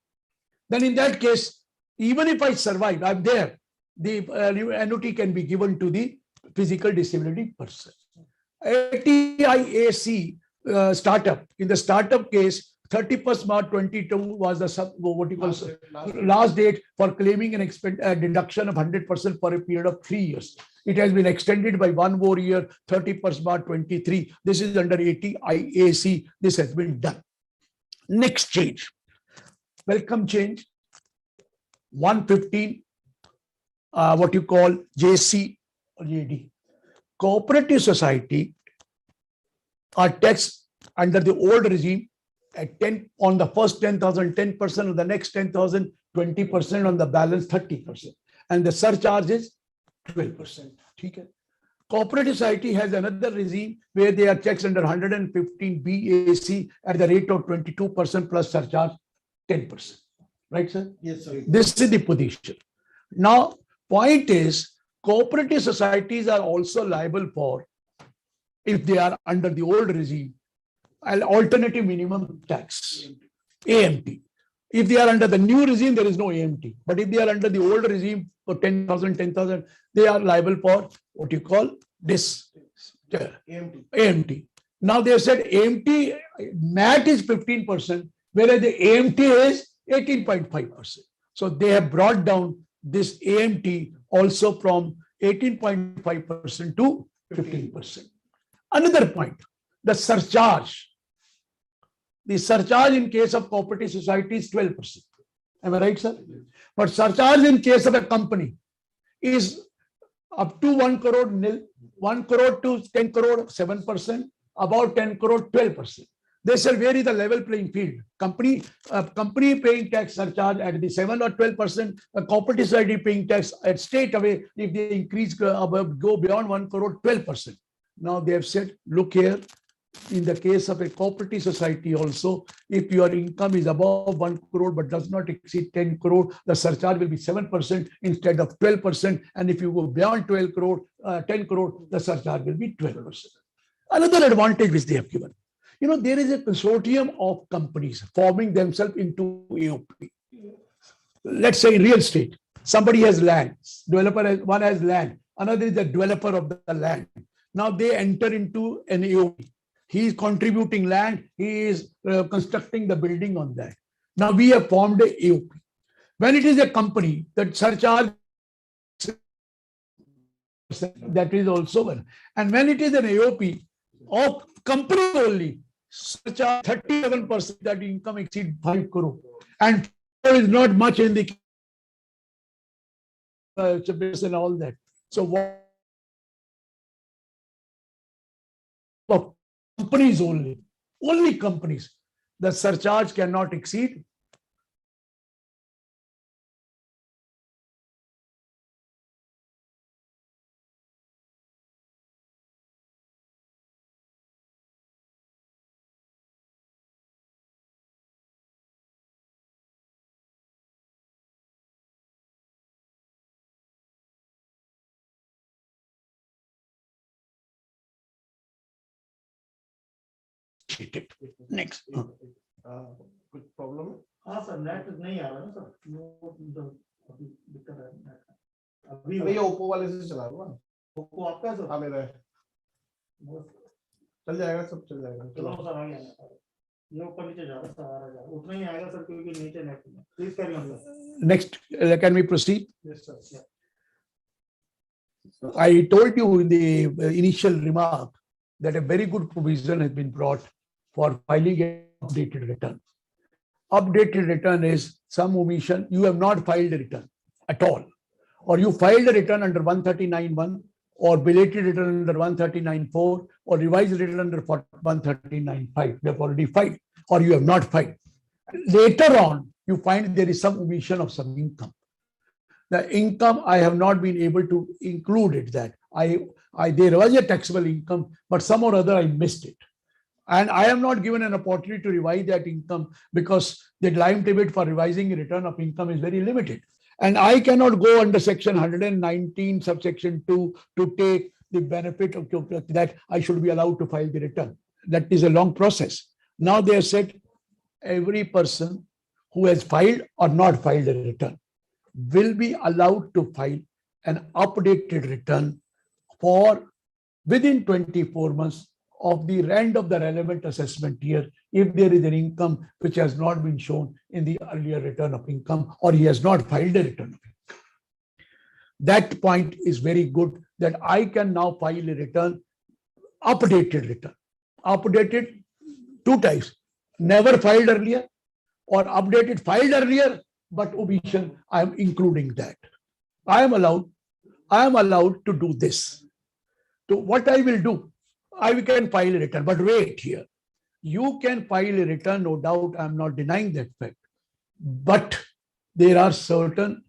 [SPEAKER 9] then in that case, even if I survive, I'm there, the annuity can be given to the physical disability person. ICAI startup. In the startup case, 31st March 22 was the last date for claiming an deduction of 100% for a period of 3 years. It has been extended by 1 more year, 31st March 23. This is under ICAI. This has been done. Next change. Welcome change. 115. What you call JC. JD. Cooperative society are taxed under the old regime at 10 on the first 10,000, 10%, on the next 10,000, 20%, on the balance 30%, and the surcharge is 12%. Okay. Cooperative society has another regime where they are taxed under 115 BAC at the rate of 22% plus surcharge 10%. Right, sir? Yes, sir. This is the position. Now, point is, cooperative societies are also liable for, if they are under the old regime, an alternative minimum tax, AMT. If they are under the new regime, there is no AMT. But if they are under the old regime for 10,000, they are liable for what you call this AMT. Now they have said AMT MAT is 15%, whereas the AMT is 18.5%. So they have brought down this AMT also from 18.5% to 15%. Another point, the surcharge. The surcharge in case of cooperative society is 12%. Am I right, sir? But surcharge in case of a company is up to 1 crore nil, 1 crore to 10 crore 7%, about 10 crore 12%. They shall vary the level playing field. Company paying tax surcharge at the 7 or 12%, a cooperative society paying tax at straight away if they increase go beyond 1 crore 12%. Now they have said, look here, in the case of a cooperative society also, if your income is above 1 crore but does not exceed 10 crore, the surcharge will be 7% instead of 12%. And if you go beyond 12 crore, 10 crore, the surcharge will be 12%. Another advantage which they have given, there is a consortium of companies forming themselves into AOP. Let's say in real estate, somebody has land, one has land, another is the developer of the land. Now they enter into an AOP. He is contributing land. He is constructing the building on that. Now we have formed a AOP. When it is a company, that surcharge that is also one. And when it is an AOP of company only, surcharge 37% that income exceed 5 crore. And there is not much in the and all that. So what of companies only companies, the surcharge cannot exceed . Next.
[SPEAKER 1] कुछ problem है?
[SPEAKER 10] हाँ sir, net नहीं आ रहा ना sir, अभी दिक्कत है net. अभी
[SPEAKER 1] अरे ये ओप्पो वाले से चला रहा हूँ।
[SPEAKER 10] ओप्पो आपका है सर?
[SPEAKER 1] हाँ मेरा है। चल जाएगा, सब चल जाएगा।
[SPEAKER 10] चलो सर, आ गया ये ऊपर नीचे जा रहा है, आ रहा है, उतना ही आएगा सर क्योंकि नीचे नेट है। Please carry on sir.
[SPEAKER 9] Next, can we proceed?
[SPEAKER 10] Yes sir.
[SPEAKER 9] I told you in the initial remark that a very good provision has been brought for filing an updated return. Updated return is some omission. You have not filed a return at all, or you filed a return under 139.1 or belated return under 139.4 or revised return under 139.5. You have already filed, or you have not filed. Later on, you find there is some omission of some income. The income, I have not been able to include it, that there was a taxable income, but some or other I missed it. And I am not given an opportunity to revise that income because the time limit for revising a return of income is very limited. And I cannot go under section 119 subsection 2 to take the benefit of that I should be allowed to file the return. That is a long process. Now they have said every person who has filed or not filed a return will be allowed to file an updated return for within 24 months of the end of the relevant assessment year if there is an income which has not been shown in the earlier return of income or he has not filed a return of income. That point is very good, that I can now file a return, updated return. Updated two types, never filed earlier or updated filed earlier, but omission, I am including that. I am allowed to do this. So what I will do, I can file a return, but wait here. You can file a return, no doubt, I am not denying that fact. But there are certain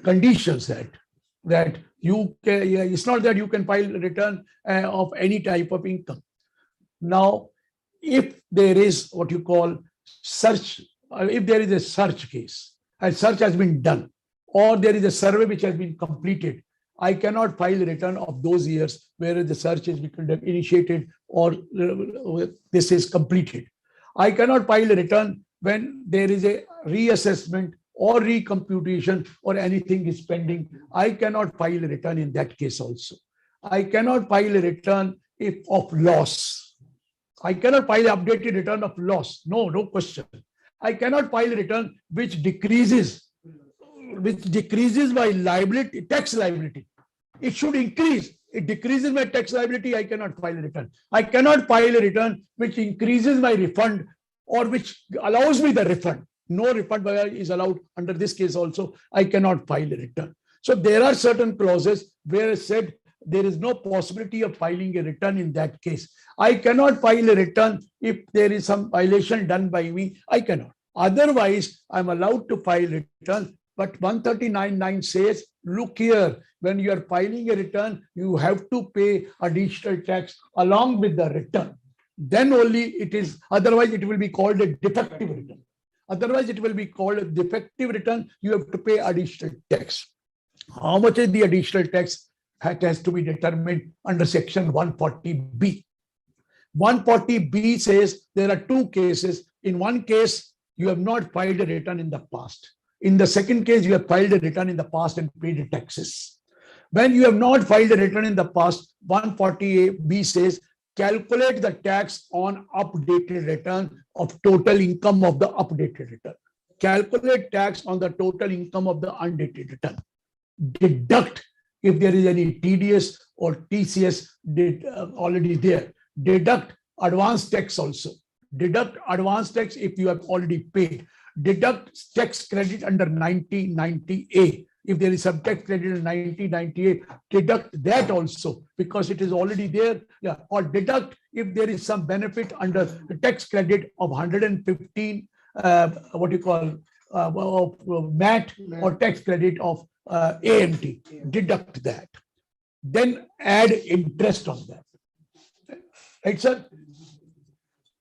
[SPEAKER 9] conditions that you can, it's not that you can file a return of any type of income. Now, if there is what you call search, if there is a search case, a search has been done, or there is a survey which has been completed, I cannot file a return of those years where the search is initiated or this is completed. I cannot file a return when there is a reassessment or recomputation or anything is pending. I cannot file a return in that case also. I cannot file a return if of loss. I cannot file an updated return of loss. No question. I cannot file a return which decreases my liability, tax liability. It should increase. It decreases my tax liability. I cannot file a return. I cannot file a return which increases my refund or which allows me the refund. No refund is allowed under this case also. I cannot file a return. So there are certain clauses where I said there is no possibility of filing a return in that case. I cannot file a return if there is some violation done by me. I cannot. Otherwise, I'm allowed to file a return. But 139.9 says, look here, when you are filing a return, you have to pay additional tax along with the return. Then only it is, otherwise it will be called a defective return. Otherwise it will be called a defective return. You have to pay additional tax. How much is the additional tax? That has to be determined under section 140B. 140B says there are two cases. In one case, you have not filed a return in the past. In the second case, you have filed a return in the past and paid the taxes. When you have not filed a return in the past, 140B says calculate the tax on updated return of total income of the updated return. Calculate tax on the total income of the undated return. Deduct if there is any TDS or TCS already there. Deduct advance tax also. Deduct advance tax if you have already paid. Deduct tax credit under 9090A. If there is some tax credit in 9090A, deduct that also because it is already there. Yeah, or deduct if there is some benefit under the tax credit of 115, what you call MAT or tax credit of AMT. Deduct that. Then add interest on that. Right, sir?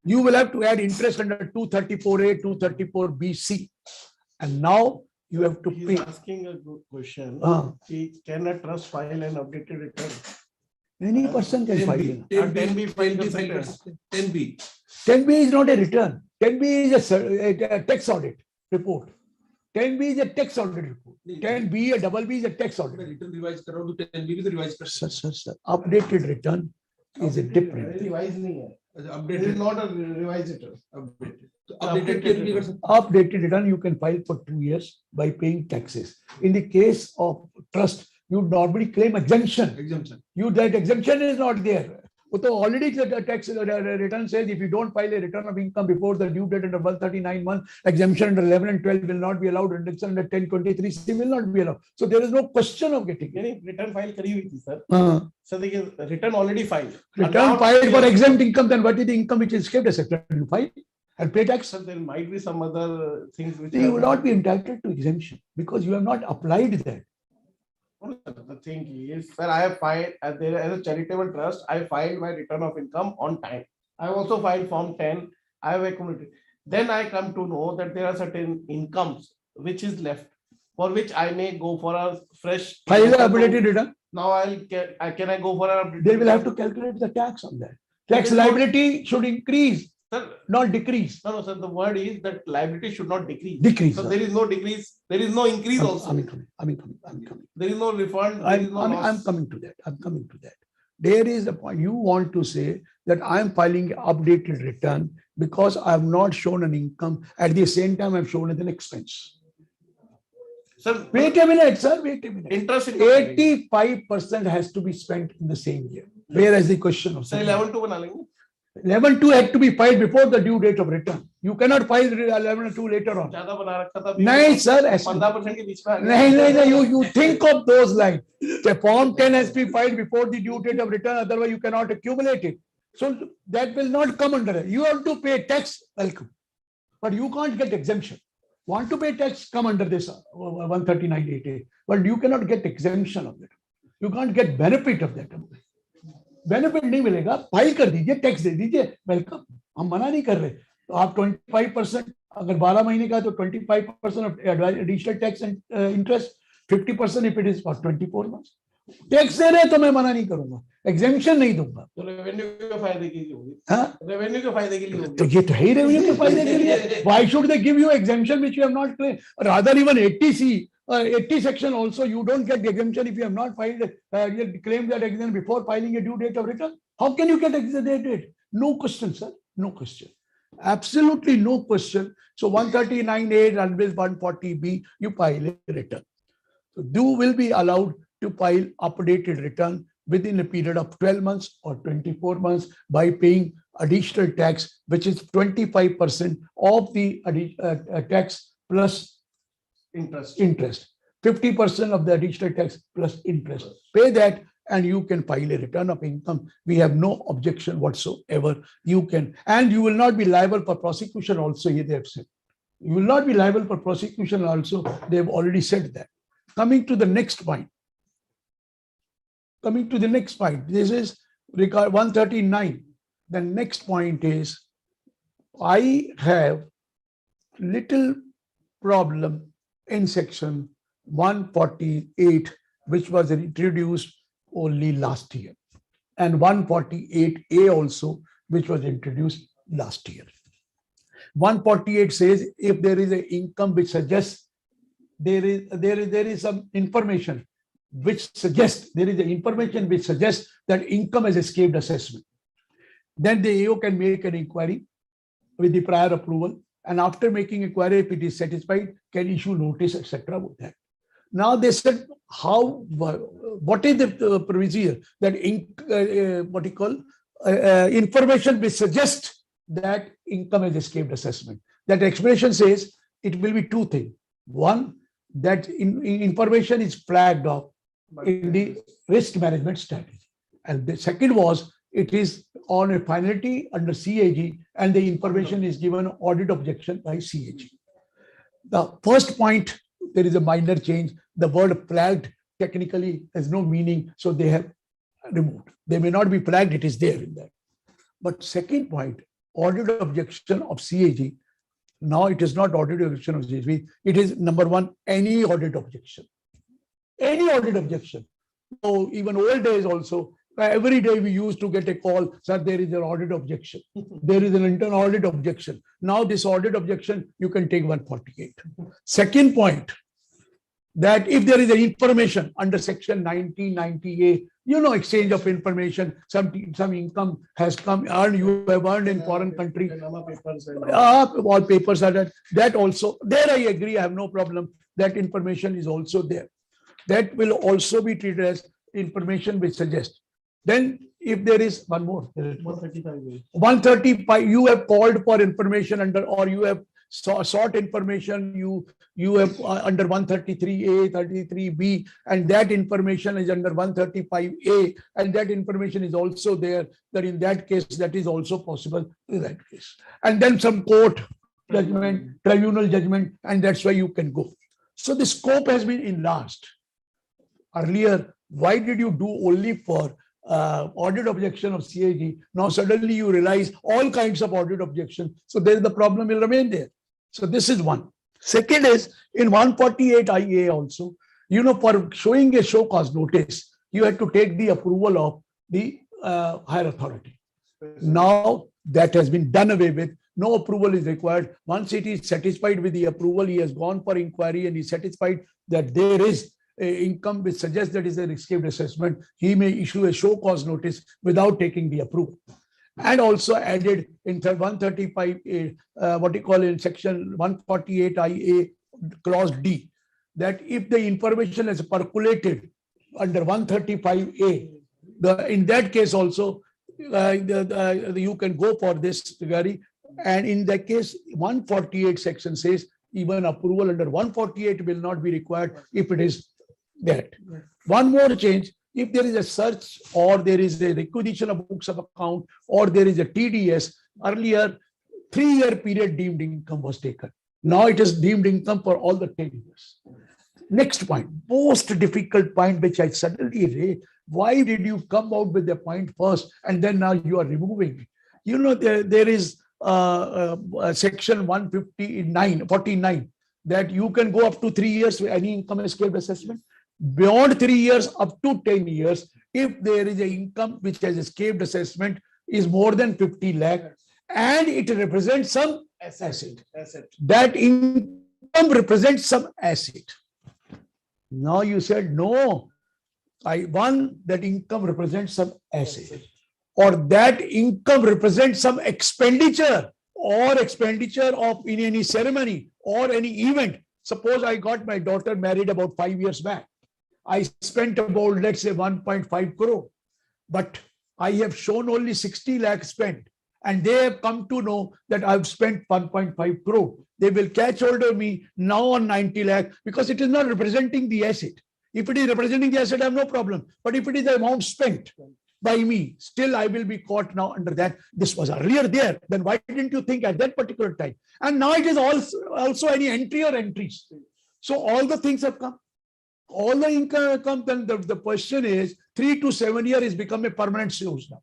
[SPEAKER 9] You will have to add interest under 234A, 234BC. And now you have to
[SPEAKER 1] He's
[SPEAKER 9] pay.
[SPEAKER 1] asking a good question. Can a trust file an updated return?
[SPEAKER 9] Any person can file it.
[SPEAKER 1] 10B file
[SPEAKER 2] 10B.
[SPEAKER 9] 10B is not a return. 10B is a tax audit report. 10B is a tax audit report. 10B, a double B is a tax audit.
[SPEAKER 2] Return revised करो तो 10B भी तो revise कर
[SPEAKER 9] Sir. Updated return is a different.
[SPEAKER 1] Revised नहीं है. It is
[SPEAKER 2] updated
[SPEAKER 1] not a revised return.
[SPEAKER 2] updated
[SPEAKER 9] Updated return you can file for 2 years by paying taxes. In the case of trust, you normally claim exemption. That exemption is not there. So already the tax return says if you don't file a return of income before the due date under 139 months, exemption under 11 and 12 will not be allowed. Exemption under 1023C will not be allowed. So there is no question of getting it.
[SPEAKER 1] Return file करी हुई थी sir. So the return already filed.
[SPEAKER 9] Return filed for exempt income. Then what is the income which is escaped as a you file and pay tax?
[SPEAKER 1] So there might be some other things which
[SPEAKER 9] you will not be entitled to exemption because you have not applied that.
[SPEAKER 1] The thing is, sir, I have filed as a charitable trust. I filed my return of income on time. I also filed Form 10. I have accumulated. Then I come to know that there are certain incomes which is left, for which I may go for a fresh.
[SPEAKER 9] File the updated return.
[SPEAKER 1] Now can I go for an updated?
[SPEAKER 9] They will have to calculate the tax on that. Tax liability should increase.
[SPEAKER 1] Sir,
[SPEAKER 9] not decrease.
[SPEAKER 1] No, sir. The word is that liability should not decrease.
[SPEAKER 9] Decrease.
[SPEAKER 1] So there is no decrease. There is no increase also.
[SPEAKER 9] I'm coming.
[SPEAKER 1] There is no refund.
[SPEAKER 9] I'm coming to that. There is a point. You want to say that I'm filing updated return because I have not shown an income. At the same time, I've shown it an expense.
[SPEAKER 1] Sir,
[SPEAKER 9] wait a minute, sir.
[SPEAKER 1] Interest.
[SPEAKER 9] 85% has to be spent in the same year. Where is the question of?
[SPEAKER 1] Sir, 11-2 बना लेंगे.
[SPEAKER 9] 11-2 had to be filed before the due date of return. You cannot file 11-2 later on. No, sir.
[SPEAKER 1] 15% के बीच में.
[SPEAKER 9] No. You think of those lines. The Form 10 has to be filed before the due date of return. Otherwise, you cannot accumulate it. So that will not come under it. You have to pay tax. Welcome. But you can't get exemption. Want to pay tax? Come under this 139.8A. But you cannot get exemption of that. You can't get benefit of that. Benefit नहीं मिलेगा. File कर दीजिए, tax दे दीजिए, welcome. हम मना नहीं कर रहे. तो आप 25% अगर 12 महीने का तो 25% of additional tax and interest, 50% if it is for 24 months. Tax दे रहे तो मैं मना नहीं करूंगा, एग्जेम्पशन नहीं दूंगा.
[SPEAKER 1] तो रेवेन्यू के फायदे के लिए होगी. हाँ, रेवेन्यू के फायदे के लिए होगी.
[SPEAKER 9] तो ये तो है ही रेवेन्यू के फायदे के लिए. Why should they give you exemption which you have not claimed? Rather even 80C. 80 section also, you don't get the exemption if you have not filed, you claim that exemption before filing a due date of return. How can you get exempted? No question, sir. No question. Absolutely no question. So 139A and 140B, you file a return. So you will be allowed to file updated return within a period of 12 months or 24 months by paying additional tax, which is 25% of the tax plus interest. 50% of the additional tax plus interest. Pay that and you can file a return of income. We have no objection whatsoever. You can, and you will not be liable for prosecution also, they have said. You will not be liable for prosecution also. They have already said that. Coming to the next point. This is regard 139. The next point is, I have little problem in section 148, which was introduced only last year, and 148A also, which was introduced last year. 148 says if there is an income which suggests there is some information which suggests that income has escaped assessment. Then the AO can make an inquiry with the prior approval. And after making inquiry, if it is satisfied, can issue notice, etc. with that. Now they said, what is the procedure that information will suggest that income has escaped assessment. That explanation says it will be two things. One, that information is flagged up in the risk management strategy. And the second was, it is on a finality under CAG and the information is given audit objection by CAG. The first point, there is a minor change. The word flagged technically has no meaning, so they have removed. They may not be flagged, it is there in that. But second point, audit objection of CAG. Now it is not audit objection of CAG. It is number one, any audit objection. Any audit objection. So even old days also, every day we used to get a call, sir, there is an audit objection. There is an internal audit objection. Now this audit objection, you can take 148. Second point, that if there is an information under section 1990A, exchange of information, some income has come, you have earned in foreign country. All papers are that also. There I agree, I have no problem. That information is also there. That will also be treated as information which suggests. Then if there is one more, 135, you have called for information under, or you have sought information, you have under 133A, 33B, and that information is under 135A, and that information is also there, that in that case, that is also possible in that case. And then some court judgment, tribunal judgment, and that's why you can go. So the scope has been enlarged. Earlier, why did you do only for audit objection of CAG? Now suddenly you realize all kinds of audit objection. So then the problem will remain there. So this is one. Second is in 148 IA also, for showing a show cause notice, you have to take the approval of the higher authority. Now that has been done away with. No approval is required. Once it is satisfied with the approval, he has gone for inquiry and is satisfied that there is income which suggests that is an escaped assessment, he may issue a show cause notice without taking the approval. And also added in 135, in section 148 IA clause D, that if the information is percolated under 135A, in that case also you can go for this query. And in that case, 148 section says even approval under 148 will not be required if it is that. One more change, if there is a search or there is a requisition of books of account or there is a TDS, earlier 3-year period deemed income was taken. Now it is deemed income for all the 10 years. Next point, most difficult point which I suddenly read, why did you come out with the point first and then now you are removing it? There is section 149 that you can go up to 3 years with any income escape assessment. Beyond 3 years, up to 10 years, if there is an income which has escaped assessment is more than 50 lakh and it represents some asset. That income represents some asset. Now you said, no, that income represents some asset, or that income represents some expenditure or expenditure of in any ceremony or any event. Suppose I got my daughter married about 5 years back. I spent about, let's say, 1.5 crore, but I have shown only 60 lakh spent, and they have come to know that I've spent 1.5 crore. They will catch hold of me now on 90 lakh because it is not representing the asset. If it is representing the asset, I have no problem. But if it is the amount spent by me, still I will be caught now under that. This was earlier there. Then why didn't you think at that particular time? And now it is also any entry or entries. So all the things have come. All the income come, then the question is 3 to 7 years is become a permanent source now.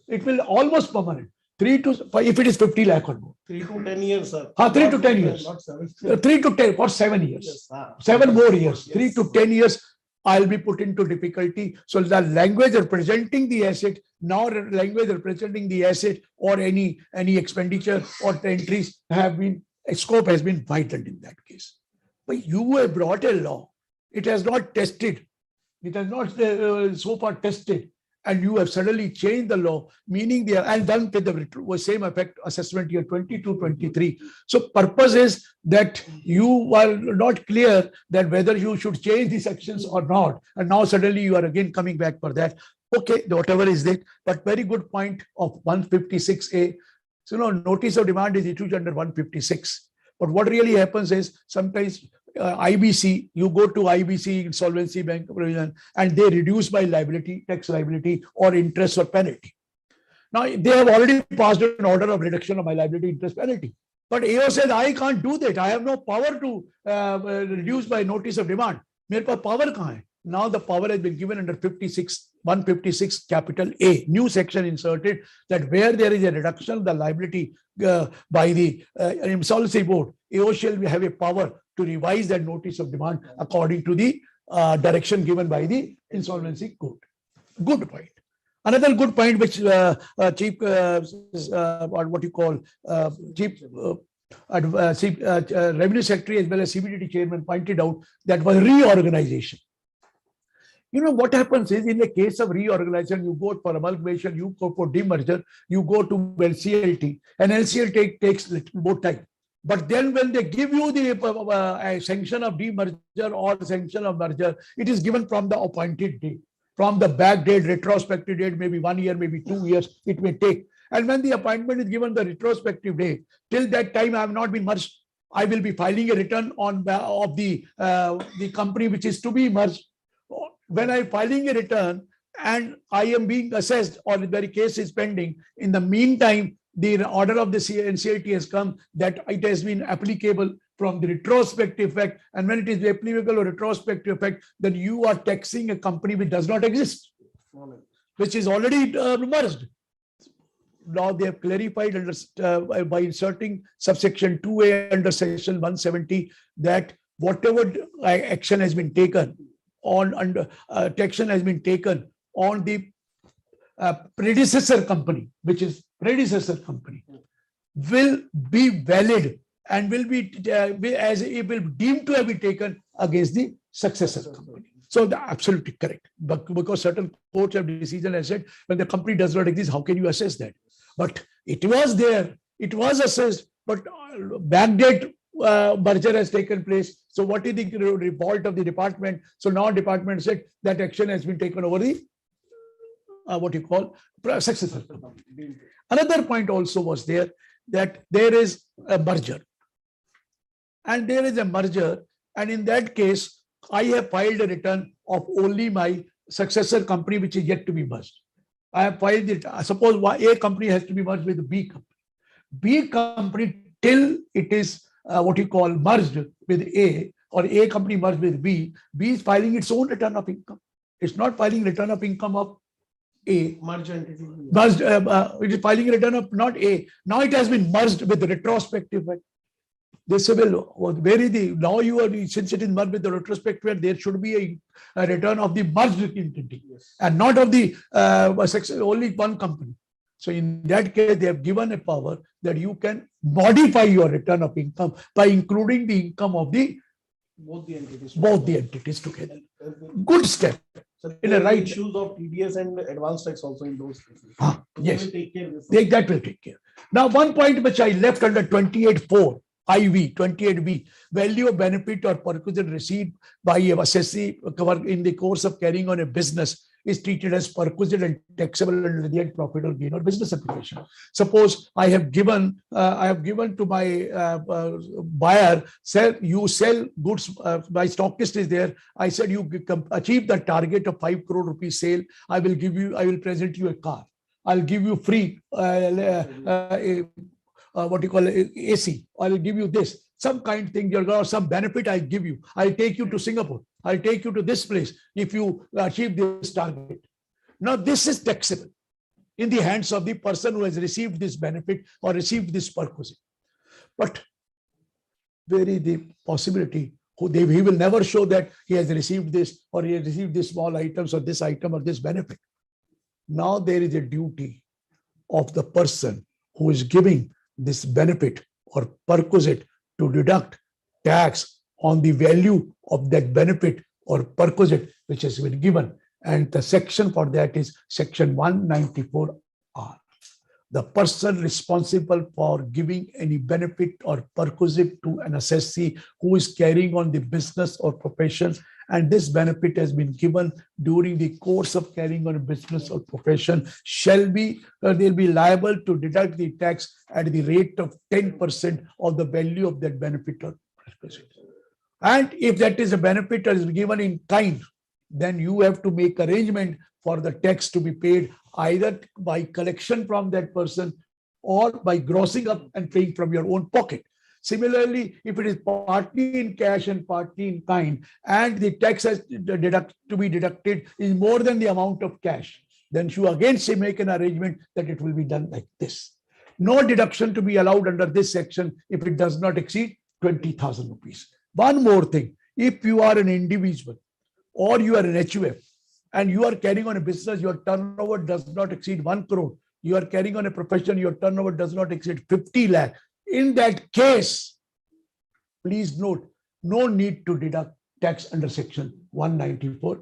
[SPEAKER 9] It will almost permanent. 3 to, if it is 50 lakh or more.
[SPEAKER 10] 3 to 10 years, sir.
[SPEAKER 9] 3 to 10 years. 3 to 10 or 7 years. 7 more years. 3 to 10 years, I'll be put into difficulty. So the language representing the asset, now language representing the asset or any expenditure or entries have been, scope has been widened in that case. But you have brought a law. It has not tested. It has not so far tested. and you have suddenly changed the law, meaning they are and done with the same effect assessment year 22-23. So purpose is that you are not clear that whether you should change the sections or not, and now suddenly you are again coming back for that. Okay, whatever is that, but very good point of 156A. So notice of demand is issued under 156. But what really happens is sometimes IBC, you go to IBC, insolvency bank provision, and they reduce by liability, tax liability, or interest or penalty. Now they have already passed an order of reduction of my liability, interest, penalty. But AO says I can't do that. I have no power to reduce by notice of demand. मेरे पास power कहाँ है? Now the power has been given under 156 capital A, new section inserted, that where there is a reduction of the liability by the insolvency board, AO shall have a power to revise that notice of demand according to the direction given by the insolvency court. Good point. Another good point which Chief, what you call Chief Revenue Secretary as well as CBDT Chairman pointed out, that was reorganization. What happens is, in the case of reorganization, you go for amalgamation, you go for demerger, you go to LCLT, and LCLT takes little more time. But then when they give you the sanction of demerger or sanction of merger, it is given from the appointed date. From the back date, retrospective date, maybe 1 year, maybe 2 years, it may take. And when the appointment is given the retrospective date, till that time I have not been merged. I will be filing a return on of the company which is to be merged. When I'm filing a return and I am being assessed, or the case is pending, in the meantime, the order of the NCLT has come that it has been applicable from the retrospective effect. And when it is applicable or retrospective effect, then you are taxing a company which does not exist, which is already merged. Now they have clarified under, by inserting subsection 2A under section 170 that whatever action has been taken on the predecessor company, which is predecessor company, will be valid and will be as it will deemed to have been taken against the successor company. So absolutely correct. But because certain courts have decision and said, when the company does not exist, how can you assess that? But it was there, it was assessed, but backdate merger has taken place. So what is the revolt of the department? So now department said that action has been taken over the what you call successor. Another point also was there, that there is a merger. And there is a merger, and in that case, I have filed a return of only my successor company which is yet to be merged. I have filed it. Suppose A company has to be merged with B company. B company, till it is what you call merged with A, or A company merged with B, B is filing its own return of income. It's not filing return of income of A.
[SPEAKER 1] Merge entity.
[SPEAKER 9] Merged, it is filing return of not A. Now it has been merged with the retrospective. They say, well, where is the, now you are, since it is merged with the retrospective, there should be a return of the merged entity, yes, and not of the only one company. So in that case, they have given a power that you can modify your return of income by including the income of the both the entities together. Good step.
[SPEAKER 1] So in the right issues of TDS and advanced tax also in those cases.
[SPEAKER 9] Yes,
[SPEAKER 1] will take care of this.
[SPEAKER 9] That will take care. Now, one point which I left under 28.4. IV 28B, value of benefit or perquisite received by a assessee in the course of carrying on a business is treated as perquisite and taxable under the net profit or gain or business application. Suppose I have given to my buyer, you sell goods, my stockist is there. I said you achieve the target of 5 crore rupees sale. I will present you a car. I'll give you free what you call AC, I will give you this, some kind thing, or some benefit I give you. I'll take you to Singapore. I'll take you to this place if you achieve this target. Now this is taxable in the hands of the person who has received this benefit or received this perquisite. But there is the possibility he will never show that he has received this or he has received this small items or this item or this benefit. Now there is a duty of the person who is giving this benefit or perquisite to deduct tax on the value of that benefit or perquisite which has been given. And the section for that is section 194R. The person responsible for giving any benefit or perquisite to an assessee who is carrying on the business or profession, and this benefit has been given during the course of carrying on a business or profession, shall be, they'll be liable to deduct the tax at the rate of 10% of the value of that benefit or perquisite. And if that is a benefit that is given in kind, then you have to make arrangement for the tax to be paid either by collection from that person or by grossing up and paying from your own pocket. Similarly, if it is partly in cash and partly in kind, and the tax has to be deducted is more than the amount of cash, then you again say make an arrangement that it will be done like this. No deduction to be allowed under this section if it does not exceed 20,000 rupees. One more thing, if you are an individual or you are an HUF and you are carrying on a business, your turnover does not exceed 1 crore. You are carrying on a profession, your turnover does not exceed 50 lakh. In that case, please note, no need to deduct tax under section 194R.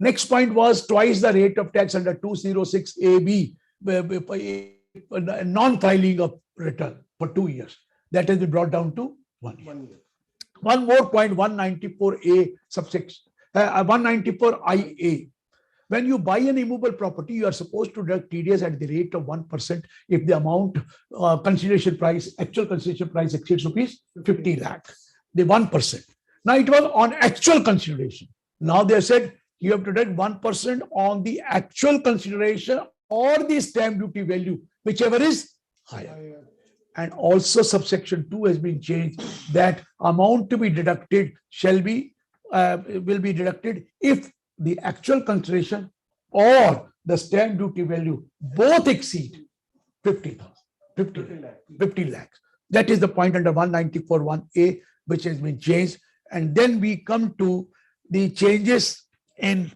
[SPEAKER 9] Next point was twice the rate of tax under 206AB, non-filing of return for 2 years. That has been brought down to 1 year. One more point, 194A subsection, 194IA. When you buy an immovable property, you are supposed to deduct TDS at the rate of 1% if the amount consideration price, actual consideration price exceeds rupees 50 lakh, the 1%. Now it was on actual consideration. Now they said you have to deduct 1% on the actual consideration or the stamp duty value, whichever is higher. And also subsection 2 has been changed, that amount to be deducted shall be will be deducted if the actual consideration or the stamp duty value both exceed 50 lakhs. That is the point under 194(1)(a), which has been changed. And then we come to the changes in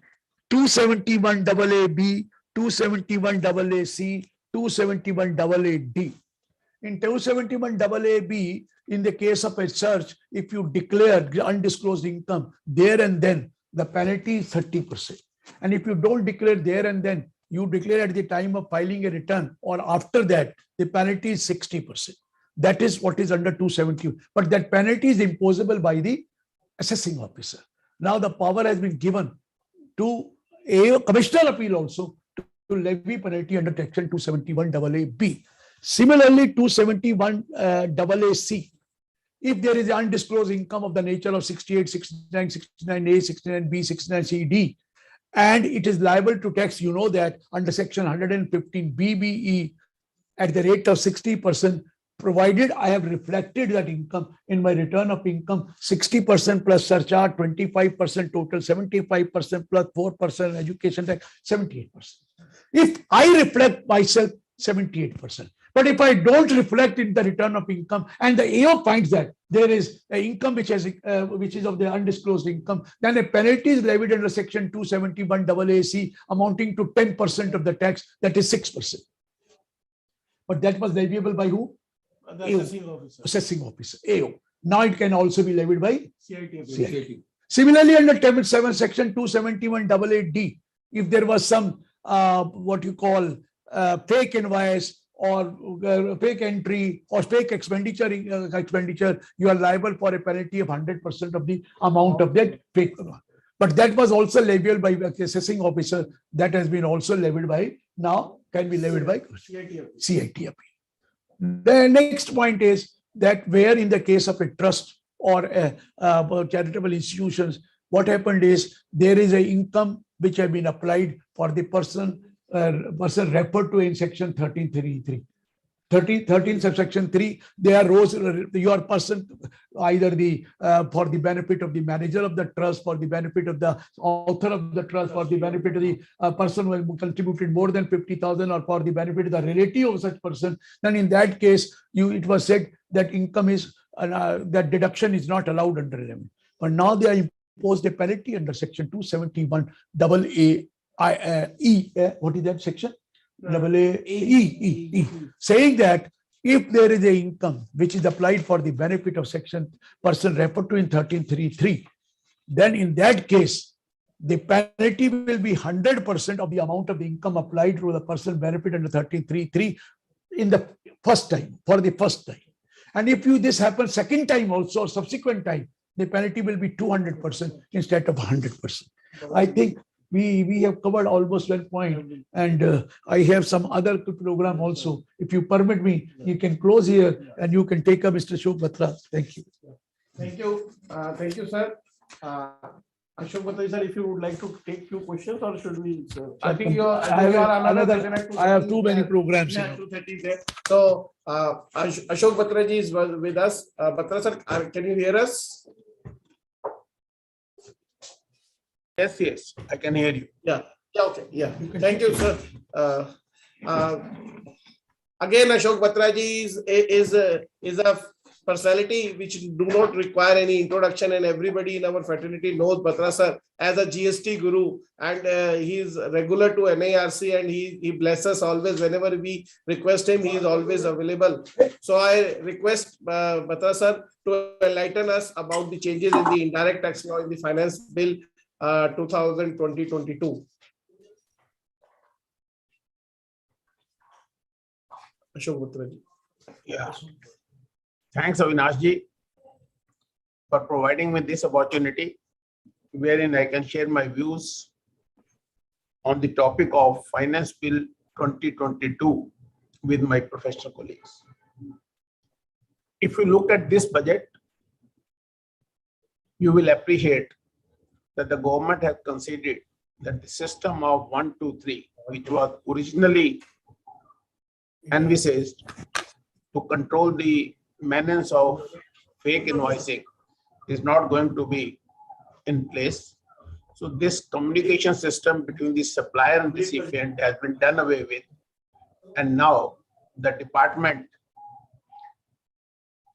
[SPEAKER 9] 271AA(b), 271AA(c), 271AA(d). In 271AA(b), in the case of a search, if you declare undisclosed income there and then, the penalty is 30%. And if you don't declare there and then, you declare at the time of filing a return or after that, the penalty is 60%. That is what is under 270. But that penalty is imposable by the assessing officer. Now the power has been given to a commissioner appeal also to levy penalty under section 271AA(b). Similarly, 271AA(c). If there is undisclosed income of the nature of 68, 69, 69A, 69B, 69CD, and it is liable to tax, you know that under section 115 BBE at the rate of 60%, provided I have reflected that income in my return of income, 60% plus surcharge, 25% total, 75% plus 4% education tax, 78%. If I reflect myself, 78%. But if I don't reflect in the return of income and the AO finds that there is an income which is of the undisclosed income, then a penalty is levied under section 271AA(c) amounting to 10% of the tax, that is 6%. But that was leviable by who?
[SPEAKER 10] The assessing officer.
[SPEAKER 9] Assessing officer, AO. Now it can also be levied by
[SPEAKER 10] CIT.
[SPEAKER 9] Similarly, under Table 7, section 271AA(d), if there was some what you call fake invoice or fake entry or fake expenditure, you are liable for a penalty of 100% of the amount of that fake. But that was also levied by the assessing officer. That has been also levied by, now can be levied by CIT. The next point is that where in the case of a trust or charitable institutions, what happened is there is a income which have been applied for the person referred to in section 1333. 13 subsection 3, they are your person, either the for the benefit of the manager of the trust, for the benefit of the author of the trust, for the benefit of the person who has contributed more than 50,000, or for the benefit of the relative of such person. Then in that case, it was said that income is that deduction is not allowed under them. But now they are imposed a penalty under section 271AA what is that section? AA, saying that if there is a income which is applied for the benefit of section person referred to in 1333, then in that case, the penalty will be 100% of the amount of the income applied to the personal benefit under 13.3.3 in the first time, for the first time. And if this happens second time also, or subsequent time, the penalty will be 200% instead of 100%. I think we have covered almost one point, and I have some other program also. If you permit me, you can close here and you can take up Mr. Ashok Batra. Thank you.
[SPEAKER 1] Thank you, sir. Ashok Batra sir, if you would like to take few questions, or should we? Sir? I think you are.
[SPEAKER 9] I have too many programs.
[SPEAKER 1] Yeah, 2:30 there. So Ashok Batra ji is with us. Batra sir, can you hear us?
[SPEAKER 11] Yes, I can hear you.
[SPEAKER 1] Yeah. Okay. Yeah. Thank you, sir. Again, Ashok Batra ji is a personality which do not require any introduction, and everybody in our fraternity knows Batra sir as a GST guru, and he is regular to NIRC, and he blesses us always. Whenever we request him, he is always available. So I request Batra sir to enlighten us about the changes in the indirect tax law in the finance bill 2020-22. Ashok Batra ji.
[SPEAKER 11] Yeah. Thanks, Avinash ji, for providing me this opportunity wherein I can share my views on the topic of Finance Bill 2022 with my professional colleagues. If you look at this budget, you will appreciate that the government has considered that the system of 1, 2, 3, which was originally envisaged to control the menace of fake invoicing, is not going to be in place. So this communication system between the supplier and recipient has been done away with. And now the department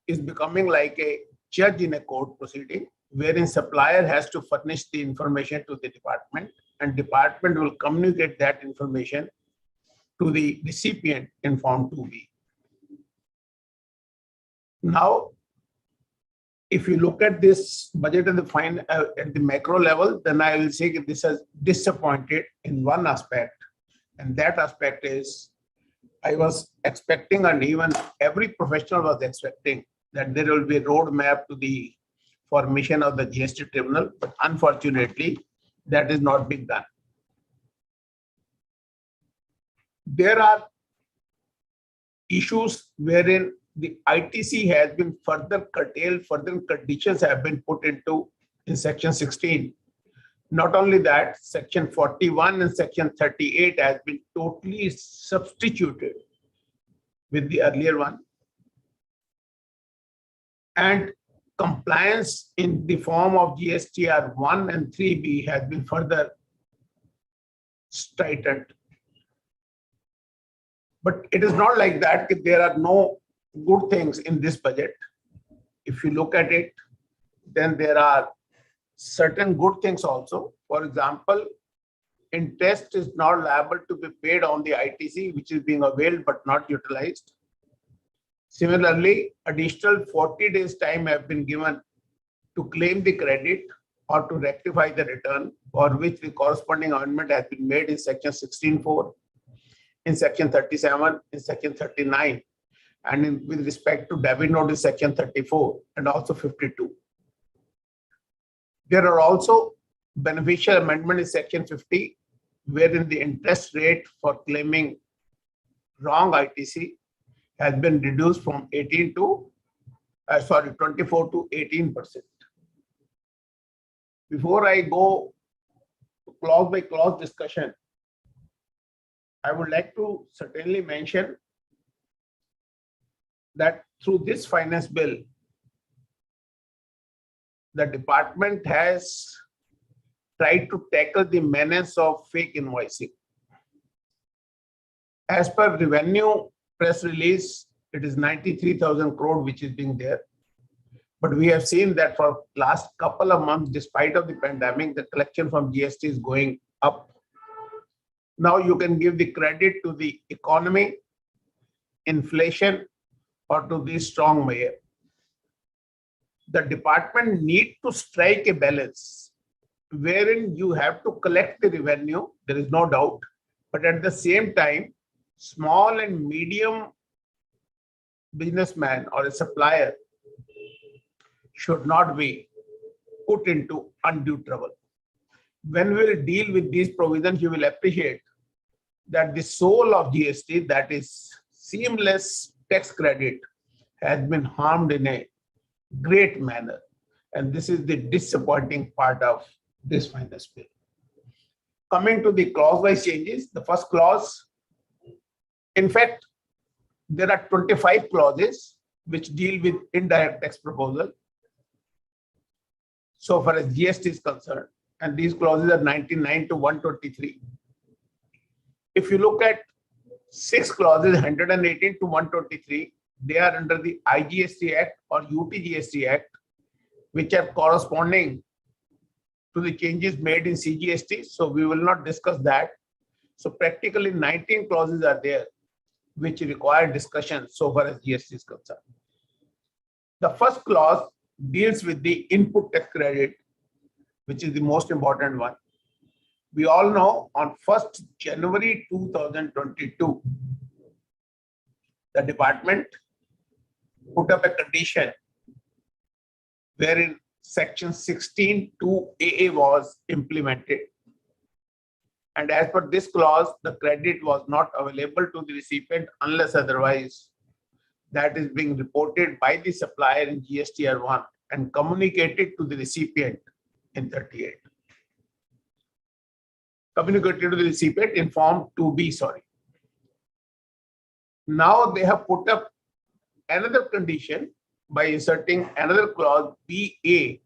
[SPEAKER 11] is becoming like a judge in a court proceeding, wherein supplier has to furnish the information to the department, and department will communicate that information to the recipient in Form 2B. Now, if you look at this budget at the macro level, then I will say that this has disappointed in one aspect, and that aspect is I was expecting, and even every professional was expecting, that there will be a roadmap to the formation of the GST tribunal, but unfortunately, that is not being done. There are issues wherein the ITC has been further curtailed, further conditions have been put into in section 16. Not only that, section 41 and section 38 has been totally substituted with the earlier one. And compliance in the form of GSTR 1 and 3B has been further tightened. But it is not like that. There are no good things in this budget. If you look at it, then there are certain good things also. For example, interest is not liable to be paid on the ITC, which is being availed but not utilized. Similarly, additional 40 days time have been given to claim the credit or to rectify the return, for which the corresponding amendment has been made in section 16(4), in section 37, in section 39, and with respect to debit note in section 34 and also 52. There are also beneficial amendment in section 50, wherein the interest rate for claiming wrong ITC has been reduced from 24 to 18%. Before I go to clause by clause discussion, I would like to certainly mention that through this finance bill, the department has tried to tackle the menace of fake invoicing. As per revenue press release, it is 93,000 crore which is being there. But we have seen that for last couple of months, despite of the pandemic, the collection from GST is going up. Now you can give the credit to the economy, inflation, or to the strong mayor. The department need to strike a balance wherein you have to collect the revenue, there is no doubt, but at the same time, small and medium businessman or a supplier should not be put into undue trouble. When we will deal with these provisions, you will appreciate that the soul of GST, that is seamless tax credit, has been harmed in a great manner. And this is the disappointing part of this finance bill. Coming to the clause-wise changes, the first clause, in fact, there are 25 clauses which deal with indirect tax proposal so far as GST is concerned, and these clauses are 99 to 123. If you look at 6 clauses, 118 to 123, they are under the IGST Act or UTGST Act, which are corresponding to the changes made in CGST. So we will not discuss that. So practically 19 clauses are there which require discussion so far as GST is concerned. The first clause deals with the input tax credit, which is the most important one. We all know on 1st January 2022, the department put up a condition wherein section 16(2)AA was implemented. And as per this clause, the credit was not available to the recipient unless otherwise that is being reported by the supplier in GSTR 1 and communicated to the recipient in 38. Communicated to the recipient in form 2B, sorry. Now they have put up another condition by inserting another clause BA,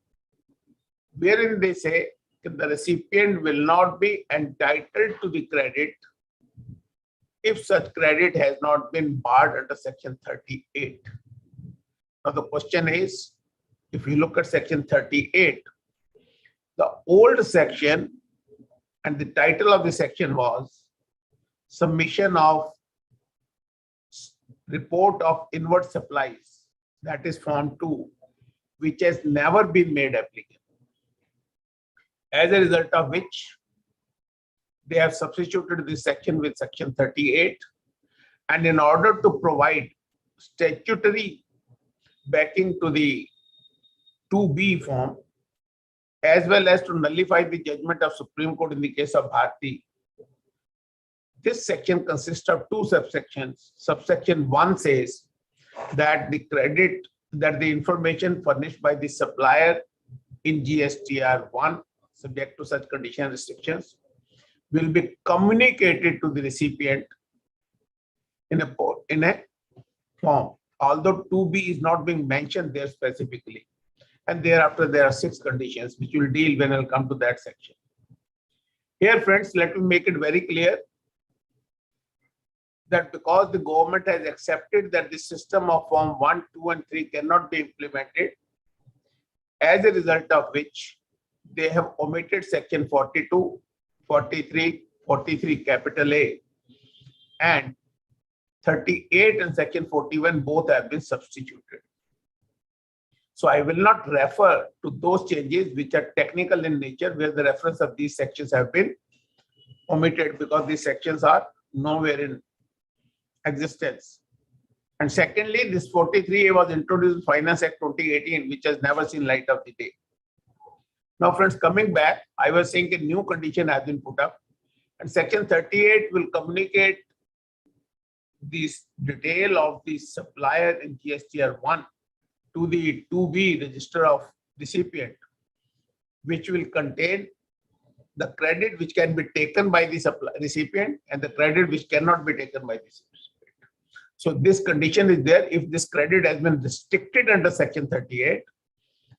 [SPEAKER 11] wherein they say that the recipient will not be entitled to the credit if such credit has not been barred under section 38. Now the question is, if you look at section 38, the old section and the title of the section was submission of report of inward supplies, that is form 2, which has never been made applicable. As a result of which, they have substituted this section with section 38. And in order to provide statutory backing to the 2B form, as well as to nullify the judgment of Supreme Court in the case of Bharti, this section consists of 2 subsections. Subsection 1 says that the credit, that the information furnished by the supplier in GSTR 1, subject to such condition and restrictions, will be communicated to the recipient in a form, although 2B is not being mentioned there specifically. And thereafter, there are 6 conditions which will deal when I'll come to that section. Here, friends, let me make it very clear that because the government has accepted that the system of form 1, 2, and 3 cannot be implemented, as a result of which they have omitted section 42, 43, 43 capital A, and 38 and section 41 both have been substituted. So I will not refer to those changes which are technical in nature, where the reference of these sections have been omitted because these sections are nowhere in existence. And secondly, this 43A was introduced in Finance Act 2018, which has never seen light of the day. Now, friends, coming back, I was saying a new condition has been put up, and section 38 will communicate this detail of the supplier in GSTR 1 to the 2B register of recipient, which will contain the credit which can be taken by the recipient and the credit which cannot be taken by the recipient. So this condition is there. If this credit has been restricted under section 38,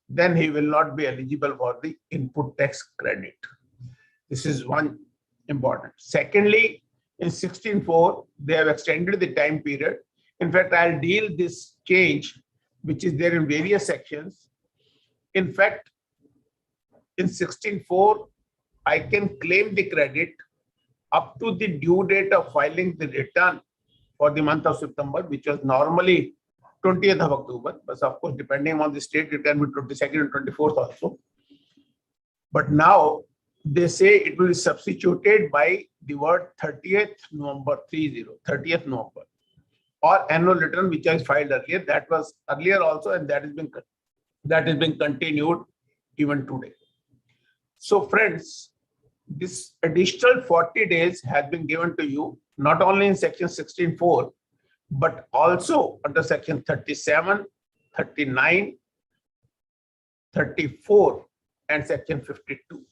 [SPEAKER 11] then he will not be eligible for the input tax credit. This is one important. Secondly, in 16.4, they have extended the time period. In fact, I'll deal this change, which is there in various sections. In fact, in 16.4, I can claim the credit up to the due date of filing the return for the month of September, which was normally 20th of October. But of course, depending on the state, it can be 22nd and 24th also. But now they say it will be substituted by the word 30th November, 30th November, or annual return, which I filed earlier. That was earlier also, and that has been continued even today. So friends, this additional 40 days has been given to you, not only in section 16(4), but also under section 37, 39, 34, and section 52.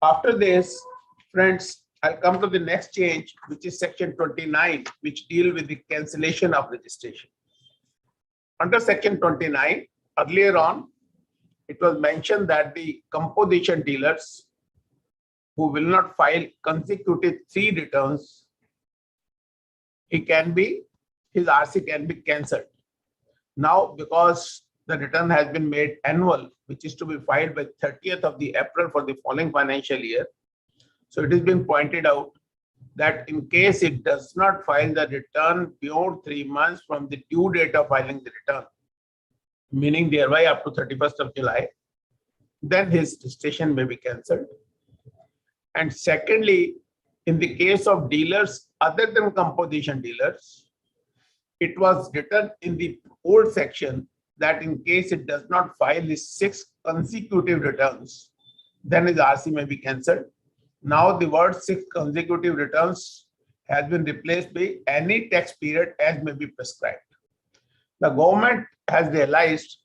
[SPEAKER 11] After this, friends, I'll come to the next change, which is section 29, which deal with the cancellation of registration. Under section 29, earlier on, it was mentioned that the composition dealers who will not file consecutive 3 returns, his RC can be cancelled. Now, because the return has been made annual, which is to be filed by 30th of the April for the following financial year. So it is being pointed out that in case it does not file the return beyond 3 months from the due date of filing the return, meaning thereby up to 31st of July, then his registration may be cancelled. And secondly, in the case of dealers other than composition dealers, it was written in the old section that in case it does not file the 6 consecutive returns, then his RC may be cancelled. Now the word 6 consecutive returns has been replaced by any tax period as may be prescribed. The government has realized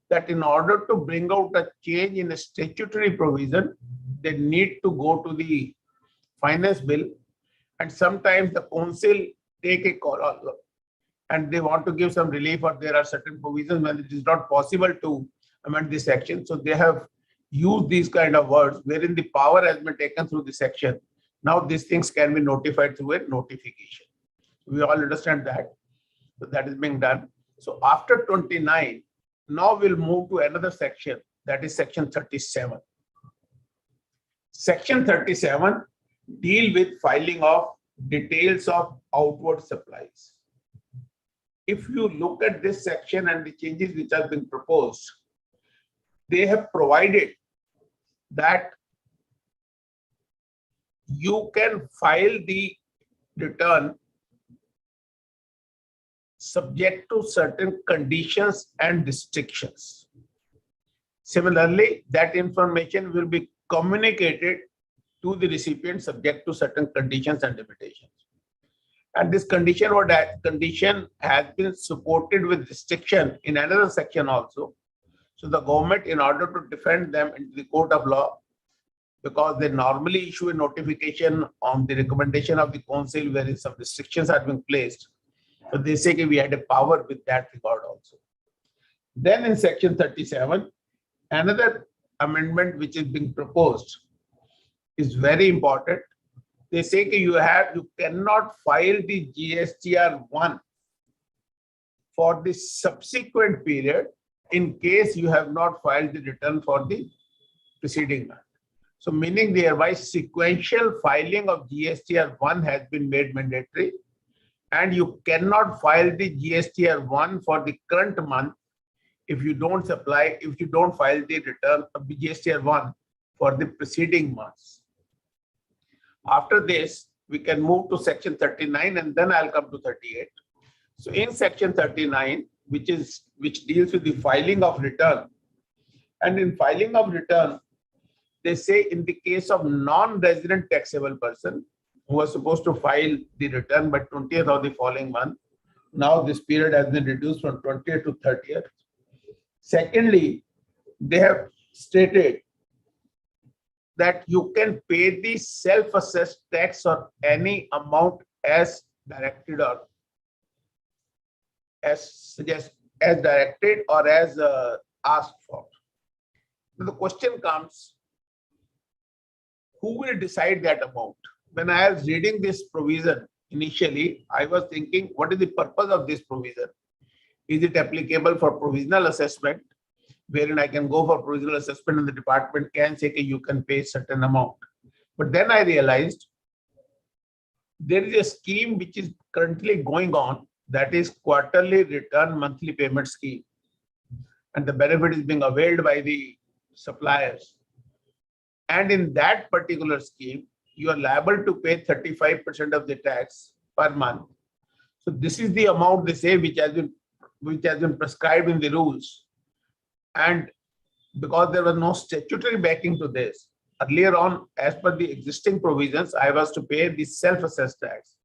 [SPEAKER 11] that in order to bring out a change in a statutory provision, they need to go to the finance bill, and sometimes the council take a call and they want to give some relief, or there are certain provisions when it is not possible to amend this section. So they have used these kind of words wherein the power has been taken through the section. Now these things can be notified through a notification. We all understand that. So that is being done. So after 29, now we'll move to another section, that is section 37. Section 37 deal with filing of details of outward supplies. If you look at this section and the changes which have been proposed, they have provided that you can file the return subject to certain conditions and restrictions. Similarly, that information will be communicated to the recipient subject to certain conditions and limitations. And this condition or that condition has been supported with restriction in another section also. So the government, in order to defend them in the court of law, because they normally issue a notification on the recommendation of the council where some restrictions have been placed. So they say that we had a power with that regard also. Then in section 37, another amendment which is being proposed is very important. They say that you cannot file the GSTR 1 for the subsequent period in case you have not filed the return for the preceding month. So meaning thereby sequential filing of GSTR 1 has been made mandatory, and you cannot file the GSTR 1 for the current month if you don't file the return of the GSTR 1 for the preceding months. After this, we can move to section 39 and then I'll come to 38. So in section 39, which deals with the filing of return, and in filing of return, they say in the case of non-resident taxable person who was supposed to file the return by 20th of the following month, now this period has been reduced from 20th to 30th. Secondly, they have stated that you can pay the self-assessed tax or any amount as directed or as directed or as asked for. So the question comes, who will decide that amount? When I was reading this provision initially, I was thinking, what is the purpose of this provision? Is it applicable for provisional assessment, wherein I can go for provisional assessment and the department can say you can pay certain amount? But then I realized there is a scheme which is currently going on, that is quarterly return monthly payment scheme. And the benefit is being availed by the suppliers. And in that particular scheme, you are liable to pay 35% of the tax per month. So this is the amount they say which has been prescribed in the rules. And because there was no statutory backing to this, earlier on, as per the existing provisions, I was to pay the self-assessed tax.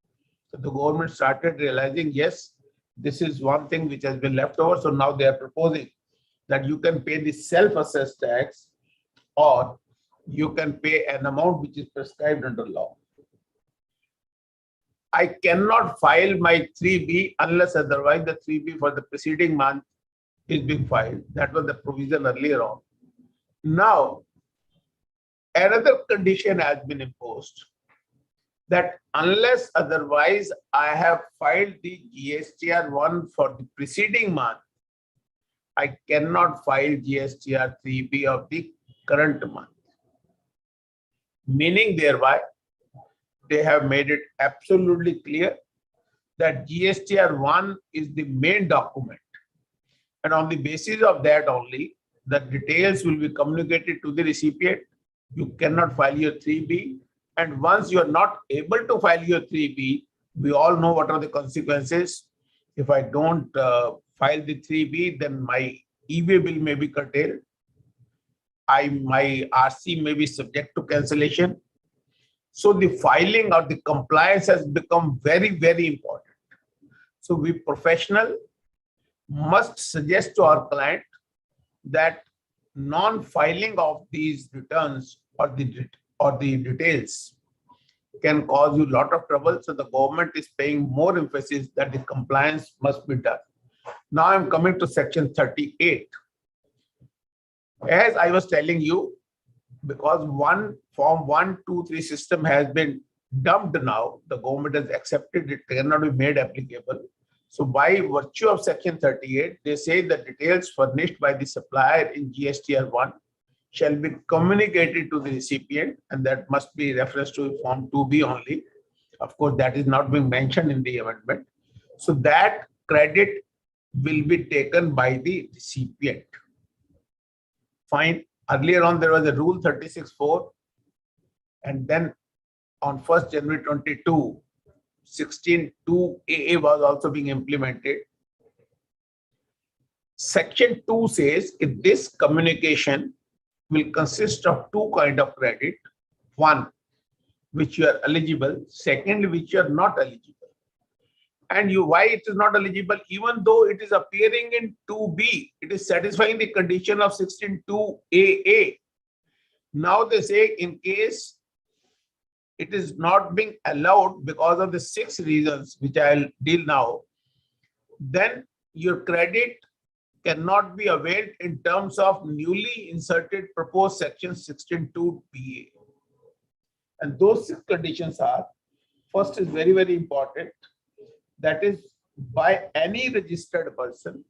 [SPEAKER 11] So the government started realizing, yes, this is one thing which has been left over. So now they are proposing that you can pay the self-assessed tax, or you can pay an amount which is prescribed under law. I cannot file my 3B unless otherwise the 3B for the preceding month is being filed. That was the provision earlier on. Now, another condition has been imposed that unless otherwise I have filed the GSTR 1 for the preceding month, I cannot file GSTR 3B of the current month. Meaning thereby, they have made it absolutely clear that GSTR 1 is the main document. And on the basis of that only, the details will be communicated to the recipient. You cannot file your 3B. And once you are not able to file your 3B, we all know what are the consequences. If I don't file the 3B, then my e-way bill may be curtailed. My RC may be subject to cancellation. So the filing or the compliance has become very, very important. So we professional must suggest to our client that non-filing of these returns or the details can cause you a lot of trouble. So the government is paying more emphasis that the compliance must be done. Now I'm coming to section 38. As I was telling you, because one form 1, 2, 3 system has been dumped now, the government has accepted it cannot be made applicable. So by virtue of section 38, they say the details furnished by the supplier in GSTR 1 shall be communicated to the recipient, and that must be reference to form 2B only. Of course, that is not being mentioned in the amendment. So that credit will be taken by the recipient. Fine. Earlier on, there was a rule 36(4), and then on 1st January 22, 16(2)AA was also being implemented. Section 2 says if this communication will consist of 2 kinds of credit. One, which you are eligible. Second, which you are not eligible. And why it is not eligible? Even though it is appearing in 2B, it is satisfying the condition of 16(2)AA. Now they say in case it is not being allowed because of the 6 reasons which I'll deal now, then your credit cannot be availed in terms of newly inserted proposed section 16(2)BA. And those 6 conditions are, first is very, very important. That is, by any registered person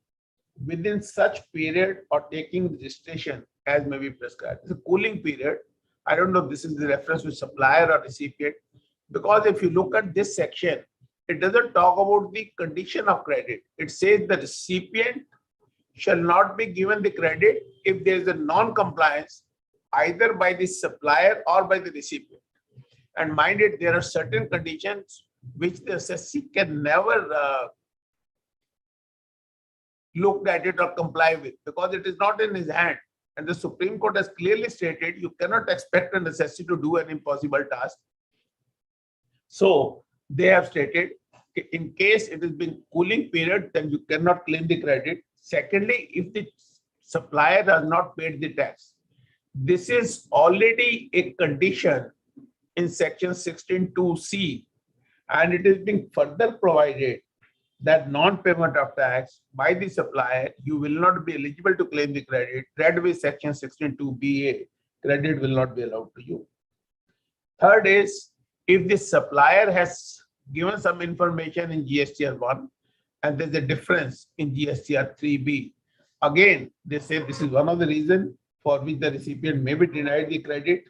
[SPEAKER 11] within such period or taking registration as may be prescribed. It's a cooling period. I don't know if this is the reference to supplier or recipient, because if you look at this section, it doesn't talk about the condition of credit. It says the recipient shall not be given the credit if there is a non-compliance either by the supplier or by the recipient. And mind it, there are certain conditions which the assessee can never look at it or comply with because it is not in his hand. And the Supreme Court has clearly stated you cannot expect an assessee to do an impossible task. So they have stated in case it has been cooling period, then you cannot claim the credit. Secondly, if the supplier has not paid the tax, this is already a condition in section 16(2)C, and it is being further provided that non-payment of tax by the supplier, you will not be eligible to claim the credit. Read with section 16(2)BA, credit will not be allowed to you. Third is, if the supplier has given some information in GSTR 1 and there's a difference in GSTR 3B, again, they say this is one of the reasons for which the recipient may be denied the credit.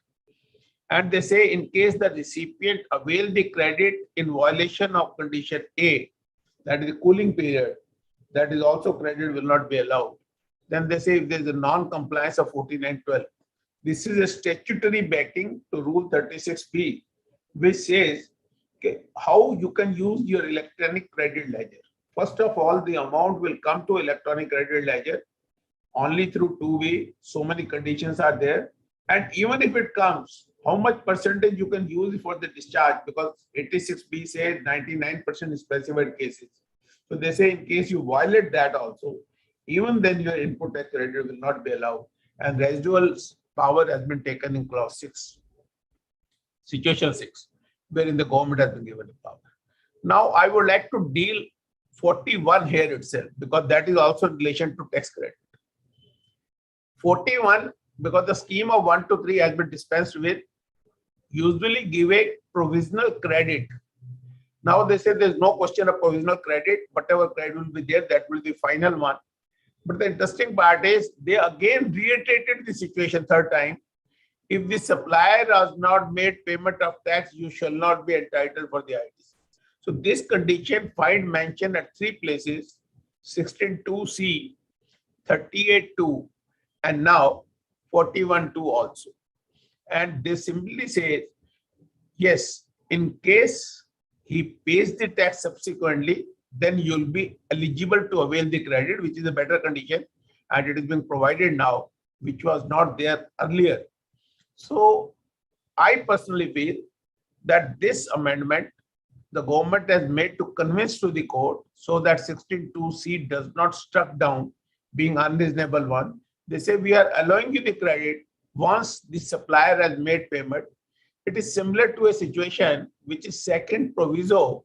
[SPEAKER 11] And they say in case the recipient avail the credit in violation of condition A, that is the cooling period, that is also credit will not be allowed. Then they say if there is a non-compliance of 14 and 12, This is a statutory backing to Rule 36B, which says how you can use your electronic credit ledger. First of all, the amount will come to electronic credit ledger only through two-way. So many conditions are there. And even if it comes, how much percentage you can use for the discharge, because 86B says 99% specified cases. So they say in case you violate that also, even then your input tax credit will not be allowed. And residual power has been taken in clause 6, situation 6, wherein the government has been given the power. Now I would like to deal 41 here itself, because that is also in relation to tax credit. 41, because the scheme of 1 to 3 has been dispensed with, usually give a provisional credit. Now they say there's no question of provisional credit. Whatever credit will be there, that will be the final one. But the interesting part is they again reiterated the situation third time. If the supplier has not made payment of tax, you shall not be entitled for the ITC. So this condition find mention at 3 places, 16(2)(c), 38(2), and now 41(2) also. And they simply say, yes, in case he pays the tax subsequently, then you'll be eligible to avail the credit, which is a better condition, and it is being provided now, which was not there earlier. So I personally feel that this amendment the government has made to convince to the court so that 16(2)(c) does not struck down being unreasonable one. They say we are allowing you the credit once the supplier has made payment. It is similar to a situation which is second proviso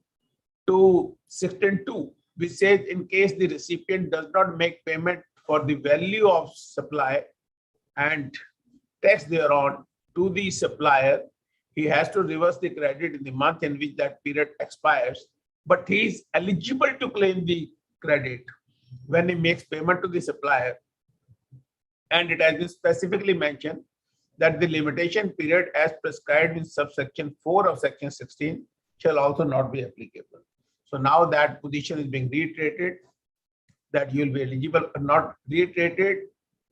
[SPEAKER 11] to 16(2), which says in case the recipient does not make payment for the value of supply and tax thereon to the supplier, he has to reverse the credit in the month in which that period expires. But he is eligible to claim the credit when he makes payment to the supplier. And it has been specifically mentioned that the limitation period as prescribed in subsection 4 of section 16 shall also not be applicable. So now that position is being reiterated, that you will be eligible, not reiterated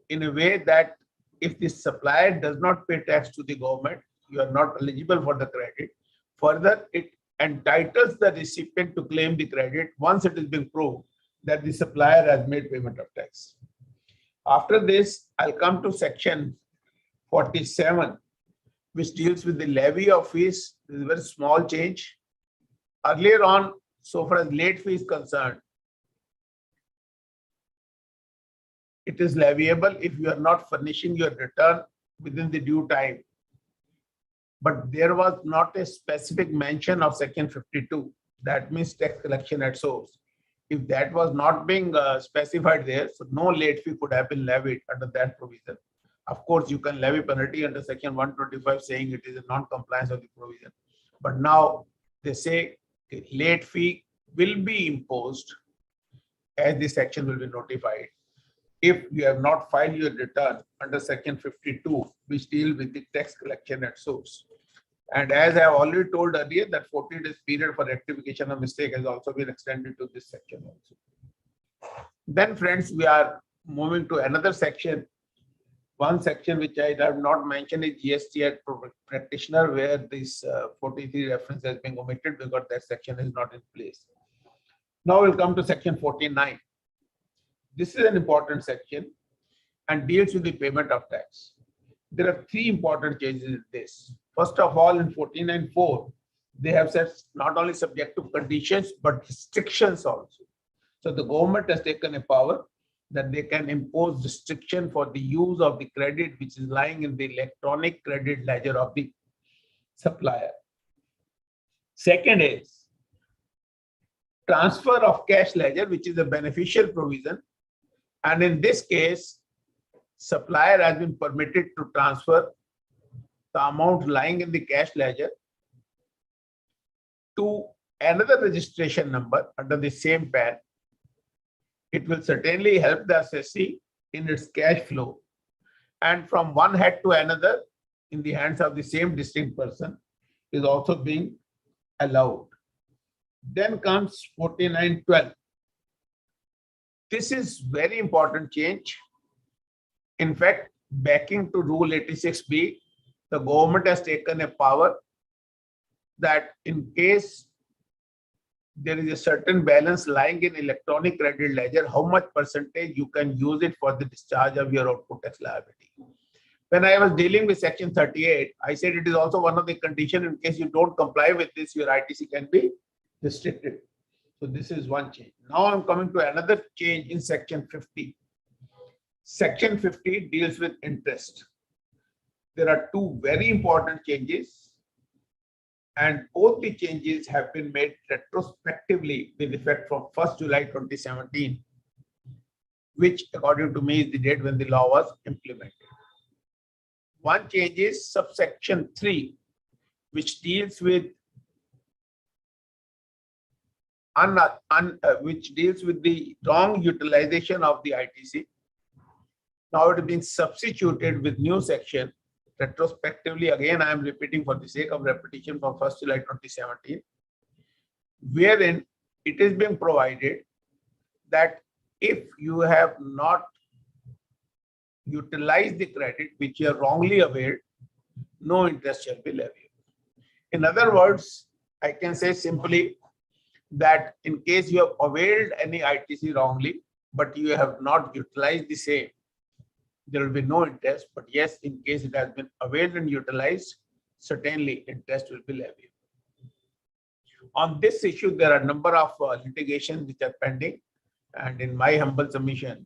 [SPEAKER 11] in a way that if the supplier does not pay tax to the government, you are not eligible for the credit. Further, it entitles the recipient to claim the credit once it is being proved that the supplier has made payment of tax. After this, I'll come to section 47, which deals with the levy of fees. This is a very small change. Earlier on, so far as late fee is concerned, it is leviable if you are not furnishing your return within the due time. But there was not a specific mention of section 52. That means tax collection at source. If that was not being specified there, so no late fee could have been levied under that provision. Of course, you can levy penalty under section 125 saying it is a non-compliance of the provision. But now they say late fee will be imposed as the section will be notified if you have not filed your return under section 52, which deals with the tax collection at source. And as I have already told earlier, that 14 days period for rectification of mistake has also been extended to this section also. Then friends, we are moving to another section. One section which I have not mentioned is GST at practitioner, where this 43 reference has been omitted because that section is not in place. Now we'll come to section 49. This is an important section and deals with the payment of tax. There are 3 important changes in this. First of all, in 49(4), they have said not only subject to conditions, but restrictions also. So the government has taken a power that they can impose restriction for the use of the credit which is lying in the electronic credit ledger of the supplier. Second is transfer of cash ledger, which is a beneficial provision. And in this case, supplier has been permitted to transfer the amount lying in the cash ledger to another registration number under the same PAN. It will certainly help the assessee in its cash flow, and from one head to another in the hands of the same distinct person is also being allowed. Then comes 49(12). This is very important change. In fact, backing to Rule 86B, the government has taken a power that in case there is a certain balance lying in electronic credit ledger, how much percentage you can use it for the discharge of your output tax liability. When I was dealing with Section 38, I said it is also one of the conditions in case you don't comply with this, your ITC can be restricted. So this is one change. Now I'm coming to another change in Section 50. Section 50 deals with interest. There are two very important changes, and both the changes have been made retrospectively with effect from 1st July 2017, which according to me is the date when the law was implemented. One change is subsection 3, which deals with the wrong utilization of the ITC. Now it is being substituted with new section retrospectively. Again, I am repeating for the sake of repetition from 1st July 2017, wherein it is being provided that if you have not utilized the credit which you are wrongly availed, no interest shall be levied. In other words, I can say simply that in case you have availed any ITC wrongly, but you have not utilized the same, there will be no interest. But yes, in case it has been availed and utilized, certainly interest will be levied. On this issue, there are a number of litigations which are pending, and in my humble submission,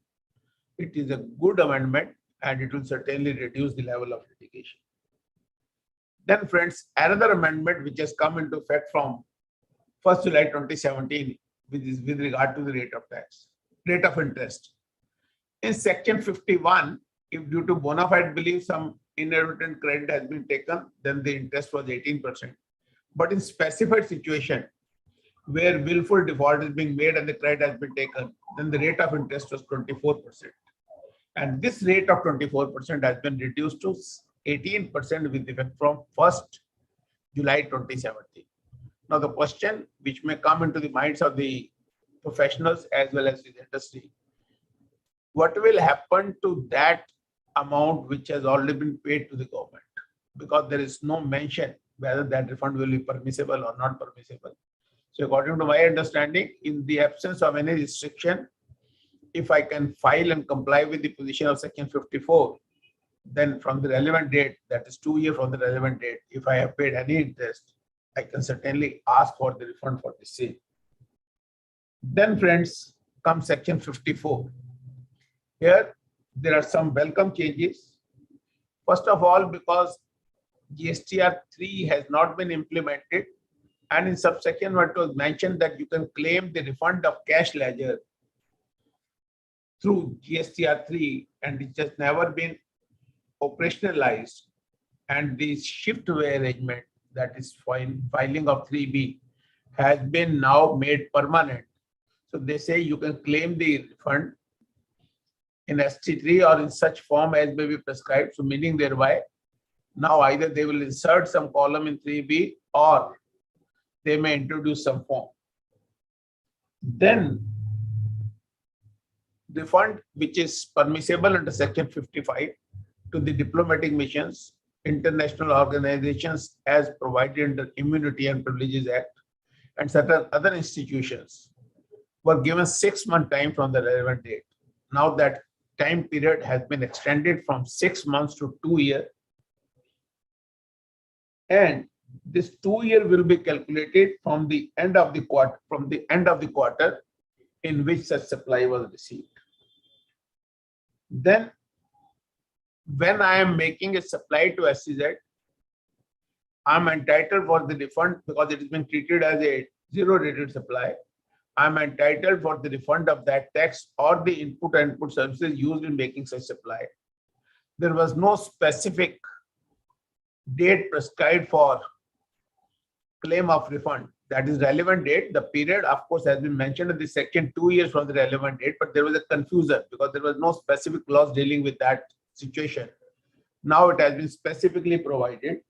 [SPEAKER 11] it is a good amendment and it will certainly reduce the level of litigation. Then friends, another amendment which has come into effect from 1st July 2017, which is with regard to the rate of interest. In Section 51, if due to bona fide belief some inadvertent credit has been taken, then the interest was 18%. But in specified situation where willful default is being made and the credit has been taken, then the rate of interest was 24%. And this rate of 24% has been reduced to 18% with effect from 1st July 2017. Now the question which may come into the minds of the professionals as well as the industry, what will happen to that amount which has already been paid to the government? Because there is no mention whether that refund will be permissible or not permissible. So according to my understanding, in the absence of any restriction, if I can file and comply with the position of Section 54, then from the relevant date, that is 2 years from the relevant date, if I have paid any interest, I can certainly ask for the refund for the same. Then friends, comes Section 54. Here, there are some welcome changes. First of all, because GSTR 3 has not been implemented, and in subsection 1 it was mentioned that you can claim the refund of cash ledger through GSTR 3, and it has never been operationalized. And the shift away arrangement, that is filing of 3B, has been now made permanent. So they say you can claim the refund in ST3 or in such form as may be prescribed. So meaning thereby, now either they will insert some column in 3B or they may introduce some form. Then the fund which is permissible under Section 55 to the diplomatic missions, international organizations as provided under Immunity and Privileges Act, and certain other institutions were given 6-month time from the relevant date. Now that time period has been extended from 6 months to 2 years. And this 2 year will be calculated from the end of the quarter, in which such supply was received. Then when I am making a supply to SCZ, I'm entitled for the refund because it has been treated as a zero rated supply. I'm entitled for the refund of that tax or the input and input services used in making such supply. There was no specific date prescribed for claim of refund. That is relevant date. The period, of course, has been mentioned in the section 2 years from the relevant date, but there was a confusion because there was no specific clause dealing with that situation. Now it has been specifically provided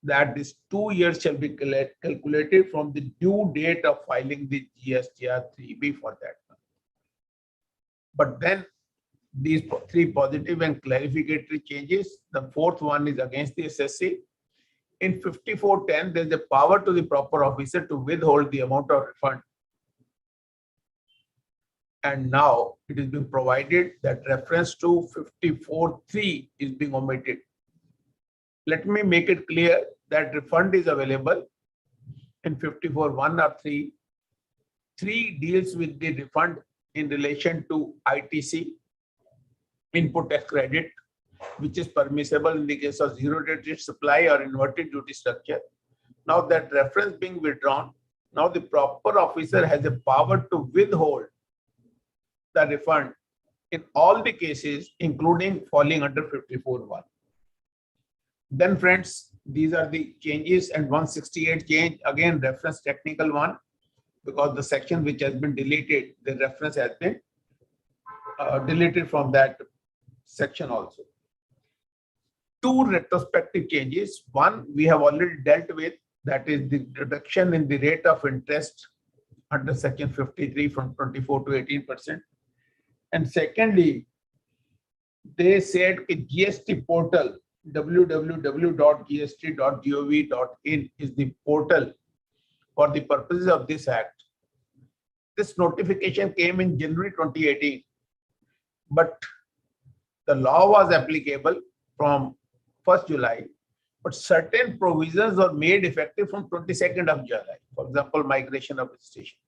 [SPEAKER 11] that this 2 years shall be calculated from the due date of filing the GSTR 3B for that. But then these three positive and clarificatory changes. The fourth one is against the SSC. In 5410, there is a power to the proper officer to withhold the amount of refund. And now it is being provided that reference to 54.3 is being omitted. Let me make it clear that refund is available in 54.1 or 3. 3 deals with the refund in relation to ITC, input tax credit, which is permissible in the case of zero duty supply or inverted duty structure. Now that reference being withdrawn, now the proper officer has a power to withhold the refund in all the cases, including falling under 54.1. Then friends, these are the changes, and 168 change, again reference technical one, because the section which has been deleted, the reference has been deleted from that section also. 2 retrospective changes. One we have already dealt with, that is the reduction in the rate of interest under section 53 from 24 to 18%. And secondly, they said a GST portal, www.gst.gov.in is the portal for the purposes of this act. This notification came in January 2018, but the law was applicable from 1st July, but certain provisions were made effective from 22nd of July, for example, migration of registration.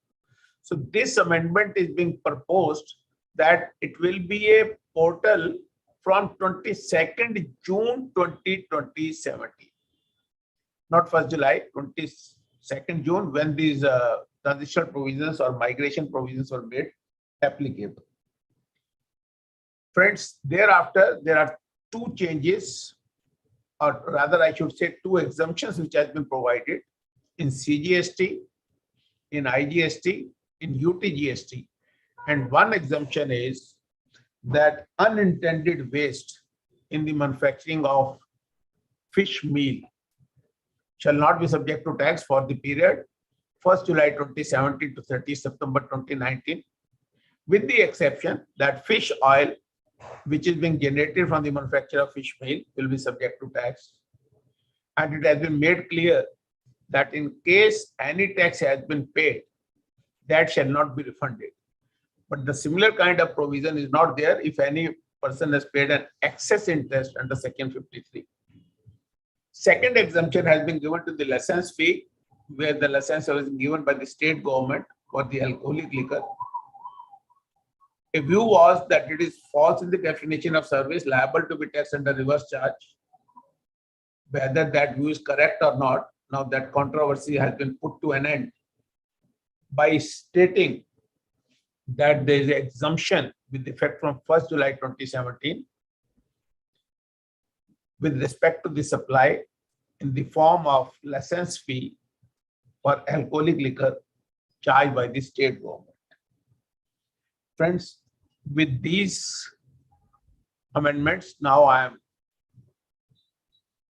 [SPEAKER 11] So this amendment is being proposed that it will be a portal from 22nd June 2017, not 1st July, 22nd June, when these transitional provisions or migration provisions were made applicable. Friends, thereafter, there are 2 changes, or rather I should say 2 exemptions which has been provided in CGST, in IGST, in UTGST. And one exemption is that unintended waste in the manufacturing of fish meal shall not be subject to tax for the period 1st July 2017 to 30 September 2019, with the exception that fish oil which is being generated from the manufacture of fish meal will be subject to tax. And it has been made clear that in case any tax has been paid, that shall not be refunded. But the similar kind of provision is not there if any person has paid an excess interest under section 53. Second exemption has been given to the license fee, where the license was given by the state government for the alcoholic liquor. A view was that it is false in the definition of service liable to be taxed under reverse charge. Whether that view is correct or not, now that controversy has been put to an end by stating that there is an exemption with effect from 1st July 2017 with respect to the supply in the form of license fee for alcoholic liquor charged by the state government. Friends, with these amendments, now I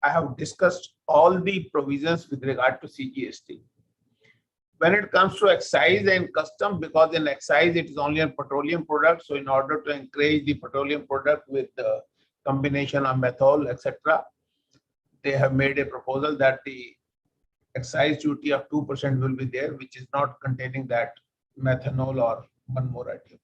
[SPEAKER 11] have discussed all the provisions with regard to CGST. When it comes to excise and custom, because in excise it is only on petroleum products, so in order to encourage the petroleum product with the combination of methanol, etc., they have made a proposal that the excise duty of 2% will be there, which is not containing that methanol or one more item.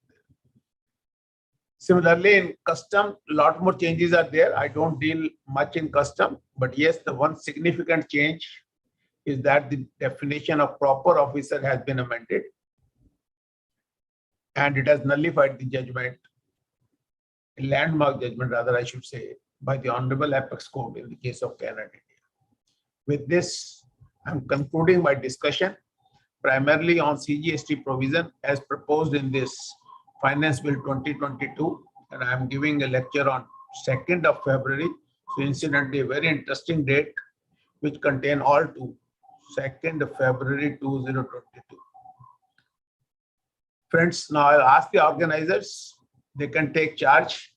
[SPEAKER 11] Similarly, in custom, a lot more changes are there. I don't deal much in custom, but yes, the one significant change is that the definition of proper officer has been amended, and it has nullified the judgment, a landmark judgment rather I should say, by the Honorable Apex Court in the case of Canada, India. With this, I'm concluding my discussion primarily on CGST provision as proposed in this Finance Bill 2022, and I'm giving a lecture on 2nd of February. So incidentally, a very interesting date which contain all 2. 2nd of February 2022. Friends, now I'll ask the organizers, they can take charge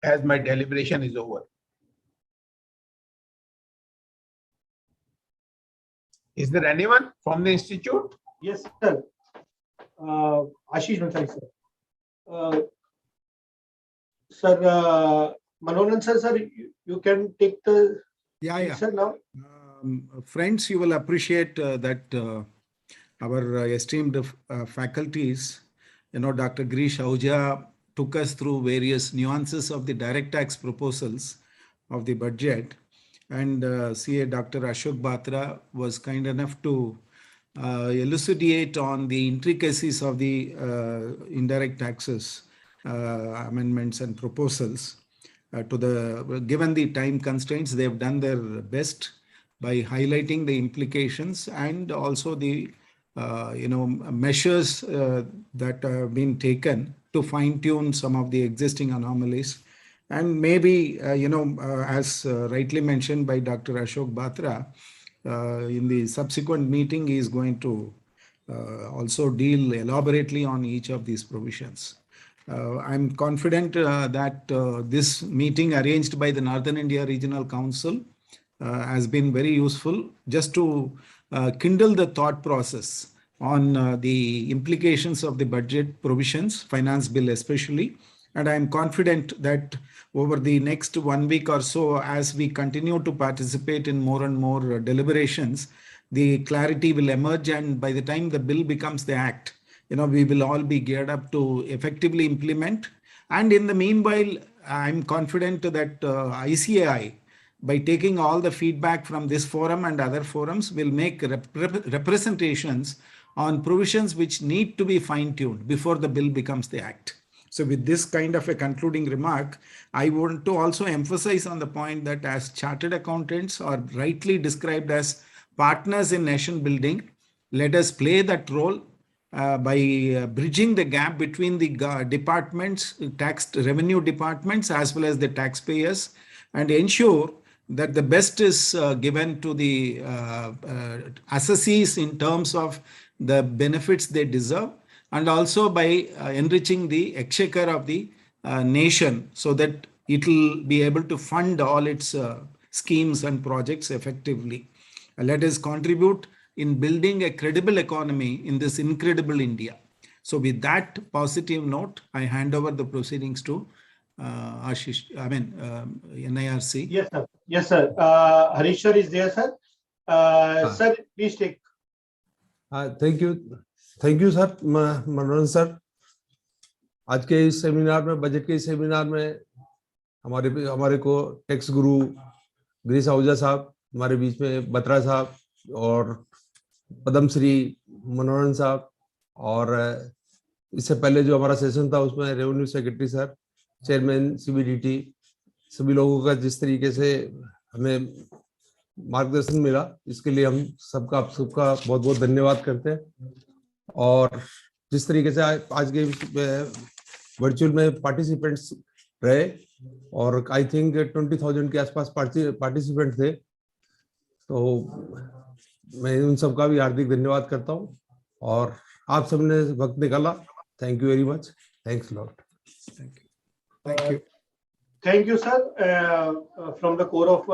[SPEAKER 11] as my deliberation is over. Is there anyone from the institute?
[SPEAKER 10] Yes, sir. Ashish Bhansali, sir.
[SPEAKER 12] Sir, Manoran sir, you can take the
[SPEAKER 8] Yeah.
[SPEAKER 12] sir now.
[SPEAKER 8] Friends, you will appreciate that our esteemed faculties, Dr. Girish Ahuja took us through various nuances of the direct tax proposals of the budget, and CA Dr. Ashok Batra was kind enough to elucidate on the intricacies of the indirect taxes amendments and proposals. Given the time constraints, they have done their best by highlighting the implications and also the measures that have been taken to fine tune some of the existing anomalies. And maybe, as rightly mentioned by Dr. Ashok Batra, in the subsequent meeting, he is going to also deal elaborately on each of these provisions. I'm confident that this meeting arranged by the Northern India Regional Council has been very useful just to kindle the thought process on the implications of the budget provisions, finance bill especially. And I'm confident that over the next 1 week or so, as we continue to participate in more and more deliberations, the clarity will emerge. And by the time the bill becomes the act, we will all be geared up to effectively implement. And in the meanwhile, I'm confident that ICAI, by taking all the feedback from this forum and other forums, will make representations on provisions which need to be fine-tuned before the bill becomes the act. So with this kind of a concluding remark, I want to also emphasize on the point that as chartered accountants are rightly described as partners in nation building, let us play that role by bridging the gap between the departments, tax revenue departments, as well as the taxpayers, and ensure that the best is given to the assessees in terms of the benefits they deserve, and also by enriching the exchequer of the nation so that it will be able to fund all its schemes and projects effectively. Let us contribute in building a credible economy in this incredible India. So with that positive note, I hand over the proceedings to NIRC.
[SPEAKER 12] Yes, sir. Yes, sir. Harish sir is there, sir. Sir, please take.
[SPEAKER 2] Thank you sir मनोरंजन sir. आज के इस seminar में, budget के इस seminar में हमारे को टैक्स गुरु गिरीश आहूजा साहब, हमारे बीच में बत्रा साहब और पद्मश्री मनोरंजन साहब, और इससे पहले जो हमारा सेशन था उसमें revenue secretary sir, chairman CBDT, सभी लोगों का जिस तरीके से हमें मार्गदर्शन मिला, इसके लिए हम सबका बहुत बहुत धन्यवाद करते हैं। और जिस तरीके से आज के वर्चुअल में पार्टिसिपेंट्स रहे, और आई थिंक 20,000 के आसपास पार्टिसिपेंट थे, तो मैं उन सबका भी हार्दिक धन्यवाद करता हूं। और आप सबने वक्त निकाला, thank you very much, thanks lot.
[SPEAKER 12] Thank you, sir. From the core of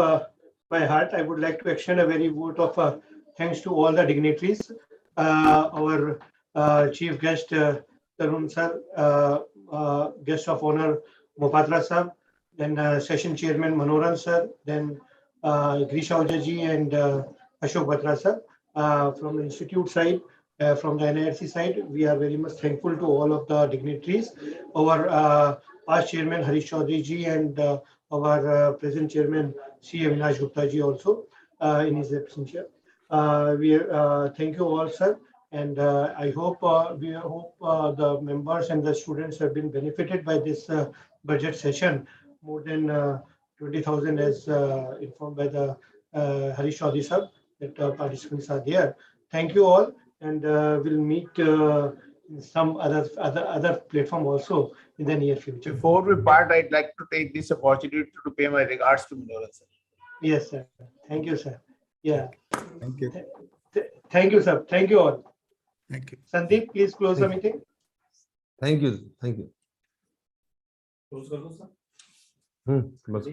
[SPEAKER 12] my heart, I would like to extend a very vote of thanks to all the dignitaries. Our chief guest, Tarun sir, guest of honor, Mohapatra sir, then session chairman, Manoran sir, then Girish Ahuja ji and Ashok Batra sir. From the institute side, from the NIRC side, we are very much thankful to all of the dignitaries. Our past chairman Harish Chaudhary ji and our present chairman CA Avinash Gupta ji also in his absence. We thank you all, sir, and I hope the members and the students have been benefited by this budget session. More than 20,000 as informed by the Harish Chaudhary sir that participants are there. Thank you all, and we'll meet in some other platform also in the near future.
[SPEAKER 11] Before we part, I'd like to take this opportunity to pay my regards to Manoran sir.
[SPEAKER 12] Yes, sir. Thank you, sir. Yeah.
[SPEAKER 8] Thank you.
[SPEAKER 12] Thank you, sir. Thank you all.
[SPEAKER 8] Thank you.
[SPEAKER 12] Sandeep, please close the meeting.
[SPEAKER 2] Thank you.
[SPEAKER 10] Close कर दो sir.
[SPEAKER 2] बस।